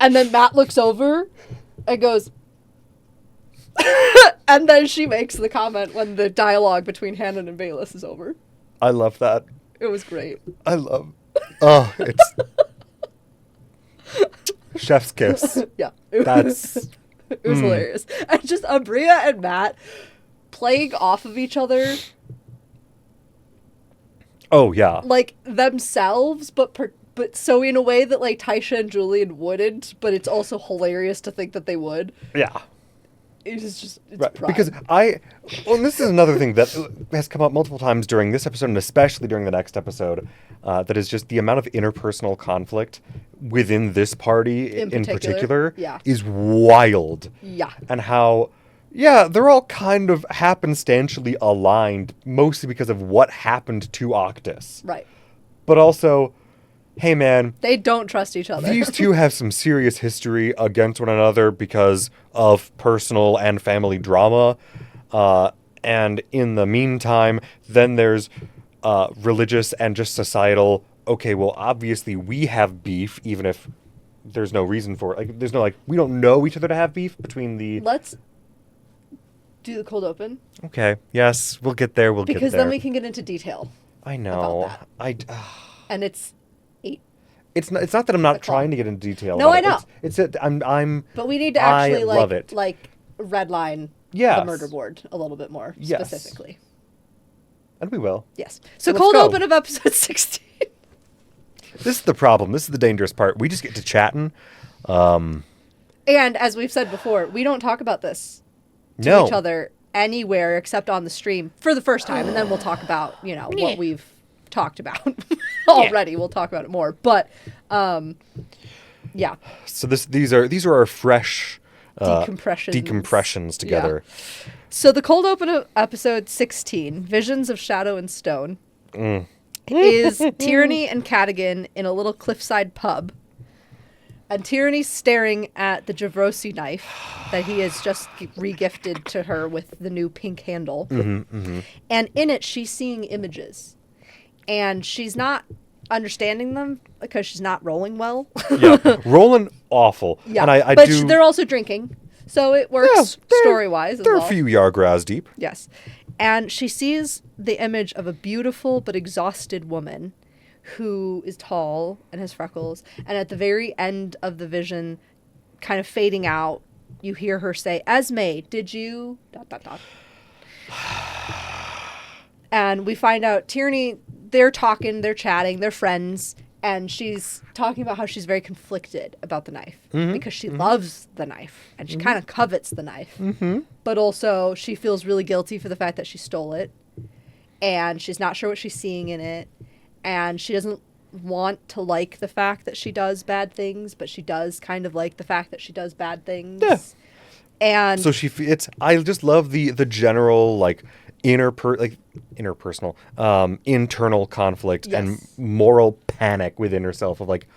And then Matt looks over and goes, and then she makes the comment when the dialogue between Hannon and Valus is over. I love that. It was great. It's chef's kiss. Yeah. It was hilarious. And just Abria and Matt playing off of each other. Oh, yeah. Like, themselves, but so in a way that, like, Taisha and Julian wouldn't, but it's also hilarious to think that they would. Yeah. It's right. prime. Because and this is another thing that has come up multiple times during this episode, and especially during the next episode, that is just the amount of interpersonal conflict within this party in particular is wild. Yeah. And how, they're all kind of happenstantially aligned, mostly because of what happened to Octus. Right. But also... Hey, man. They don't trust each other. These two have some serious history against one another because of personal and family drama. And in the meantime, then there's religious and just societal, okay, well, obviously we have beef, even if there's no reason for it. Like, there's no, like, we don't know each other to have beef between the... Let's do the cold open. Okay. Yes, we'll get there. Because then we can get into detail. I know. And it's... It's not that I'm not trying to get into detail. No, I know. I'm. But we need to actually love it. like redline the murder board a little bit more specifically. And we will. Yes. So cold open of episode 16. This is the problem. This is the dangerous part. We just get to chatting. And as we've said before, we don't talk about this to each other anywhere except on the stream for the first time, and then we'll talk about what we've talked about already. We'll talk about it more, but so these are our fresh decompressions together. So the cold open of episode 16, Visions of Shadow and Stone, is Tyranny and Cadigan in a little cliffside pub, and Tyranny's staring at the Javrosi knife that he has just regifted to her with the new pink handle, and in it she's seeing images. And she's not understanding them because she's not rolling well. Rolling awful. Yeah, and they're also drinking, so it works story-wise as well. They're a few Yargras deep. Yes. And she sees the image of a beautiful but exhausted woman who is tall and has freckles. And at the very end of the vision, kind of fading out, you hear her say, "Esme, did you... ... And we find out Tyranny... They're talking, they're chatting, they're friends, and she's talking about how she's very conflicted about the knife because she loves the knife and she kind of covets the knife, but also she feels really guilty for the fact that she stole it, and she's not sure what she's seeing in it, and she doesn't want to like the fact that she does bad things, but she does kind of like the fact that she does bad things. Yeah. And so I just love the general like interpersonal, internal conflict and moral panic within herself of like,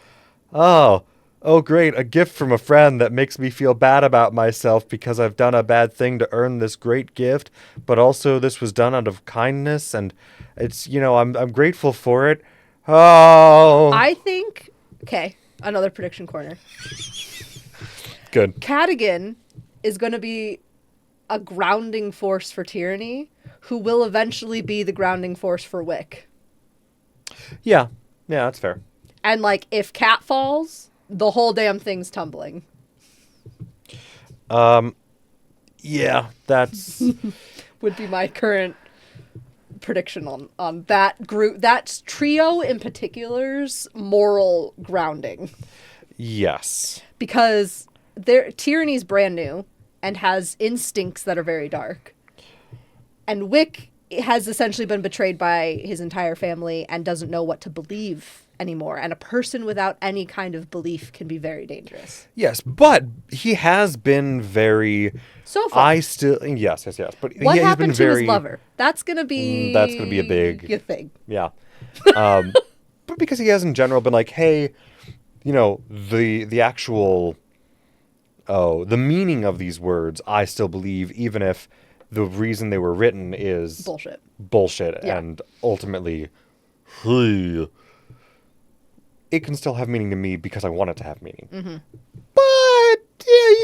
oh, Oh, great, a gift from a friend that makes me feel bad about myself because I've done a bad thing to earn this great gift, but also this was done out of kindness, and it's, I'm grateful for it. Oh. I think, okay, another prediction corner. Good. Cadigan is going to be a grounding force for Tyranny, who will eventually be the grounding force for Wick. Yeah, that's fair. And, like, if Cat falls, the whole damn thing's tumbling. Yeah, that's... would be my current prediction on that group, that trio in particular's moral grounding. Yes. Because Tyranny's brand new and has instincts that are very dark. And Wick has essentially been betrayed by his entire family and doesn't know what to believe anymore. And a person without any kind of belief can be very dangerous. Yes, but he has been very... So far. Yes. But what he's happened been to very... his lover? That's going to be... That's going to be a big... thing. Yeah. But because he has in general been like, hey, the actual... Oh, the meaning of these words, I still believe, even if the reason they were written is... Bullshit. Yeah. And ultimately... It can still have meaning to me because I want it to have meaning. Mm-hmm. But yeah,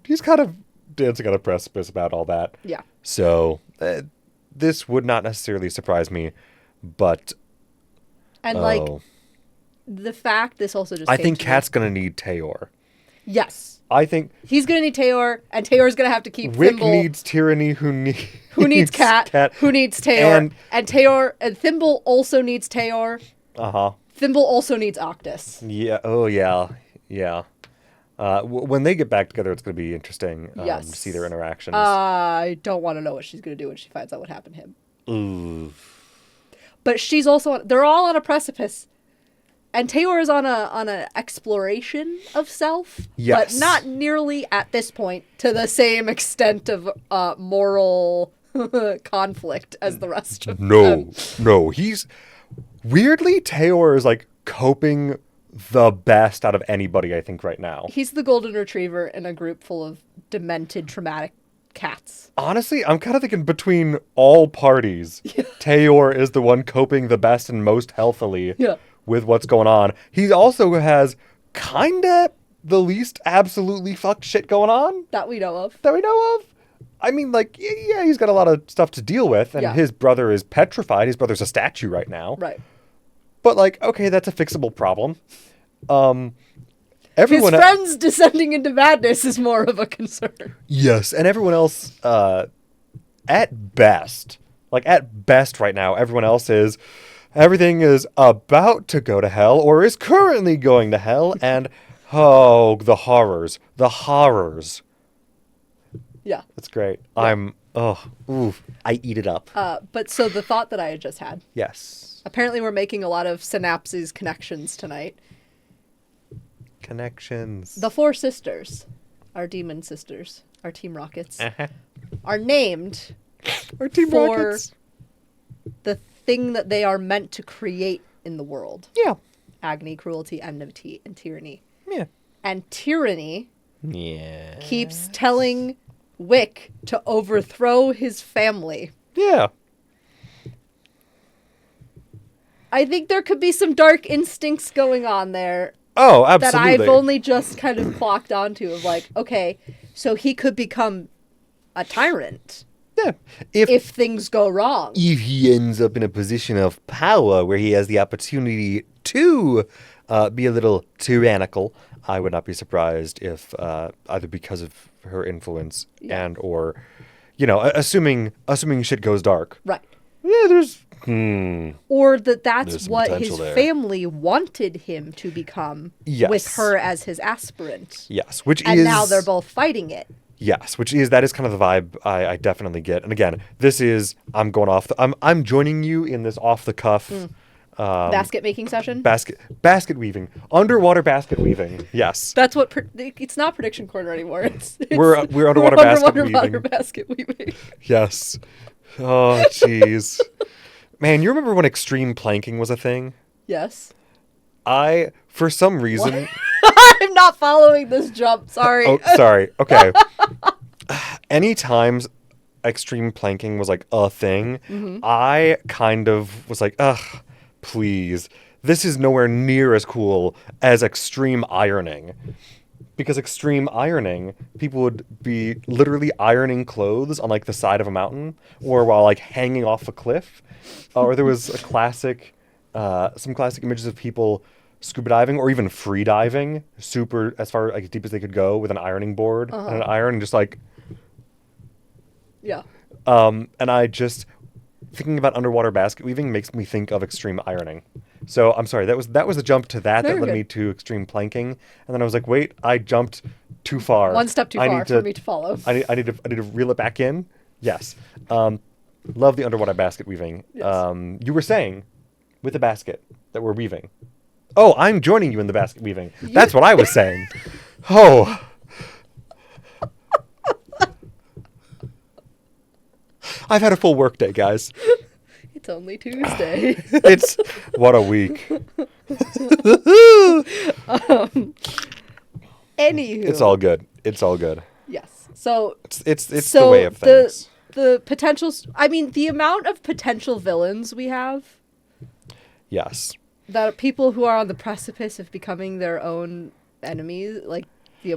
he's kind of dancing on a precipice about all that. Yeah. So this would not necessarily surprise me, but and the fact this also just I think Kat's gonna need Tayor. Yes. I think he's gonna need Tayor, and Tayor's gonna have to keep Wick Thimble. needs Tyranny, who needs Cat, who needs Tayor, and Tayor and Thimble also needs Tayor. Thimble also needs Octus. Yeah. Oh yeah. When they get back together, it's going to be interesting to see their interactions. I don't want to know what she's going to do when she finds out what happened to him. Ooh. But she's also... They're all on a precipice. And Tayor is on an exploration of self. Yes. But not nearly at this point to the same extent of moral conflict as the rest of them. No. He's... Weirdly, Tayor is, like, coping the best out of anybody, I think, right now. He's the golden retriever in a group full of demented, traumatic cats. Honestly, I'm kind of thinking between all parties, Tayor is the one coping the best and most healthily with what's going on. He also has kind of the least absolutely fucked shit going on. That we know of. I mean, like, yeah, he's got a lot of stuff to deal with, and his brother is petrified. His brother's a statue right now. Right. But, like, okay, that's a fixable problem. His friends descending into madness is more of a concern. Yes, and everyone else, at best right now, everything is about to go to hell or is currently going to hell, and, the horrors. Yeah. That's great. Yeah. I eat it up. But so the thought that I had just had. Yes. Apparently we're making a lot of synapses connections tonight. Connections. The four sisters, our demon sisters, our Team Rockets, are named our Team for Rockets. The thing that they are meant to create in the world. Yeah. Agony, cruelty, enmity, and tyranny. Yeah. And tyranny keeps telling Wick to overthrow his family. Yeah. I think there could be some dark instincts going on there. Oh, absolutely. That I've only just kind of clocked onto of like, okay, so he could become a tyrant. Yeah. If things go wrong. If he ends up in a position of power where he has the opportunity to be a little tyrannical, I would not be surprised if either because of her influence and or, assuming shit goes dark. Right. Yeah, there's... Or that's what his family wanted him to become with her as his aspirant. Yes, and now they're both fighting it. Yes, that is kind of the vibe I definitely get. And again, this is I'm joining you in this off the cuff basket making session. Basket weaving, underwater basket weaving. Yes, that's what it's not prediction corner anymore. We're underwater basket weaving. Yes. Oh jeez. Man, you remember when extreme planking was a thing? Yes. For some reason... I'm not following this jump. Sorry. Oh, sorry. Okay. Anytime extreme planking was like a thing, I kind of was like, ugh, please. This is nowhere near as cool as extreme ironing. Because extreme ironing, people would be literally ironing clothes on like the side of a mountain or while like hanging off a cliff. Or there was a classic, some classic images of people scuba diving or even free diving, super as far like as deep as they could go with an ironing board and an iron, and just like. Yeah. And I just thinking about underwater basket weaving makes me think of extreme ironing. So I'm sorry, that was the jump to that Very led good. me to extreme planking, and then I was like, wait, I jumped too far. One step too far for me to follow. I need to reel it back in. Yes. Love the underwater basket weaving. Yes. You were saying with the basket that we're weaving. Oh, I'm joining you in the basket weaving. That's what I was saying. Oh. I've had a full work day, guys. It's only Tuesday. It's what a week. Anywho. It's all good. It's all good. Yes. So It's so the way of things. the potential. I mean, the amount of potential villains we have. Yes. That people who are on the precipice of becoming their own enemies, like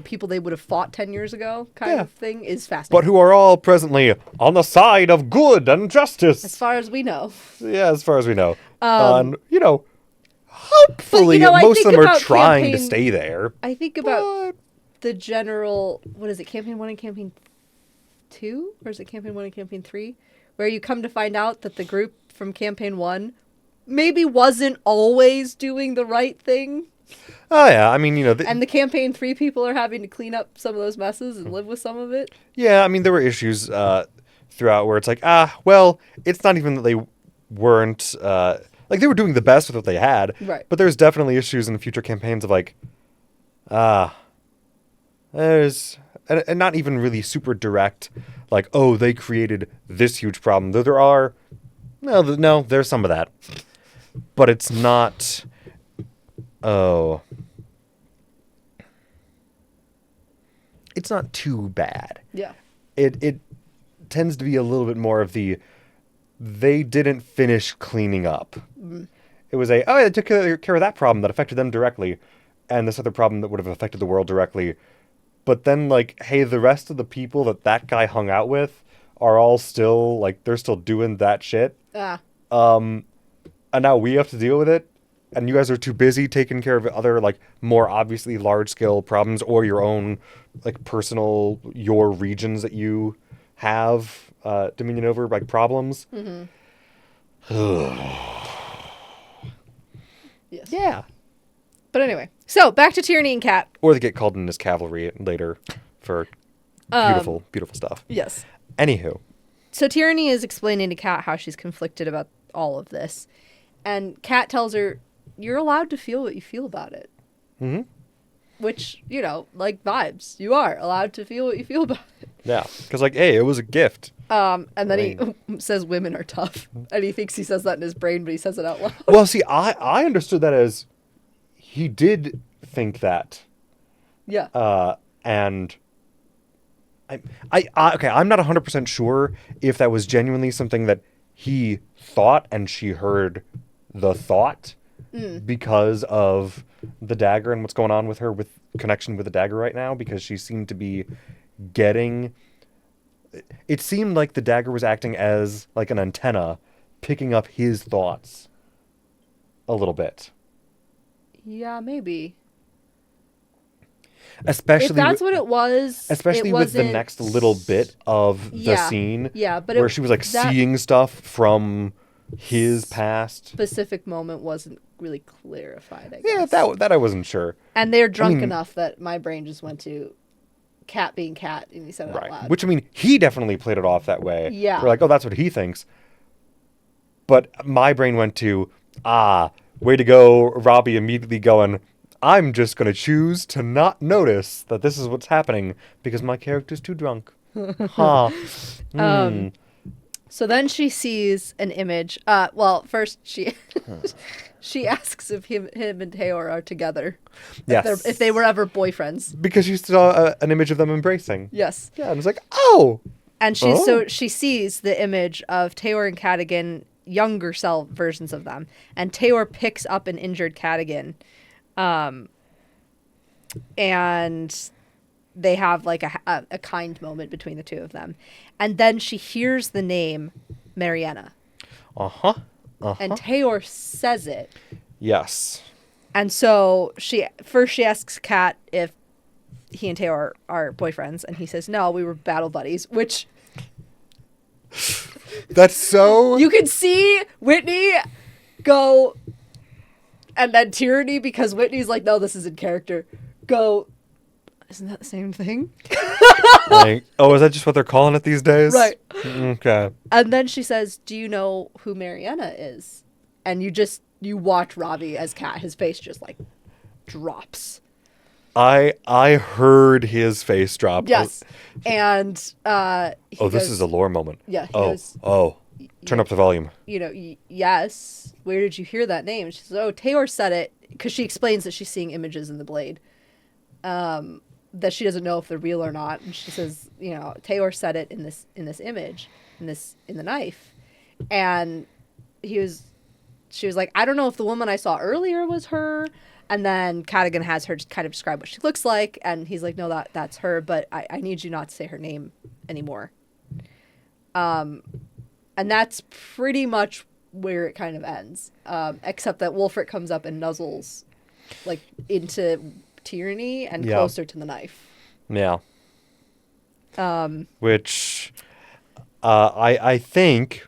people they would have fought 10 years ago, kind of thing, is fascinating. But who are all presently on the side of good and justice. As far as we know. Yeah, as far as we know. And, hopefully I most think of them are about trying to stay there. I think about the general, what is it, Campaign 1 and Campaign 2? Or is it Campaign 1 and Campaign 3? Where you come to find out that the group from Campaign 1 maybe wasn't always doing the right thing. Oh, yeah. I mean, and the Campaign 3 people are having to clean up some of those messes and live with some of it. Yeah, I mean, there were issues throughout where it's like, well, it's not even that they weren't, like, they were doing the best with what they had. Right. But there's definitely issues in the future campaigns of, like, there's, and not even really super direct, like, oh, they created this huge problem. Though there are, no, there's some of that. But it's not, it's not too bad. Yeah. It tends to be a little bit more of they didn't finish cleaning up. Mm. It was they took care of that problem that affected them directly, and this other problem that would have affected the world directly. But then, like, hey, the rest of the people that guy hung out with are all still, like, they're still doing that shit. And now we have to deal with it. And you guys are too busy taking care of other, like, more obviously large-scale problems or your own, like, personal, your regions that you have dominion over, like, problems. Mm-hmm. Yes. Yeah. But anyway, so back to Tyranny and Cat. Or they get called in as cavalry later for beautiful, beautiful stuff. Yes. Anywho. So Tyranny is explaining to Cat how she's conflicted about all of this. And Cat tells her, you're allowed to feel what you feel about it. Mm-hmm. Which, like vibes. You are allowed to feel what you feel about it. Yeah. Because, like, hey, it was a gift. And then he says women are tough. And he thinks he says that in his brain, but he says it out loud. Well, see, I understood that as he did think that. Yeah. And I'm not 100% sure if that was genuinely something that he thought and she heard the thought because of the dagger and what's going on with her with connection with the dagger right now, because she seemed to be getting, it seemed like the dagger was acting as like an antenna picking up his thoughts a little bit. Yeah, maybe. Especially if that's what it was. Especially with the next little bit of the scene. Yeah, but where she was like seeing stuff from his past. Specific moment wasn't really clarified, I guess. Yeah, that I wasn't sure. And they're drunk enough that my brain just went to Cat being Cat, and he said it out loud. Which, I mean, he definitely played it off that way. Yeah. We're like, oh, that's what he thinks. But my brain went to, way to go, Robbie immediately going, I'm just going to choose to not notice that this is what's happening because my character's too drunk. So then she sees an image. Well, first she She asks if him and Taylor are together. Yes. If they were ever boyfriends. Because she saw an image of them embracing. Yes. Yeah, and it's like, oh. And she sees the image of Taylor and Cadigan, younger self versions of them. And Taylor picks up an injured Cadigan. And they have like a kind moment between the two of them. And then she hears the name Mariana. Uh-huh. And Taylor says it. Yes. And so she asks Kat if he and Taylor are boyfriends, and he says, no, we were battle buddies, which... That's so... You can see Whitney go, and then Tyranny, because Whitney's like, no, this is in character, go, isn't that the same thing? Like, oh, is that just what they're calling it these days? Right. Okay. And then she says, do you know who Mariana is? And you watch Robbie as Kat, his face just like drops. I heard his face drop. Yes. And this is a lore moment. Yeah. Turn up the volume. Yes. Where did you hear that name? She says, oh, Taylor said it, because she explains that she's seeing images in the blade. That she doesn't know if they're real or not. And she says, Taylor said it in this image, in the knife. And she was like, I don't know if the woman I saw earlier was her. And then Cadigan has her kind of describe what she looks like. And he's like, no, that's her, but I need you not to say her name anymore. And that's pretty much where it kind of ends. Except that Wulfric comes up and nuzzles like into Tyranny and closer to the knife. Yeah. Which I think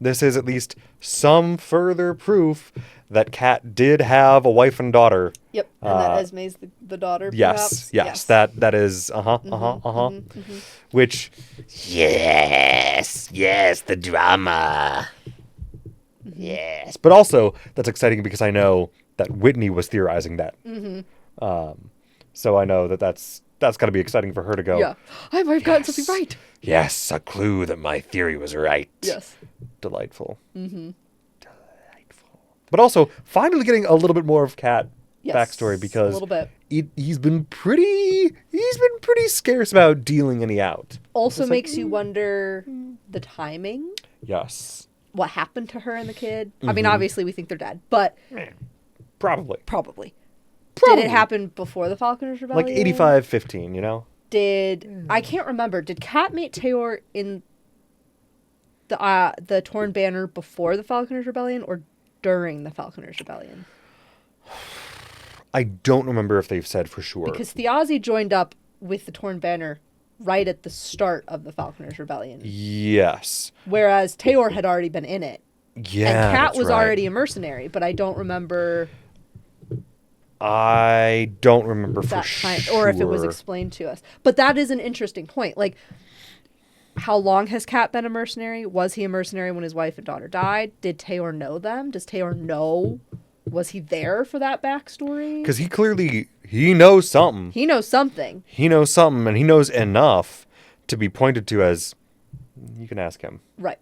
this is at least some further proof that Kat did have a wife and daughter. Yep. And that Esme's the daughter. Yes. That is Which yes, the drama. Yes. But also that's exciting because I know that Whitney was theorizing that. So I know that's got to be exciting for her to go. Yeah. I might have gotten something right. Yes, a clue that my theory was right. Yes. Delightful. Delightful. But also, finally getting a little bit more of Kat backstory, because a little bit. He's been pretty scarce about dealing any out. Also makes you wonder the timing. Yes. What happened to her and the kid? I mean, obviously we think they're dead, but Probably. Did it happen before the Falconers Rebellion? Like 85-15, you know? I can't remember. Did Kat meet Taylor in the Torn Banner before the Falconers Rebellion or during the Falconers Rebellion? I don't remember if they've said for sure. Because Thjazi joined up with the Torn Banner right at the start of the Falconers Rebellion. Yes. Whereas Taylor had already been in it. Yeah, and Kat was already a mercenary, but I don't remember... I don't remember for sure. Or if it was explained to us. But that is an interesting point. Like, how long has Kat been a mercenary? Was he a mercenary when his wife and daughter died? Did Taylor know them? Does Taylor know? Was he there for that backstory? Because he knows something. He knows something. He knows something, and he knows enough to be pointed to as, you can ask him. Right.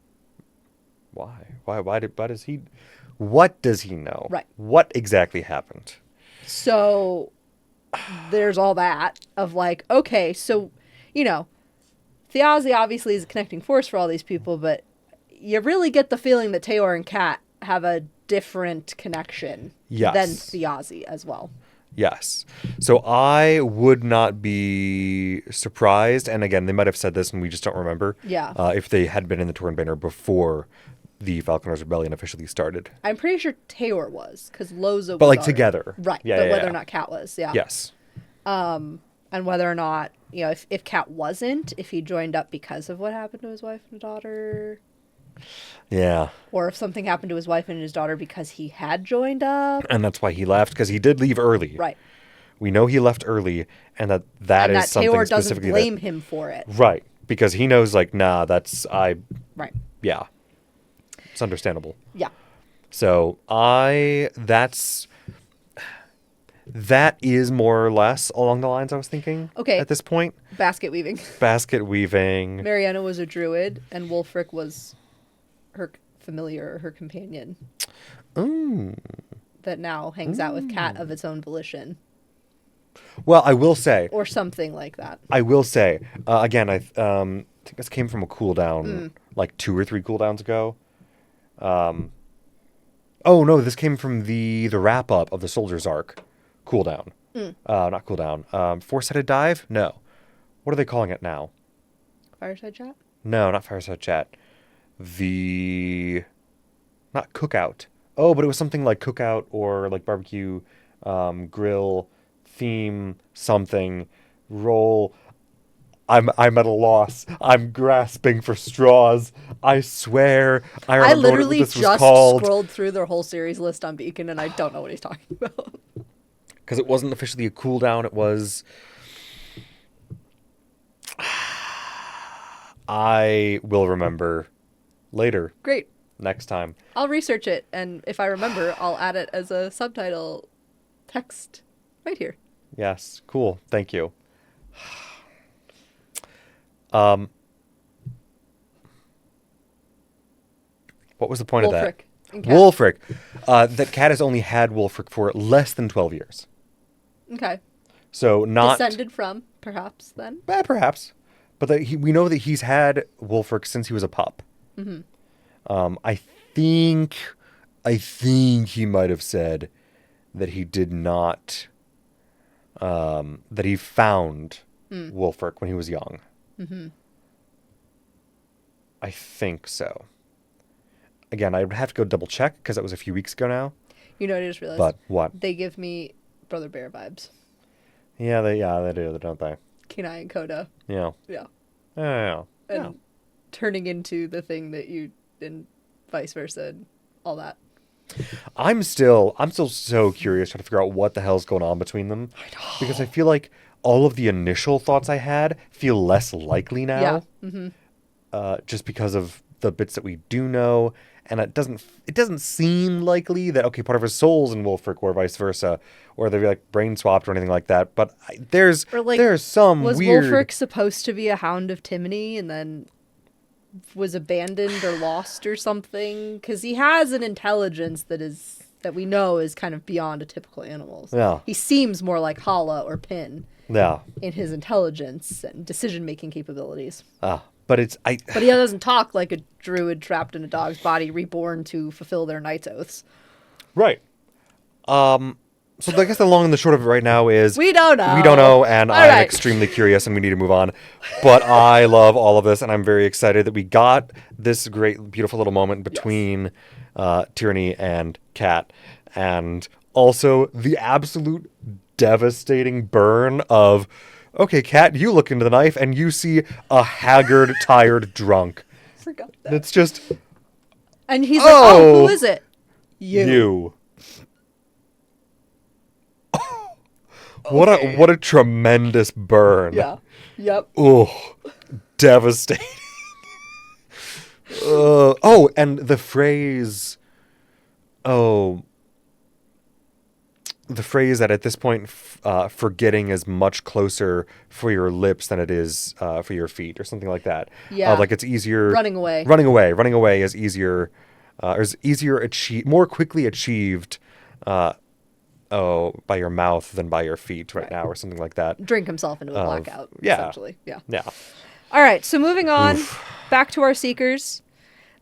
Why does he, what does he know? Right. What exactly happened? So there's all that of like, okay, so, Thjazi obviously is a connecting force for all these people, but you really get the feeling that Taylor and Kat have a different connection than Thjazi as well. Yes. So I would not be surprised, and again, they might have said this and we just don't remember, if they had been in the Torn Banner before the Falconers Rebellion officially started. I'm pretty sure Taylor was, because Loza was but like together. Right, but whether or not Kat was, Yes. And whether or not, if Kat wasn't, if he joined up because of what happened to his wife and daughter. Yeah. Or if something happened to his wife and his daughter because he had joined up. And that's why he left, because he did leave early. Right. We know he left early, and that is something Taylor specifically doesn't blame him for it. Right. Because he knows, like, nah, Right. Yeah. It's understandable. Yeah. So that is more or less along the lines I was thinking. Okay. At this point. Basket weaving. Mariana was a druid, and Wulfric was her familiar or her companion Ooh. that now hangs out with Cat of its own volition. Well, I will say. Or something like that. Again, I think this came from a cooldown like 2 or 3 cooldowns ago. Oh no, this came from the wrap up of the Soldier's Arc cooldown. Not cooldown. Four-sided dive? No. What are they calling it now? Fireside chat? No, not fireside chat. Not cookout. Oh, but it was something like cookout or like barbecue, grill, theme, something, roll. I'm at a loss. I'm grasping for straws. I swear. I remember literally what this was just called. scrolled through their whole series list on Beacon, and I don't know what he's talking about. Because it wasn't officially a cooldown. It was. I will remember later. Great. Next time. I'll research it, and if I remember, I'll add it as a subtitle text right here. Yes. Cool. Thank you. What was the point of that? Wulfric. That Cat has only had Wulfric for less than 12 years. Okay. So not... Descended from, perhaps, then? Perhaps. But we know that he's had Wulfric since he was a pup. Mm-hmm. I think he might have said that he did not... that he found Wulfric when he was young. Mm-hmm. I think so. Again, I would have to go double check because that was a few weeks ago now. You know what I just realized? But what? They give me Brother Bear vibes. Yeah, they do, don't they? Kenai and Coda. Yeah. Yeah. Yeah. And turning into the thing that you, and vice versa, and all that. I'm still so curious trying to figure out what the hell's going on between them. I know. Because I feel like all of the initial thoughts I had feel less likely now. Yeah. Mm-hmm. Just because of the bits that we do know. And it doesn't seem likely that, okay, part of his soul's in Wulfric or vice versa, or they're like brain swapped or anything like that. But there's some was weird... Was Wulfric supposed to be a Hound of Timony and then was abandoned or lost or something? Because he has an intelligence that we know is kind of beyond a typical animal's. Yeah. He seems more like Hala or Pin. Yeah. In his intelligence and decision-making capabilities. But he doesn't talk like a druid trapped in a dog's body, reborn to fulfill their knight's oaths. Right. So I guess the long and the short of it right now is... We don't know. We don't know, and I'm right. Extremely curious, and we need to move on. But I love all of this, and I'm very excited that we got this great, beautiful little moment between Tyranny and Cat. And also the absolute devastating burn of... Okay, Cat, you look into the knife and you see a haggard, tired drunk. Forgot that. It's just... And he's like, oh, who is it? You. What a tremendous burn. Yeah. Yep. Oh, devastating. And the phrase... The phrase that at this point, forgetting is much closer for your lips than it is for your feet, or something like that. Yeah. Like it's easier. Running away is easier, more quickly achieved, by your mouth than by your feet right now, or something like that. Drink himself into a blackout. Yeah. Essentially. Yeah. Yeah. All right. So moving on, back to our Seekers.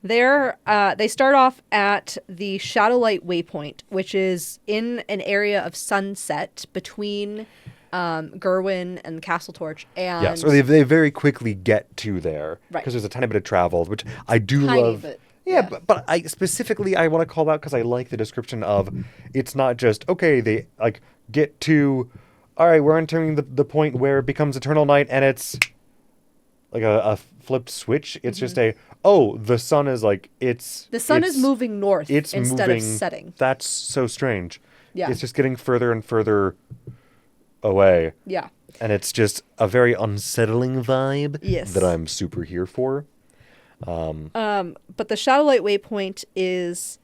They start off at the Shadowlight Waypoint, which is in an area of sunset between Gerwin and the Castle Torch. And yeah, so they very quickly get to there because right. there's a tiny bit of travel, which I do love. Bit, yeah, but I specifically I want to call out because I like the description of it's not just okay. They like get to all right. We're entering the point where it becomes eternal night, and it's like a flipped switch. It's just the sun is like the sun is moving north instead of setting. That's so strange. Yeah, it's just getting further and further away. Yeah, and it's just a very unsettling vibe. Yes, that I'm super here for. But the Shadowlight Waypoint is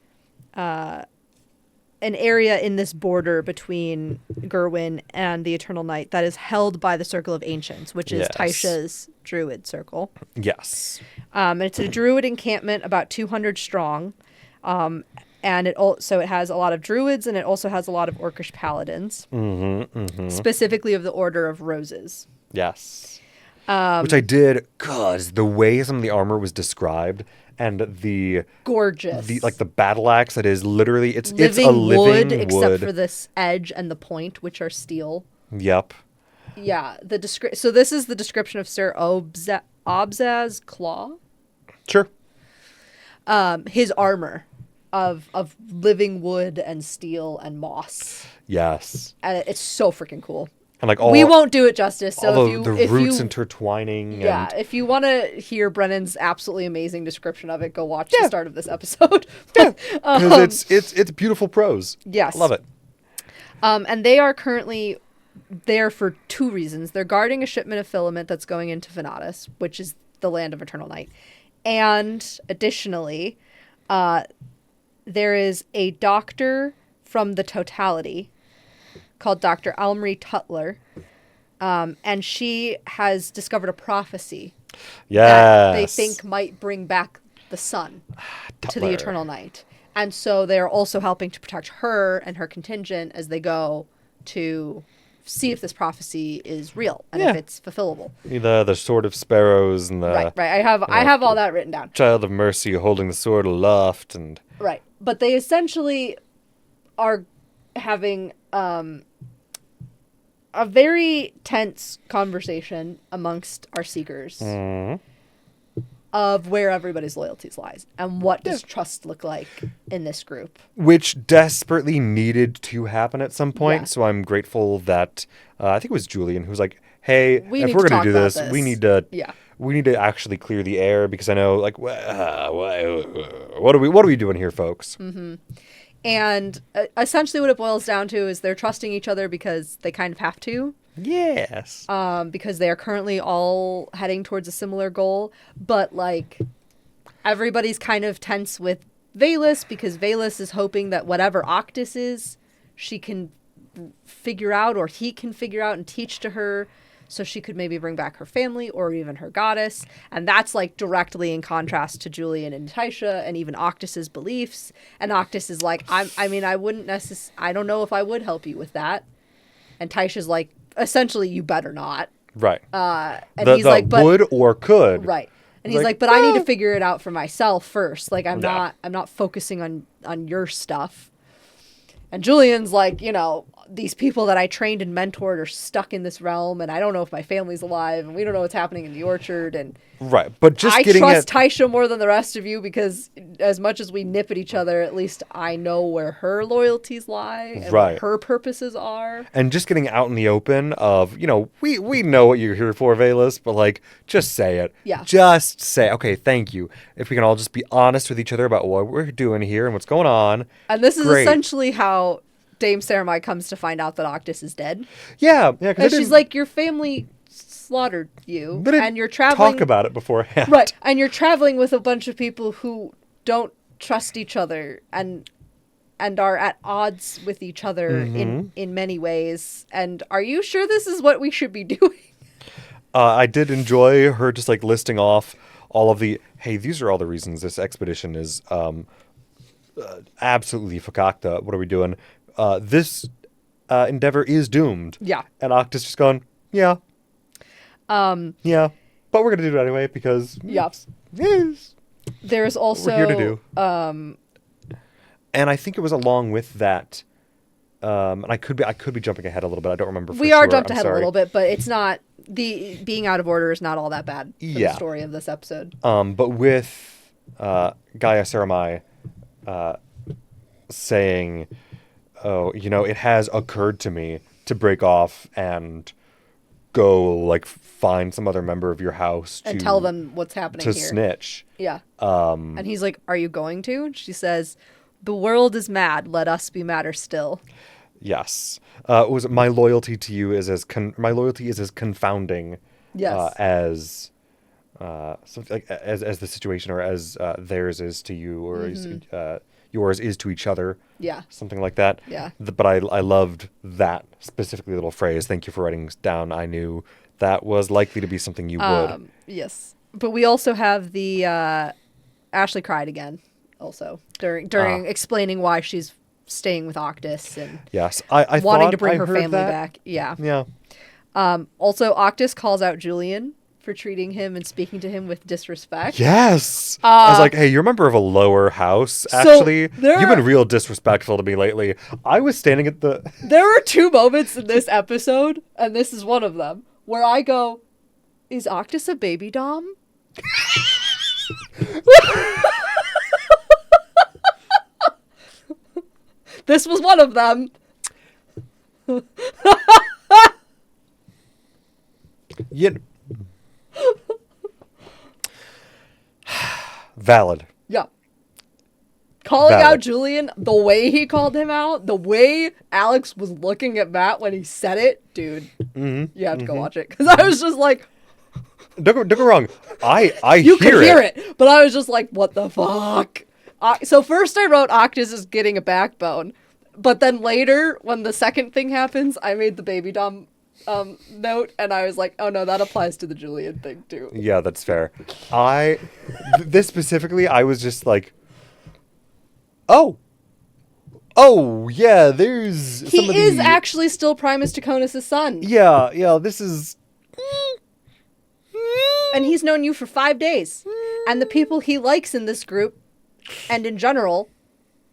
an area in this border between Gerwin and the Eternal Night that is held by the Circle of Ancients, which is Yes. Taisha's druid circle. Yes. It's a druid encampment about 200 strong. And it has a lot of druids, and it also has a lot of orcish paladins, specifically of the Order of Roses. Yes. Which I did, because the way some of the armor was described, and the Gorgeous. the battle axe that is literally it's a living wood, wood, except for this edge and the point, which are steel. Yep. Yeah. So this is the description of Sir Obzaz's claw. Sure. His armor of living wood and steel and moss. Yes. And it's so freaking cool. And like we won't do it justice. So all if the roots you, intertwining. Yeah, and... if you want to hear Brennan's absolutely amazing description of it, go watch the start of this episode. Because it's beautiful prose. Yes, I love it. And they are currently there for two reasons. They're guarding a shipment of filament that's going into Venatus, which is the land of Eternal Night, and additionally, there is a doctor from the Totality called Dr. Almri Tutler, and she has discovered a prophecy that they think might bring back the sun to the Eternal Night. And so they're also helping to protect her and her contingent as they go to see if this prophecy is real and if it's fulfillable. The sword of sparrows and the... Right. I have all that written down. Child of mercy holding the sword aloft and... Right. But they essentially are having... a very tense conversation amongst our seekers of where everybody's loyalties lies and what does trust look like in this group. Which desperately needed to happen at some point. Yeah. So I'm grateful that I think it was Julian who was like, "Hey, if we're going to do this, we need to actually clear the air because I know like what are we doing here, folks?" Mm-hmm. And essentially what it boils down to is they're trusting each other because they kind of have to. Yes. Because they are currently all heading towards a similar goal. But, like, everybody's kind of tense with Valus because Valus is hoping that whatever Octus is, she can figure out or he can figure out and teach to her so she could maybe bring back her family or even her goddess. And that's like directly in contrast to Julian and Taisha and even Octus's beliefs. And Octus is like, I don't know if I would help you with that. And Taisha's like, essentially, you better not. Right. And he's like, but would or could. Right. And he's like, but I need to figure it out for myself first. Like, I'm not focusing on your stuff. And Julian's like, these people that I trained and mentored are stuck in this realm, and I don't know if my family's alive, and we don't know what's happening in the orchard, and right. But just I trust Taisha more than the rest of you because as much as we nip at each other, at least I know where her loyalties lie and what her purposes are. And just getting out in the open of, we know what you're here for, Valus, but like, just say it. Yeah. Just say, okay, thank you. If we can all just be honest with each other about what we're doing here and what's going on. And this is essentially how Dame Saramai comes to find out that Octus is dead. Yeah. And she's like, your family slaughtered you, and you're traveling. Talk about it beforehand. Right. And you're traveling with a bunch of people who don't trust each other and are at odds with each other in many ways. And are you sure this is what we should be doing? I did enjoy her just like listing off all of the, hey, these are all the reasons this expedition is absolutely fakakta. What are we doing? This endeavor is doomed. Yeah. And Octus just going, yeah. Yeah. But we're going to do it anyway because there's also we're here to do. And I think it was along with that. And I could be jumping ahead a little bit. I don't remember. We are jumped ahead a little bit, but it's not being out of order is not all that bad for the story of this episode. But with Gaia Saramai saying, "Oh, it has occurred to me to break off and go like find some other member of your house and tell them what's happening to here. Snitch." Yeah. And he's like, "Are you going to?" And she says, "The world is mad. Let us be madder still." Yes. Was my loyalty to you is as confounding as something like as the situation or as theirs is to you or as yours is to each other. Yeah. Something like that. Yeah. But I loved that specifically little phrase. Thank you for writing down. I knew that was likely to be something you would. Yes. But we also have the Ashley cried again also during explaining why she's staying with Octus and yes, I wanting thought to bring I her heard family that. back. Yeah. Yeah. Also, Octus calls out Julian for treating him and speaking to him with disrespect. Yes. I was like, hey, you're a member of a lower house, actually. You've been real disrespectful to me lately. I was standing at the... There were 2 moments in this episode, and this is one of them, where I go, is Octus a baby dom? This was one of them. Yeah. Valid. Yeah. Calling Valid. out Julian, the way he called him out, the way Alex was looking at Matt when he said it, dude, you have to go watch it. Because I was just like... Don't get me wrong. I You could hear it, but I was just like, what the fuck? So first I wrote Octus is getting a backbone. But then later, when the second thing happens, I made the baby dom note, and I was like, oh no, that applies to the Julian thing too. Yeah, that's fair. This specifically, I was just like, oh, yeah, there's He is actually still Primus Taconis' son. Yeah, this is... And he's known you for 5 days. And the people he likes in this group, and in general,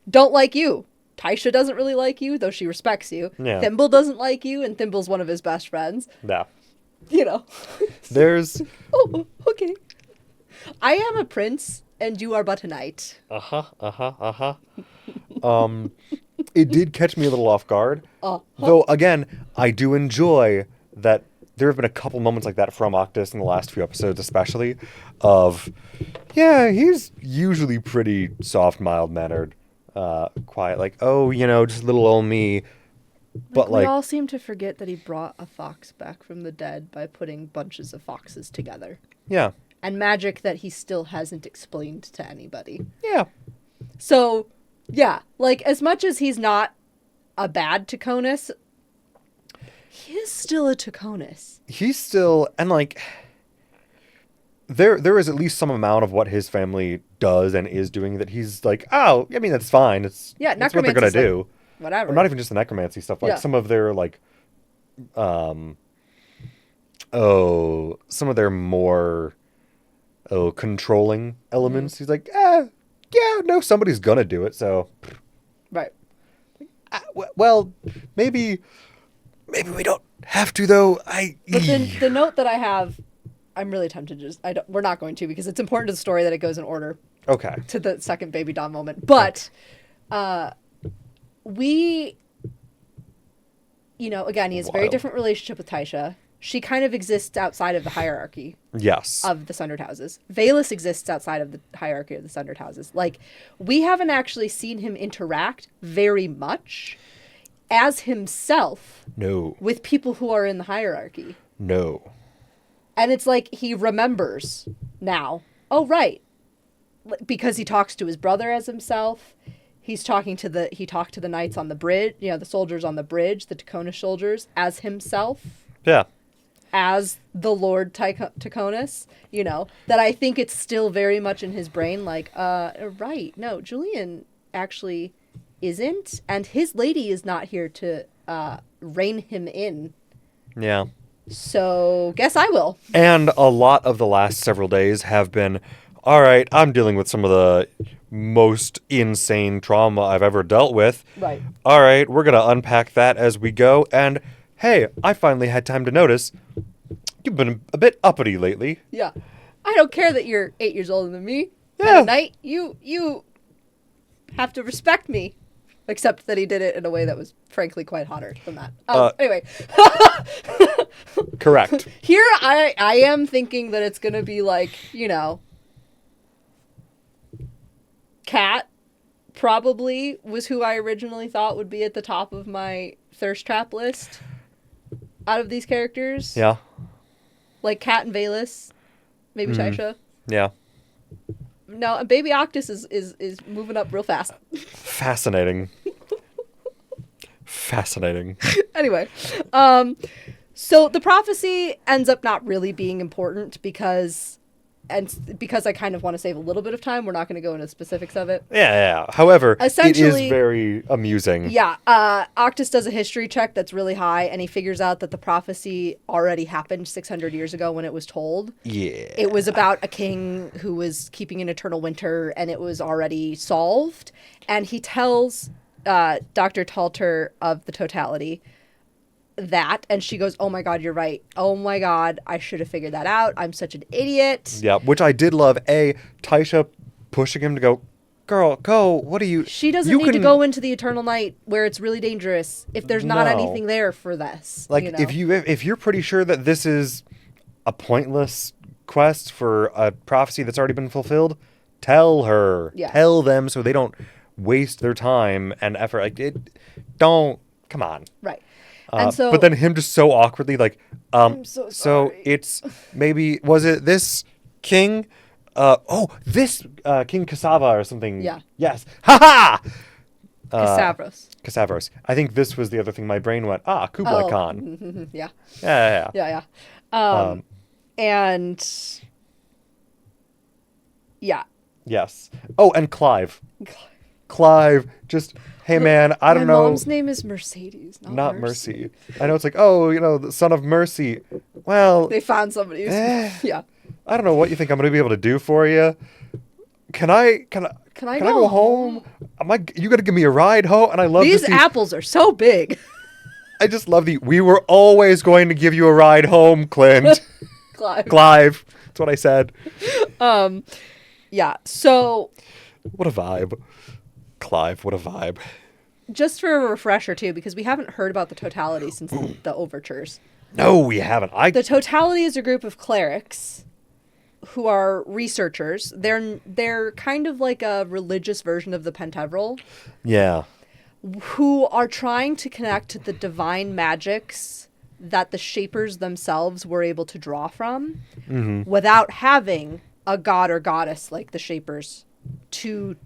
don't like you. Taisha doesn't really like you, though she respects you. Yeah. Thimble doesn't like you, and Thimble's one of his best friends. Yeah. You know. There's... Oh, okay. I am a prince, and you are but a knight. It did catch me a little off guard. Though, again, I do enjoy that there have been a couple moments like that from Octus in the last few episodes, especially, of, yeah, he's usually pretty soft, mild-mannered, quiet, like, oh, just little old me. But we all seem to forget that he brought a fox back from the dead by putting bunches of foxes together. Yeah. And magic that he still hasn't explained to anybody. Yeah. So, yeah, like, as much as he's not a bad Taconis, he is still a Taconis. He's still, and like, there is at least some amount of what his family does and is doing that he's like, oh, I mean, that's fine. It's what they're going to do. Whatever. Or not even just the necromancy stuff. Like, some of their, like, some of their more, controlling elements. He's like, yeah, no, somebody's going to do it, so. Right. Well, maybe we don't have to, though. But then the note that I have, I'm really tempted to just... we're not going to, because it's important to the story that it goes in order. Okay. To the second baby Dom moment. But, we... again, he has a very different relationship with Taisha. She kind of exists outside of the hierarchy. Yes. Of the Sundered Houses. Valus exists outside of the hierarchy of the Sundered Houses. Like, we haven't actually seen him interact very much as himself. No. With people who are in the hierarchy. No. And it's like he remembers now. Oh, right. Because he talks to his brother as himself. He talked to the knights on the bridge, the soldiers on the bridge, the Taconis soldiers, as himself. Yeah. As the Lord Taconis, that I think it's still very much in his brain, like, right, no, Julian actually isn't, and his lady is not here to rein him in. Yeah. So, guess I will. And a lot of the last several days have been, all right, I'm dealing with some of the most insane trauma I've ever dealt with. Right. All right, we're going to unpack that as we go. And, hey, I finally had time to notice you've been a bit uppity lately. Yeah. I don't care that you're 8 years older than me. Yeah. At night, you have to respect me. Except that he did it in a way that was, frankly, quite hotter than that. Anyway. Correct. Here, I am thinking that it's going to be like, Kat probably was who I originally thought would be at the top of my thirst trap list out of these characters. Yeah. Like Kat and Valus. Maybe Taisha. Yeah. No, baby Octus is moving up real fast. Fascinating. Fascinating. Anyway, so the prophecy ends up not really being important because I kind of want to save a little bit of time, we're not going to go into specifics of it. Yeah. However, it Essentially, is very amusing. Yeah, Octus does a history check that's really high, and he figures out that the prophecy already happened 600 years ago when it was told. Yeah. It was about a king who was keeping an eternal winter, and it was already solved. And he tells Dr. Talter of the totality that, and she goes, oh my god, you're right. Oh my god, I should have figured that out. I'm such an idiot. Yeah, which I did love. Taisha pushing him to go, girl, go. What are you... She doesn't need to go into the eternal night where it's really dangerous if there's not anything there for this. Like, if you're pretty sure that this is a pointless quest for a prophecy that's already been fulfilled, tell her. Yeah. Tell them so they don't waste their time and effort. Like, don't... Come on. Right. And so, but then him just so awkwardly, like, I'm so sorry. So it's maybe, was it this king? This King Cassava or something. Yeah. Yes. Ha-ha! Cassavros. I think this was the other thing my brain went, Kublai Khan. Yeah. Yeah. And yeah. Yes. Oh, and Clive. Clive, just, hey man, I don't know. My mom's name is Mercedes, not Mercy. I know it's like, the son of Mercy. Well, they found somebody. Yeah. I don't know what you think I'm going to be able to do for you. Can I go home? You got to give me a ride home? And I love these apples are so big. I just love we were always going to give you a ride home, Clint. Clive. That's what I said. Yeah. So. What a vibe. Clive, what a vibe. Just for a refresher, too, because we haven't heard about the totality since the overtures. No, we haven't. The totality is a group of clerics who are researchers. They're kind of like a religious version of the Pentevral. Yeah. Who are trying to connect to the divine magics that the Shapers themselves were able to draw from without having a god or goddess like the Shapers to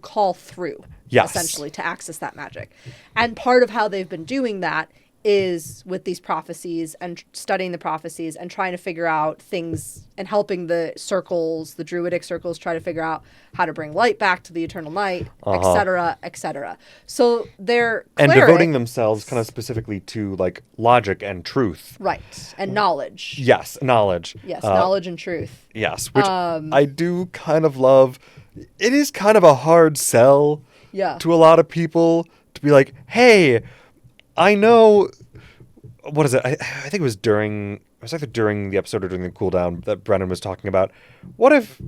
call through, essentially, to access that magic. And part of how they've been doing that is with these prophecies and studying the prophecies and trying to figure out things and helping the druidic circles try to figure out how to bring light back to the eternal night, etc., etc. So they're and devoting themselves kind of specifically to like logic and truth. Right. And knowledge. Yes, knowledge. Yes, knowledge and truth. Yes, which I do kind of love. It is kind of a hard sell to a lot of people to be like, hey, I know, what is it? I think it was either during the episode or during the cooldown that Brennan was talking about. What if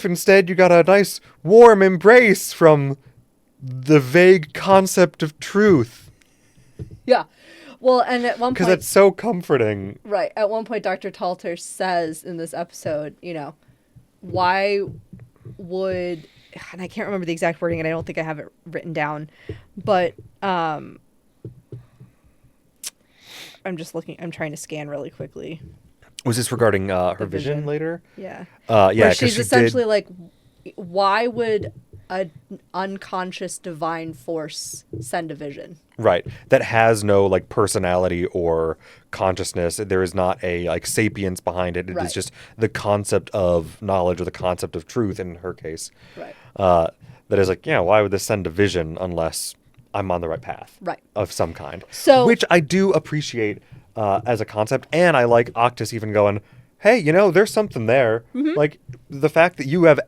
instead you got a nice warm embrace from the vague concept of truth? Yeah. Well, and at one point... Because it's so comforting. Right. At one point, Dr. Talter says in this episode, why would... And I can't remember the exact wording, and I don't think I have it written down. But I'm just looking... I'm trying to scan really quickly. Was this regarding her vision later? Yeah. Yeah. Where she's essentially like, why would an unconscious divine force send a vision? Right. That has no like personality or consciousness. There is not a like sapience behind it. It is just the concept of knowledge or the concept of truth in her case. Right. That is like, why would this send a vision unless I'm on the right path? Right. Of some kind. So, which I do appreciate as a concept. And I like Octus even going, hey, there's something there. Mm-hmm. Like the fact that you have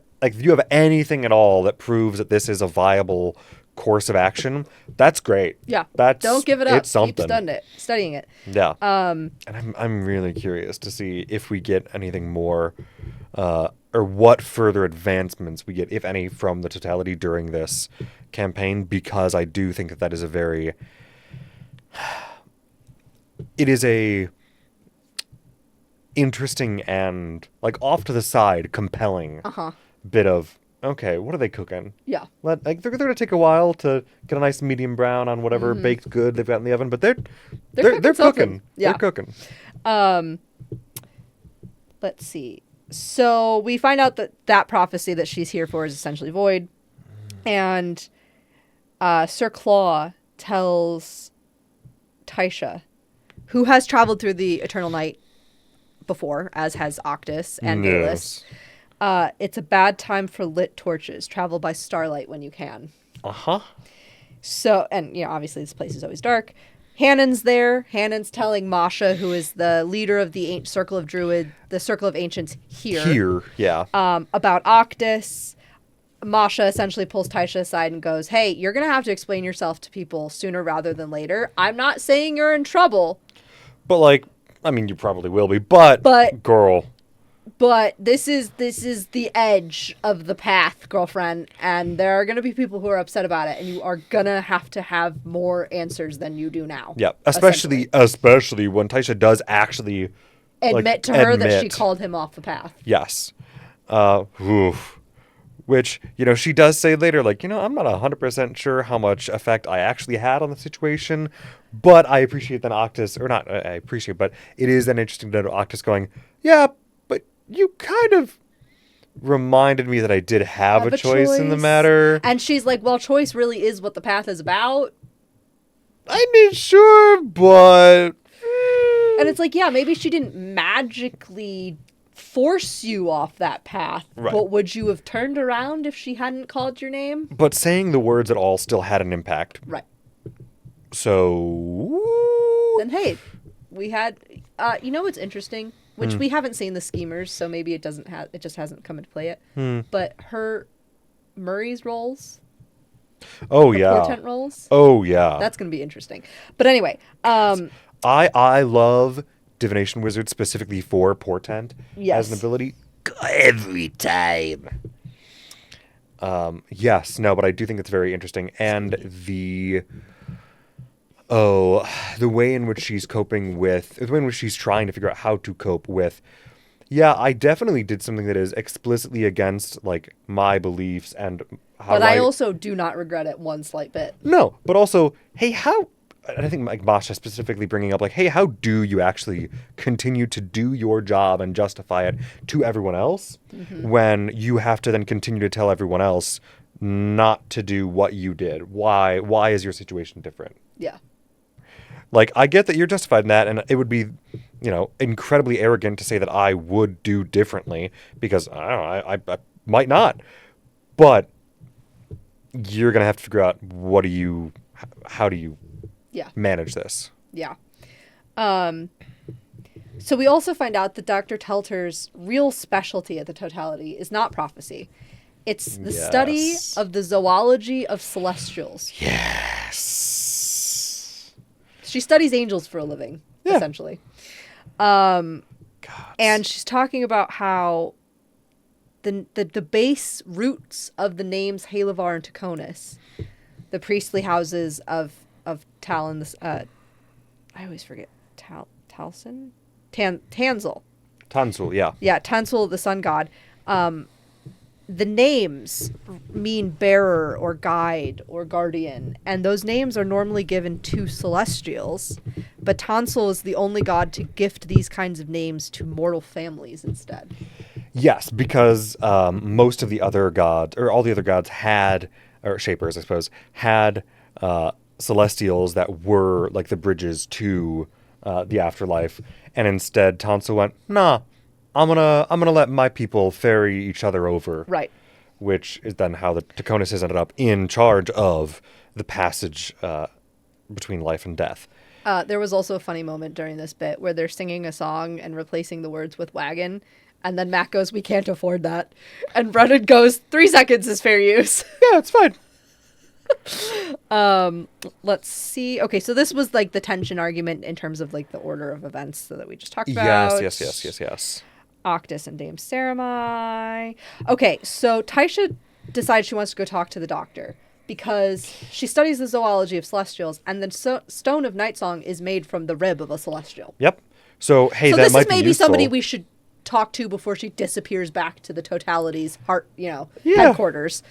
anything at all that proves that this is a viable course of action, that's great. Yeah. Don't give it up. It's something. Keep studying it. Yeah. And I'm really curious to see if we get anything more, or what further advancements we get, if any, from the totality during this campaign, because I do think that is it is a interesting and like off to the side compelling bit of, okay, what are they cooking? Yeah. They're going to take a while to get a nice medium brown on whatever baked good they've got in the oven, but they're cooking. Yeah. They're cooking. Let's see. So we find out that prophecy that she's here for is essentially void. And Sir Claw tells Taisha, who has traveled through the Eternal Night before, as has Octus and Bayless, it's a bad time for lit torches. Travel by starlight when you can. Uh-huh. So, and, obviously this place is always dark. Hanan's there. Hanan's telling Masha, who is the leader of the Circle of Druid, the Circle of Ancients here. Yeah. About Octus. Masha essentially pulls Taisha aside and goes, hey, you're going to have to explain yourself to people sooner rather than later. I'm not saying you're in trouble. But, you probably will be, but girl. But this is the edge of the path, girlfriend, and there are going to be people who are upset about it, and you are going to have more answers than you do now. Yeah, especially when Taisha does actually admit to her that she called him off the path. Yes. Which, she does say later, I'm not 100% sure how much effect I actually had on the situation, but I appreciate that Octus, or not, I appreciate, but it is then interesting to know Octus going, yeah, but you kind of reminded me that I did have a choice in the matter. And she's like, well, choice really is what the path is about. I mean, sure, but... And it's like, yeah, maybe she didn't magically force you off that path, right. But would you have turned around if she hadn't called your name? But saying the words at all still had an impact. Right. So... Then, hey, we had... what's interesting? Which we haven't seen the schemers, so maybe it just hasn't come into play yet. But Murray's rolls... Oh, yeah. Portent rolls. Oh, yeah. That's going to be interesting. But anyway. I love Divination Wizard specifically for Portent as an ability. Every time. Yes. No, but I do think it's very interesting. And the way in which she's coping with... The way in which she's trying to figure out how to cope with... Yeah, I definitely did something that is explicitly against, my beliefs and how But I also do not regret it one slight bit. No, but also, hey, how... And I think Masha specifically bringing up, hey, how do you actually continue to do your job and justify it to everyone else when you have to then continue to tell everyone else not to do what you did? Why is your situation different? Yeah. I get that you're justified in that, and it would be, incredibly arrogant to say that I would do differently because, I don't know, I might not. But you're going to have to figure out how do you manage this? Yeah. So we also find out that Dr. Telter's real specialty at the Totality is not prophecy. It's the study of the zoology of celestials. Yes. She studies angels for a living, essentially. And she's talking about how the base roots of the names Halavar and Taconis, the priestly houses of Talon, I always forget, Talson? Tanzel. Tanzel, yeah. Yeah, Tanzel, the sun god. The names mean bearer or guide or guardian, and those names are normally given to celestials, but Tanzel is the only god to gift these kinds of names to mortal families instead. Yes, because most of the other gods, or all the other gods had, or shapers, I suppose, had celestials that were like the bridges to the afterlife, and instead Tanzel went, nah, I'm gonna let my people ferry each other over. Right. Which is then how the Taconis has ended up in charge of the passage between life and death. There was also a funny moment during this bit where they're singing a song and replacing the words with wagon, and then Matt goes, "We can't afford that," and Brennan goes, 3 seconds is fair use. Yeah, it's fine. Let's see. Okay, so this was like the tension argument in terms of like the order of events that we just talked about. Yes. Octus and Dame Saramai. Okay, so Taisha decides she wants to go talk to the doctor because she studies the zoology of celestials, and the Stone of Night Song is made from the rib of a celestial. Yep. So, hey, so that this might is maybe be useful. somebody we should talk to before she disappears back to the Totality's headquarters.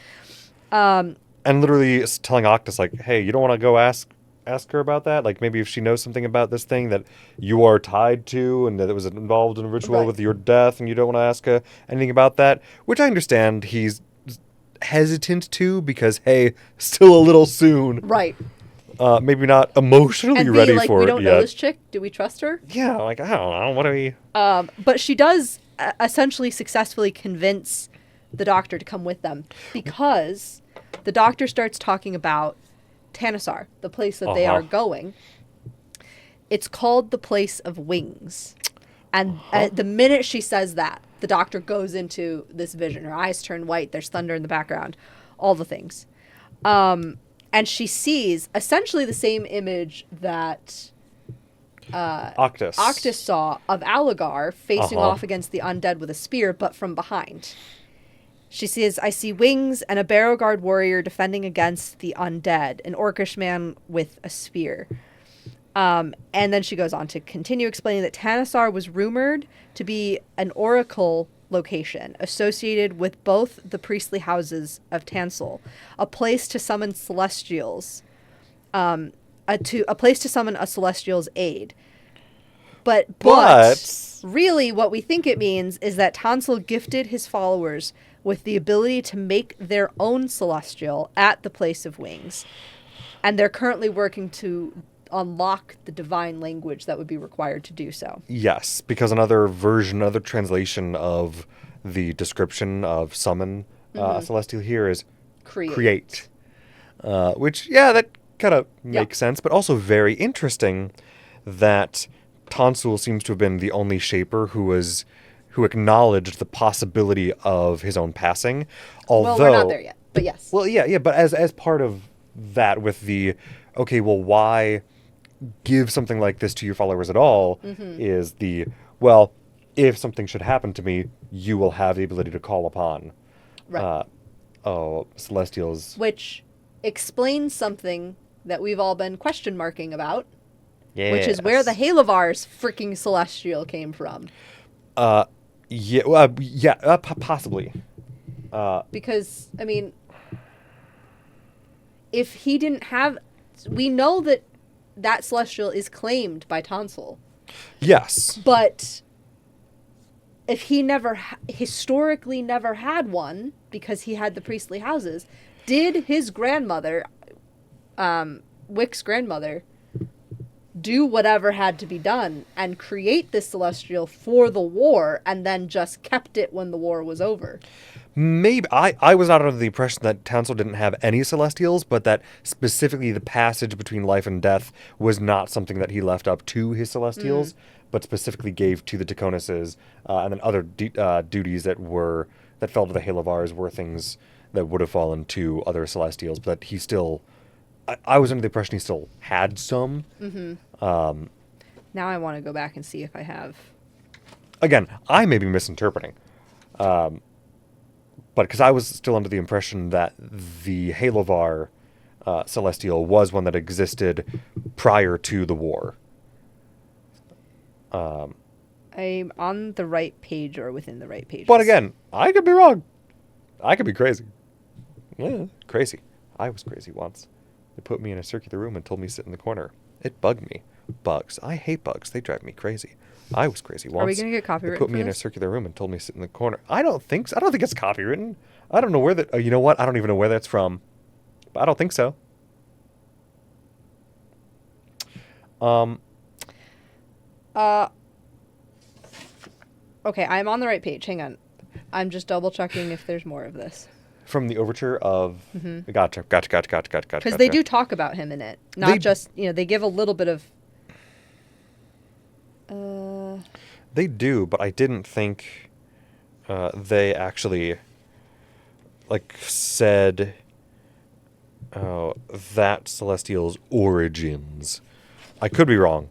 And literally telling Octus, like, hey, you don't want to go ask ask her about that? Like maybe if she knows something about this thing that you are tied to and that it was involved in a ritual Right. with your death and you don't want to ask her anything about that, which I understand he's hesitant to because, hey, still a little soon. Right. Maybe not emotionally And B, ready like, for we it don't yet. know this chick. Do we trust her? Yeah, like, I don't know. What are we... But she does essentially successfully convince the doctor to come with them because the doctor starts talking about Tanasar, the place that they are going. It's called the Place of Wings. And the minute she says that, the doctor goes into this vision. Her eyes turn white. There's thunder in the background. All the things. And she sees essentially the same image that Octus saw of Aligar facing off against the undead with a spear, but from behind. She says, I see wings and a Barrowguard warrior defending against the undead, an orcish man with a spear. And then she goes on to continue explaining that Tanasar was rumored to be an oracle location associated with both the priestly houses of Tansel, a place to summon celestials, a place to summon a celestial's aid. But really what we think it means is that Tansel gifted his followers with the ability to make their own celestial at the Place of Wings. And they're currently working to unlock the divine language that would be required to do so. Yes, because another translation of the description of summon celestial here is create. Which, yeah, that kind of makes sense, but also very interesting that Tonsul seems to have been the only shaper who acknowledged the possibility of his own passing. Although, well, we're not there yet, but yes. Well, yeah, but as part of that with the, okay, well, why give something like this to your followers at all is the, well, if something should happen to me, you will have the ability to call upon celestials. Which explains something that we've all been question marking about. Yes. Which is where the Halavar's freaking celestial came from. Possibly. Because, I mean, if he didn't have... We know that celestial is claimed by Tonsul. Yes. But if he historically never had one, because he had the priestly houses, did his grandmother, Wick's grandmother, do whatever had to be done and create this celestial for the war and then just kept it when the war was over? Maybe. I was not under the impression that Tansel didn't have any celestials, but that specifically the passage between life and death was not something that he left up to his celestials, but specifically gave to the Taconuses, and then other duties that fell to the Halavars were things that would have fallen to other celestials, but he still... I was under the impression he still had some. Now I want to go back and see if I have... Again, I may be misinterpreting. But because I was still under the impression that the Halavar celestial was one that existed prior to the war. I'm on the right page or within the right page. But again, I could be wrong. I could be crazy. Yeah, crazy. I was crazy once. They put me in a circular room and told me to sit in the corner. It bugged me. Bugs. I hate bugs. They drive me crazy. I was crazy once. Are we going to get copyrighted? They put me in a circular room and told me to sit in the corner. I don't think so. I don't think it's copywritten. I don't know where that... you know what? I don't even know where that's from. But I don't think so. Okay, I'm on the right page. Hang on. I'm just double checking if there's more of this. From the overture of... Gotcha. Because they do talk about him in it. Not just, they give a little bit of... They do, but I didn't think they actually, said that Celestial's origins. I could be wrong.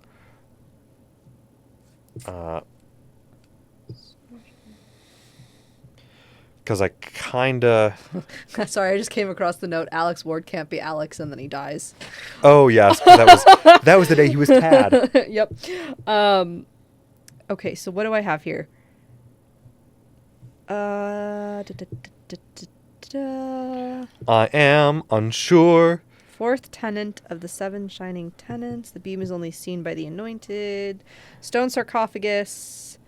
Because I kind of... Sorry, I just came across the note, Alex Ward can't be Alex, and then he dies. Oh, yes. That was the day he was Tad. Yep. Okay, so what do I have here? I am unsure. fourth tenant of the 7 shining tenants. The beam is only seen by the anointed. Stone sarcophagus.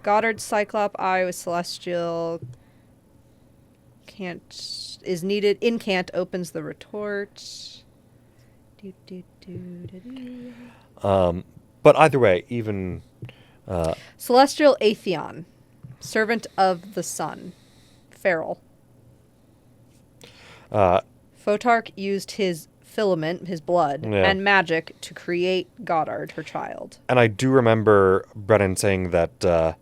Goddard's cyclop eye with celestial. Can't is needed. Incant opens the retort. But either way, even... Celestial Atheon. Servant of the sun. Feral. Photarch used his filament, his blood, and magic to create Goddard, her child. And I do remember Brennan saying that a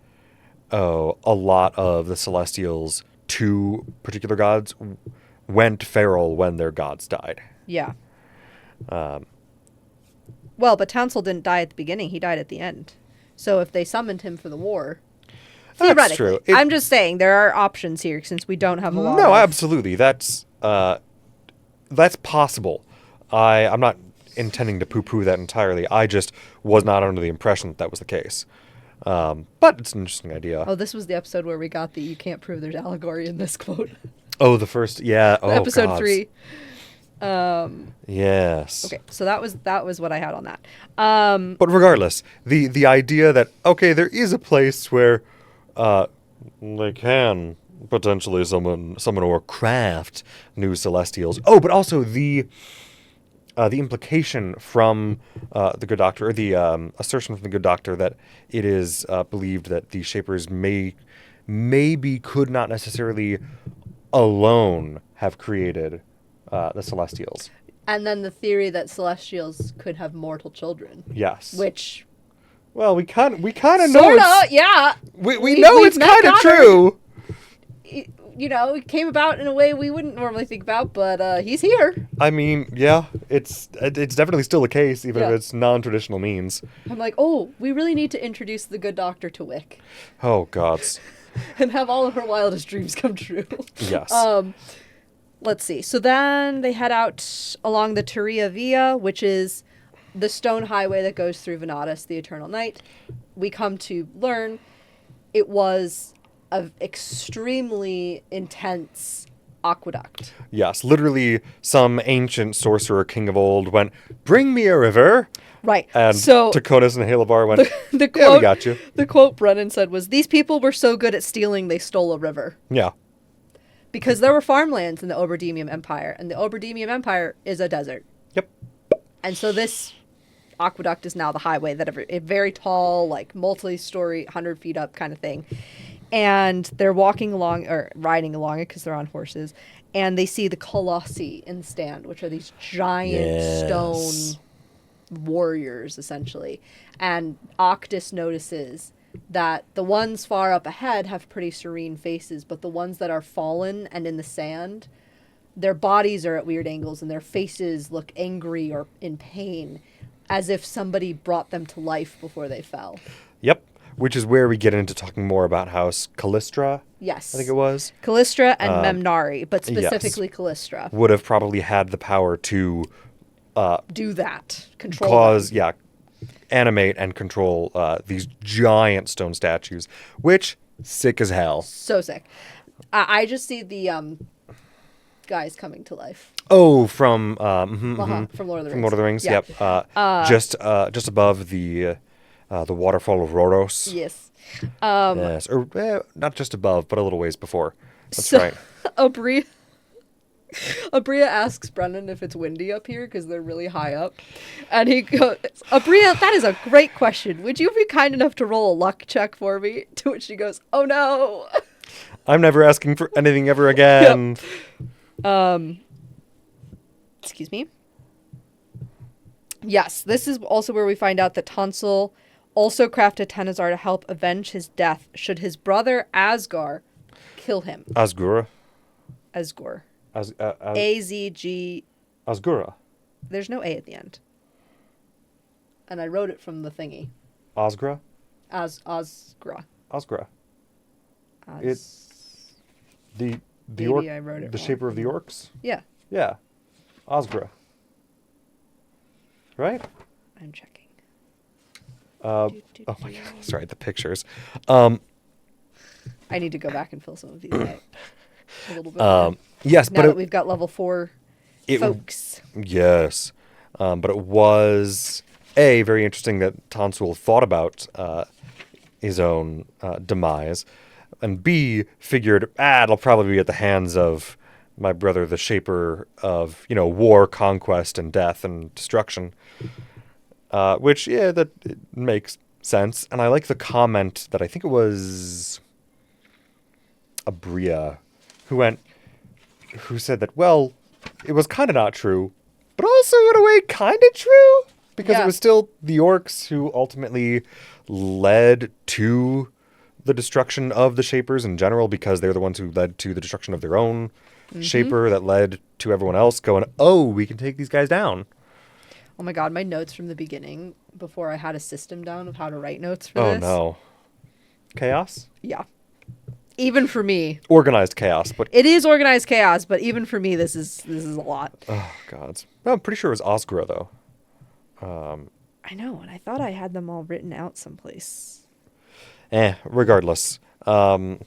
lot of the Celestials to particular gods went feral when their gods died. Yeah. Well, but Townsel didn't die at the beginning. He died at the end. So if they summoned him for the war... That's true. I'm just saying there are options here since we don't have a lot No, absolutely. That's possible. I'm not intending to poo-poo that entirely. I just was not under the impression that was the case. But it's an interesting idea. Oh, this was the episode where we got the "you can't prove there's allegory" in this quote. Oh, the first, yeah. Oh, episode 3. Yes. Okay, so that was what I had on that. But regardless, the idea that okay, there is a place where they can potentially summon or craft new Celestials. Oh, but also the implication from the Good Doctor, or the assertion from the Good Doctor that it is believed that the Shapers maybe could not necessarily alone have created the Celestials. And then the theory that Celestials could have mortal children. Yes. Which... Well, we kind of know it's... yeah. We know it's kind of true. You know, it came about in a way we wouldn't normally think about, but he's here. I mean, yeah, it's definitely still the case, even if it's non-traditional means. I'm like, oh, we really need to introduce the Good Doctor to Wick. Oh, gods. And have all of her wildest dreams come true. Yes. Let's see. So then they head out along the Turia Via, which is the stone highway that goes through Venatus, the Eternal Night. We come to learn it was an extremely intense aqueduct. Yes, literally some ancient sorcerer king of old went, "Bring me a river." Right. And so Taconis and Halabar went, the quote, "Yeah, we got you." The quote Brennan said was, "These people were so good at stealing, they stole a river." Yeah. Because there were farmlands in the Oberdemium Empire, and the Oberdemium Empire is a desert. Yep. And so this aqueduct is now the highway that a very tall, like multi-story, 100 feet up kind of thing. And they're walking along, or riding along it because they're on horses, and they see the Colossi in the stand, which are these giant stone warriors, essentially. And Octus notices that the ones far up ahead have pretty serene faces, but the ones that are fallen and in the sand, their bodies are at weird angles, and their faces look angry or in pain, as if somebody brought them to life before they fell. Yep. Which is where we get into talking more about House Callistra. Yes. I think it was. Callistra and Memnari, but specifically yes. Callistra. Would have probably had the power to... do that. Control cause, them. animate and control these giant stone statues, which, sick as hell. So sick. I just see the guys coming to life. Oh, from... from Lord of the Rings. From Lord of the Rings, yeah. Yep. Just above the waterfall of Roros. Yes. Yes, or not just above, but a little ways before. That's right. Abria asks Brennan if it's windy up here because they're really high up. And he goes, "Abria, that is a great question. Would you be kind enough to roll a luck check for me?" To which she goes, "Oh no. I'm never asking for anything ever again." Yep. Excuse me. Yes, this is also where we find out that Tonsil also crafted Tenazar to help avenge his death should his brother Asgar kill him. Asgura. Asgore. A-Z-G... A-Z-G... Asgura. There's no A at the end. And I wrote it from the thingy. Osgra? Osgra. Osgra. Os... The Maybe orc, I wrote it the wrong. shaper of the orcs? Yeah. Yeah. Osgra. Right? I'm checking. Oh my god, sorry, the pictures. I need to go back and fill some of these out a little bit more. Yes, Now but that we've got level 4 folks. Yes. But it was, A, very interesting that Tonsul thought about his own demise, and B, figured, it'll probably be at the hands of my brother, the shaper of, war, conquest, and death and destruction. Which, yeah, that it makes sense. And I like the comment that I think it was Abria who said that, well, it was kind of not true, but also in a way kind of true, because it was still the orcs who ultimately led to the destruction of the Shapers in general, because they're the ones who led to the destruction of their own Shaper that led to everyone else going, oh, we can take these guys down. Oh my god, my notes from the beginning, before I had a system down of how to write notes for Oh this. no. Chaos? Yeah. Even for me. Organized chaos, but... It is organized chaos, but even for me, this is a lot. Oh, God. Well, I'm pretty sure it was Osgura, though. I know, and I thought I had them all written out someplace. Regardless. This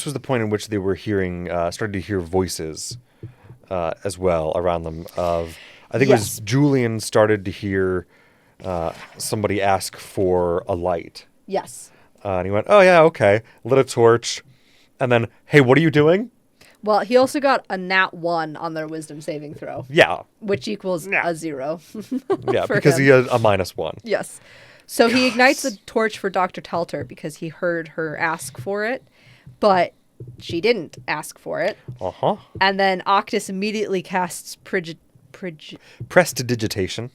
was the point in which they were started to hear voices as well around them. I think it was Julian started to hear somebody ask for a light. Yes. And he went, oh yeah, okay. Lit a torch. And then, hey, what are you doing? Well, he also got a nat 1 on their wisdom saving throw. Yeah. Which equals a 0. Yeah, because he had a -1. Yes. So he ignites the torch for Dr. Telter because he heard her ask for it, but she didn't ask for it. Uh-huh. And then Octus immediately casts Prestidigitation.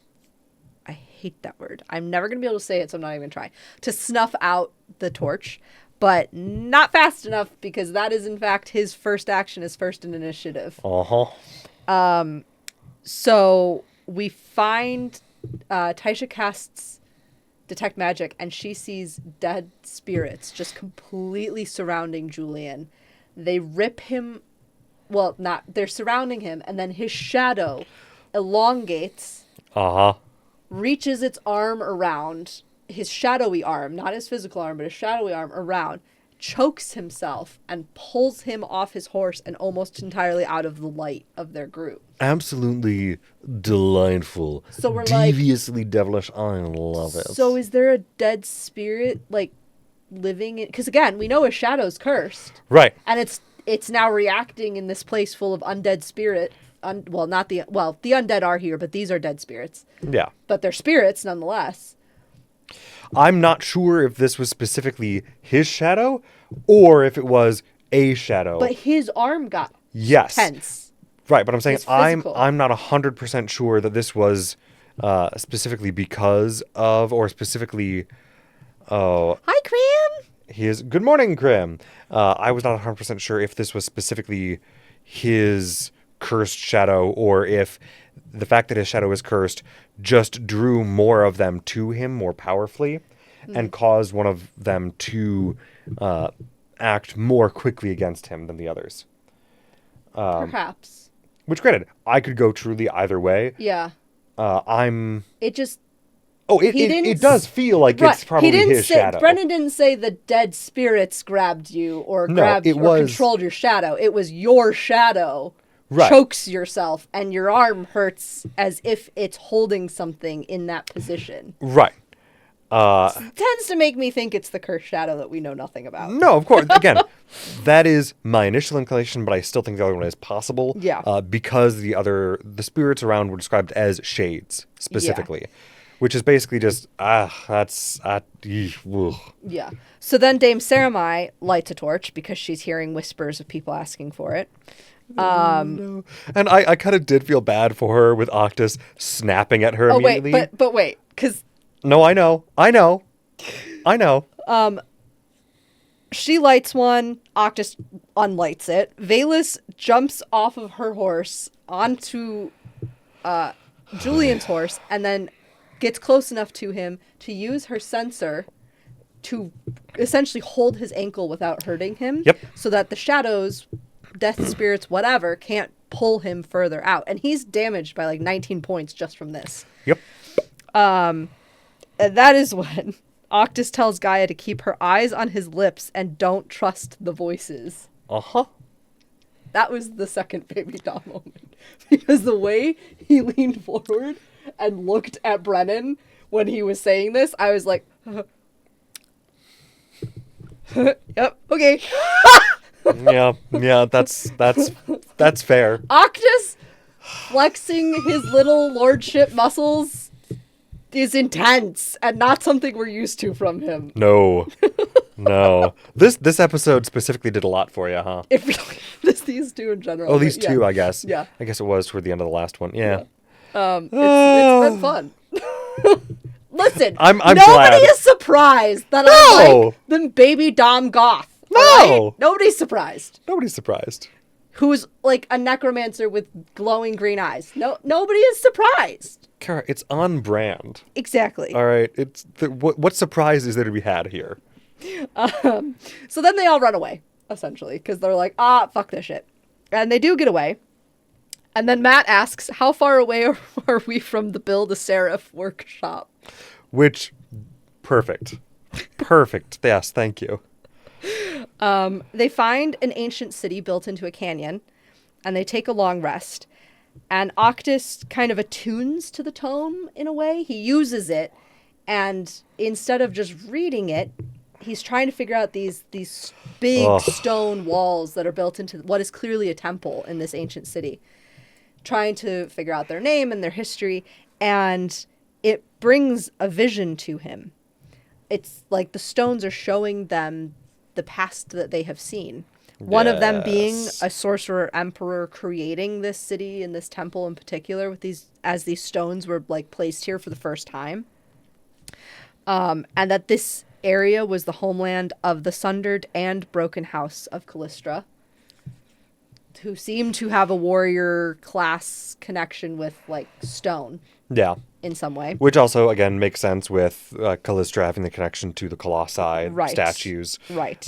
I hate that word. I'm never going to be able to say it, so I'm not even going to try. To snuff out the torch, but not fast enough because that is, in fact, his first action, his first in initiative. Uh-huh. So we find Taisha casts Detect Magic, and she sees dead spirits just completely surrounding Julian. They rip him... Well, they're surrounding him, and then his shadow elongates... Uh-huh. Reaches its arm around his shadowy arm, not his physical arm, but his shadowy arm around, chokes himself and pulls him off his horse and almost entirely out of the light of their group. Absolutely delightful. So we're deviously devilish. I love it. So is there a dead spirit living in? Because again, we know his shadow's cursed, right? And it's now reacting in this place full of undead spirit. The undead are here, but these are dead spirits. Yeah. But they're spirits nonetheless. I'm not sure if this was specifically his shadow or if it was a shadow. But his arm got tense. Right, but I'm saying I'm not 100% sure that this was specifically because of or specifically... Hi, Crim! Good morning, Crim. I was not 100% sure if this was specifically his cursed shadow or if the fact that his shadow is cursed just drew more of them to him more powerfully and caused one of them to act more quickly against him than the others. Perhaps. Which, granted, I could go truly either way. Yeah. It just... it does feel like it's probably his shadow. Brennan didn't say the dead spirits grabbed you or controlled your shadow. It was your shadow chokes yourself and your arm hurts as if it's holding something in that position. Right. Tends to make me think it's the cursed shadow that we know nothing about. No, of course. Again, that is my initial inclination, but I still think the other one is possible. Yeah. Because the spirits around were described as shades specifically. Yeah. Which is basically just, Yeah. So then Dame Saramai lights a torch because she's hearing whispers of people asking for it. No. And I kind of did feel bad for her with Octus snapping at her immediately. But wait, because... No, I know. She lights one, Octus unlights it. Valus jumps off of her horse onto Julian's horse and then gets close enough to him to use her sensor to essentially hold his ankle without hurting him. Yep. So that the shadows, death spirits, whatever, can't pull him further out. And he's damaged by 19 points just from this. Yep. And that is when Octus tells Gaia to keep her eyes on his lips and don't trust the voices. Uh-huh. That was the second baby doll moment. Because the way he leaned forward and looked at Brennan when he was saying this, I was like, yep, okay. Yeah, that's fair. Octus flexing his little lordship muscles is intense and not something we're used to from him. No. No. This episode specifically did a lot for you, huh? It really, these two in general. Oh, these two, I guess. Yeah. I guess it was toward the end of the last one. Yeah. It's been fun. Listen, I'm nobody glad. is surprised that I like the baby Dom goth. No. Right? Nobody's surprised. Nobody's surprised. Who's like a necromancer with glowing green eyes. Nobody is surprised. Kara, it's on brand. Exactly. All right. What surprise is there to be had here? So then they all run away, essentially, because they're like, fuck this shit. And they do get away. And then Matt asks, how far away are we from the Build a Seraph workshop? Which, perfect. Perfect. Yes, thank you. They find an ancient city built into a canyon, and they take a long rest. And Octus kind of attunes to the tome in a way. He uses it, and instead of just reading it, he's trying to figure out these big stone walls that are built into what is clearly a temple in this ancient city. Trying to figure out their name and their history, and it brings a vision to him. It's like the stones are showing them the past that they have seen. One of them being a sorcerer emperor creating this city and this temple in particular with these stones were like placed here for the first time. And that this area was the homeland of the sundered and broken house of Callistra, who seem to have a warrior class connection with like stone. Yeah. In some way. Which also, again, makes sense with Callistra having the connection to the colossi, right. statues. Right.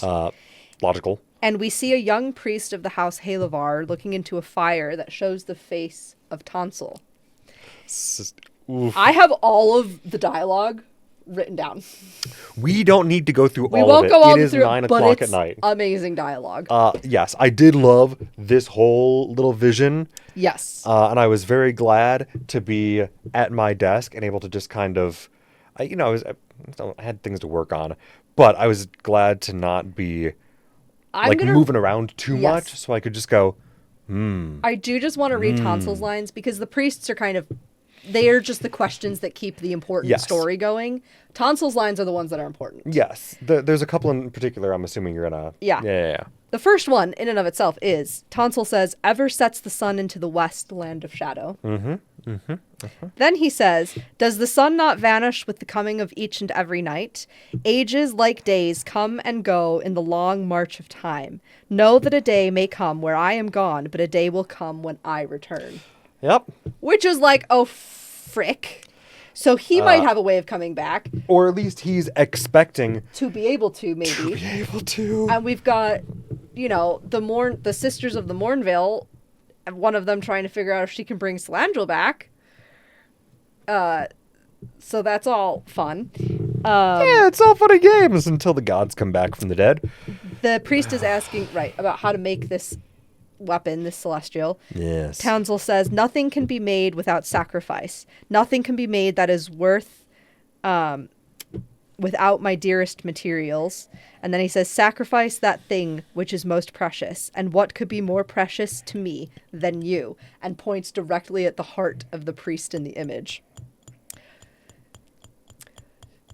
Logical. And we see a young priest of the house Halavar looking into a fire that shows the face of Tonsil. I have all of the dialogue written down. We don't need to go through all of it. We won't go all It is through 9 it, but o'clock it's at night. Amazing dialogue. Yes, I did love this whole little vision. Yes. And I was very glad to be at my desk and able to just kind of, I had things to work on, but I was glad to not be moving around too much, so I could just go, I do just want to read Tonsil's lines because the priests are they're just the questions that keep the important story going. Tonsil's lines are the ones that are important. Yes. There's a couple in particular I'm assuming you're going to... Yeah. The first one, in and of itself, is Tonsil says, ever sets the sun into the west, land of shadow. Then he says, does the sun not vanish with the coming of each and every night? Ages like days come and go in the long march of time. Know that a day may come where I am gone, but a day will come when I return. Yep. Which is like, oh, frick. So he might have a way of coming back. Or at least he's expecting... To be able to, maybe. To be able to. And we've got, the Sisters of the Mornvale, one of them trying to figure out if she can bring Salandril back. So that's all fun. It's all fun and games until the gods come back from the dead. The priest is asking, about how to make this weapon, this celestial. Yes. Townsel says, nothing can be made without sacrifice. Nothing can be made that is worth without my dearest materials. And then he says, sacrifice that thing which is most precious. And what could be more precious to me than you? And points directly at the heart of the priest in the image.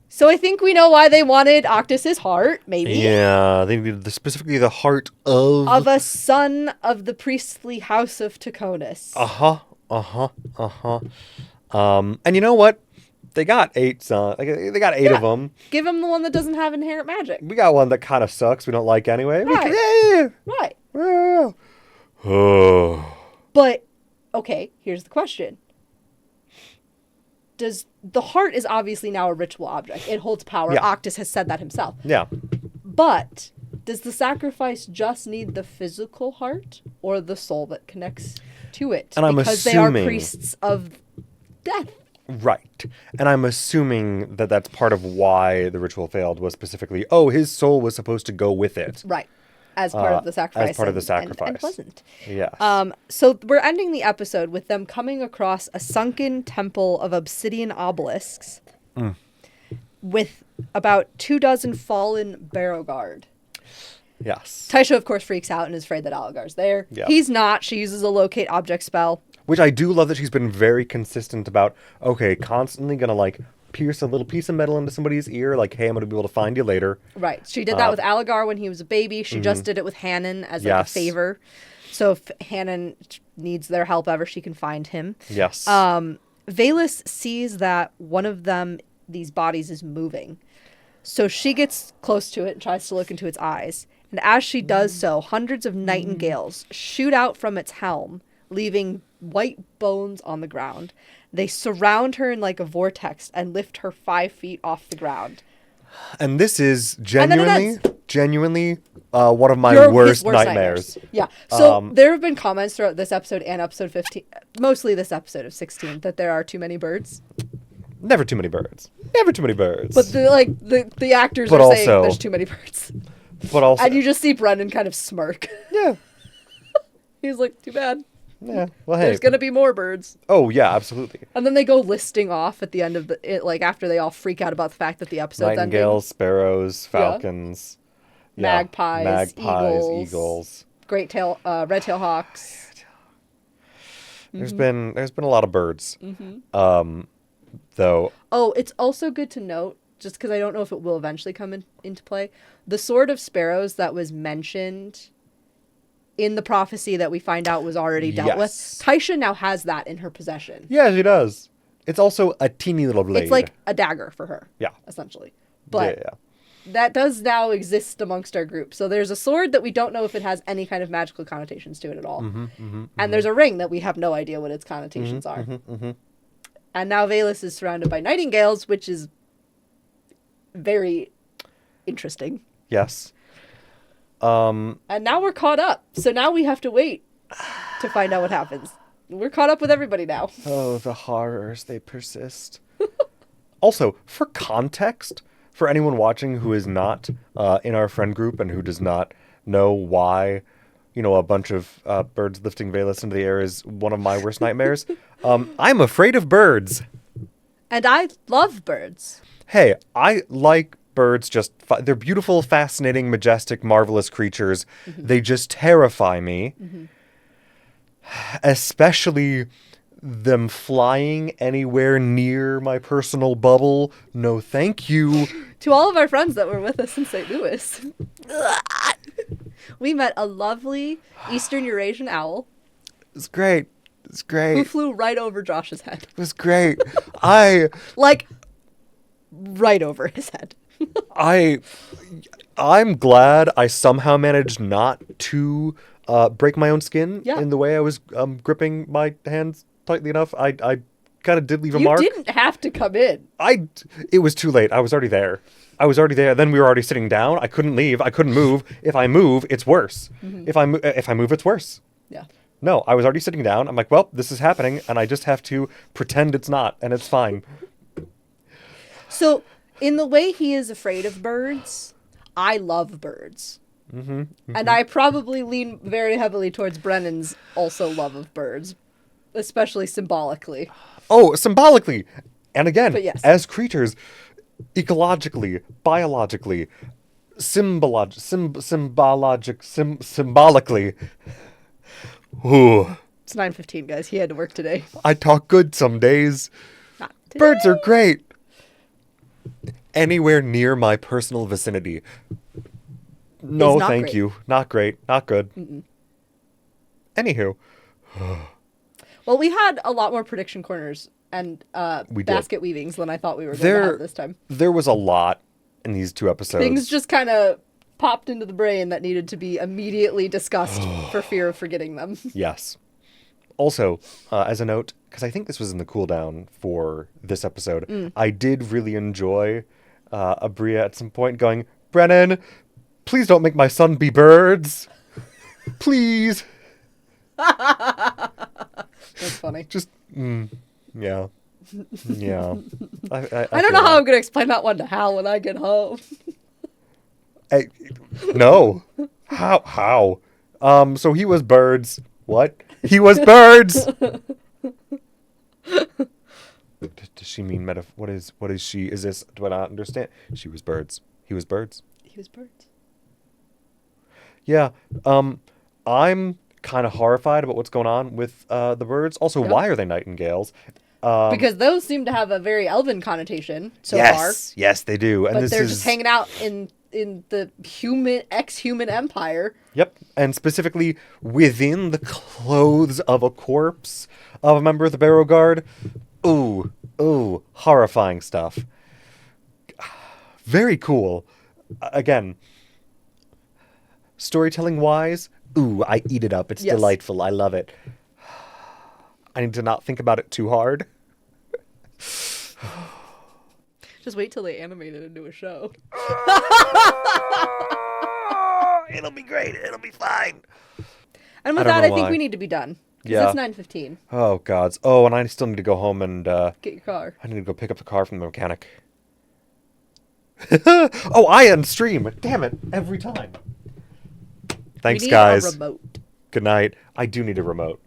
So I think we know why they wanted Octus's heart, maybe. Yeah, they needed specifically the heart of... Of a son of the priestly house of Taconis. And you know what? They got 8 sons. They got 8 of them. Give them the one that doesn't have inherent magic. We got one that kind of sucks. We don't like anyway. Right. Right. But, okay, here's the question. The heart is obviously now a ritual object. It holds power. Yeah. Octus has said that himself. Yeah. But does the sacrifice just need the physical heart or the soul that connects to it? And I'm because assuming... they are priests of death. Right. And I'm assuming that that's part of why the ritual failed was specifically, oh, his soul was supposed to go with it. Right. As part of the sacrifice. As part of the sacrifice. And wasn't. Yes. So we're ending the episode with them coming across a sunken temple of obsidian obelisks with about 24 fallen Barrowguard. Yes. Taisha, of course, freaks out and is afraid that Algar's there. Yep. He's not. She uses a locate object spell. Which I do love that she's been very consistent about, okay, constantly gonna, like, pierce a little piece of metal into somebody's ear, like, hey, I'm gonna be able to find you later. Right. She did that with Algar when he was a baby. She just did it with Hannon as, like, a favor. So if Hannon needs their help ever, she can find him. Yes. Valus sees that one of them, these bodies, is moving. So she gets close to it and tries to look into its eyes. And as she does so, hundreds of nightingales shoot out from its helm, leaving white bones on the ground. They surround her in like a vortex and lift her 5 feet off the ground. And this is genuinely one of my worst nightmares. Yeah. So there have been comments throughout this episode and episode 15, mostly this episode of 16, that there are too many birds. Never too many birds. Never too many birds. But the actors are saying there's too many birds. But also, and you just see Brendan kind of smirk. Yeah. He's like, too bad. Yeah. Well, hey. There's gonna be more birds. Oh yeah, absolutely. And then they go listing off at the end of after they all freak out about the fact that the episode's Nightingales, sparrows, falcons, magpies, eagles, red-tailed hawks. There's been a lot of birds. Though. Oh, it's also good to note, just because I don't know if it will eventually come into play, the sword of sparrows that was mentioned in the prophecy that we find out was already dealt with. Taisha now has that in her possession. Yeah, she does. It's also a teeny little blade. It's like a dagger for her. Yeah. Essentially. But that does now exist amongst our group. So there's a sword that we don't know if it has any kind of magical connotations to it at all. And there's a ring that we have no idea what its connotations are. And now Valus is surrounded by nightingales, which is very interesting. Yes. And now we're caught up. So now we have to wait to find out what happens. We're caught up with everybody now. Oh, the horrors, they persist. Also, for context, for anyone watching who is not in our friend group and who does not know why, a bunch of birds lifting Valus into the air is one of my worst nightmares, I'm afraid of birds. And I love birds. Hey, I like birds. They're beautiful, fascinating, majestic, marvelous creatures. They just terrify me. Especially them flying anywhere near my personal bubble. No, thank you. To all of our friends that were with us in St. Louis, we met a lovely Eastern Eurasian owl. It's great. It's great. Who flew right over Josh's head. It was great. Like, right over his head. I'm glad I somehow managed not to break my own skin in the way I was gripping my hands tightly enough. I kind of did leave a mark. You didn't have to come in. It was too late. I was already there. Then we were already sitting down. I couldn't leave. I couldn't move. If I move, it's worse. If I move, it's worse. Yeah. No, I was already sitting down. I'm like, well, this is happening, and I just have to pretend it's not, and it's fine. So, in the way he is afraid of birds, I love birds. And I probably lean very heavily towards Brennan's also love of birds, especially symbolically. Oh, symbolically. And again, yes. As creatures, ecologically, biologically, symbolically. Ooh. It's 9:15, guys. He had to work today. I talk good some days. Not today. Birds are great. Anywhere near my personal vicinity. No, thank you. Not great. Not good. Anywho. Well, we had a lot more prediction corners and basket weavings than I thought we were going to have this time. There was a lot in these 2 episodes. Things just kind of popped into the brain that needed to be immediately discussed for fear of forgetting them. Yes. Also, as a note, because I think this was in the cooldown for this episode, I did really enjoy Abria at some point going, Brennan, please don't make my son be birds. Please. That's funny. Just, yeah. Yeah. I don't know how I'm going to explain that one to Hal when I get home. No. How? So he was birds. What? He was birds! Does she mean what is she? Is this, do I not understand? She was birds. He was birds. He was birds. Yeah. I'm kind of horrified about what's going on with the birds. Also, why are they nightingales? Because those seem to have a very elven connotation so far. Yes, they do. And but they're just hanging out in the ex-human empire. Yep, and specifically within the clothes of a corpse of a member of the Barrow Guard. Ooh, horrifying stuff. Very cool. Again, storytelling-wise, I eat it up. It's delightful. I love it. I need to not think about it too hard. Just wait till they animate it into a show. It'll be great. It'll be fine. And with that, I think we need to be done. Yeah. It's 9:15. Oh, gods. Oh, and I still need to go home and... get your car. I need to go pick up the car from the mechanic. Oh, I end stream. Damn it. Every time. Thanks, guys. A remote. Good night. I do need a remote.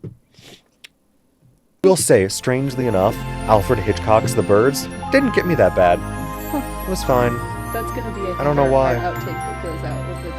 Will say, strangely enough, Alfred Hitchcock's The Birds didn't get me that bad. It was fine. That's going to be I don't know why. outtake that goes out with the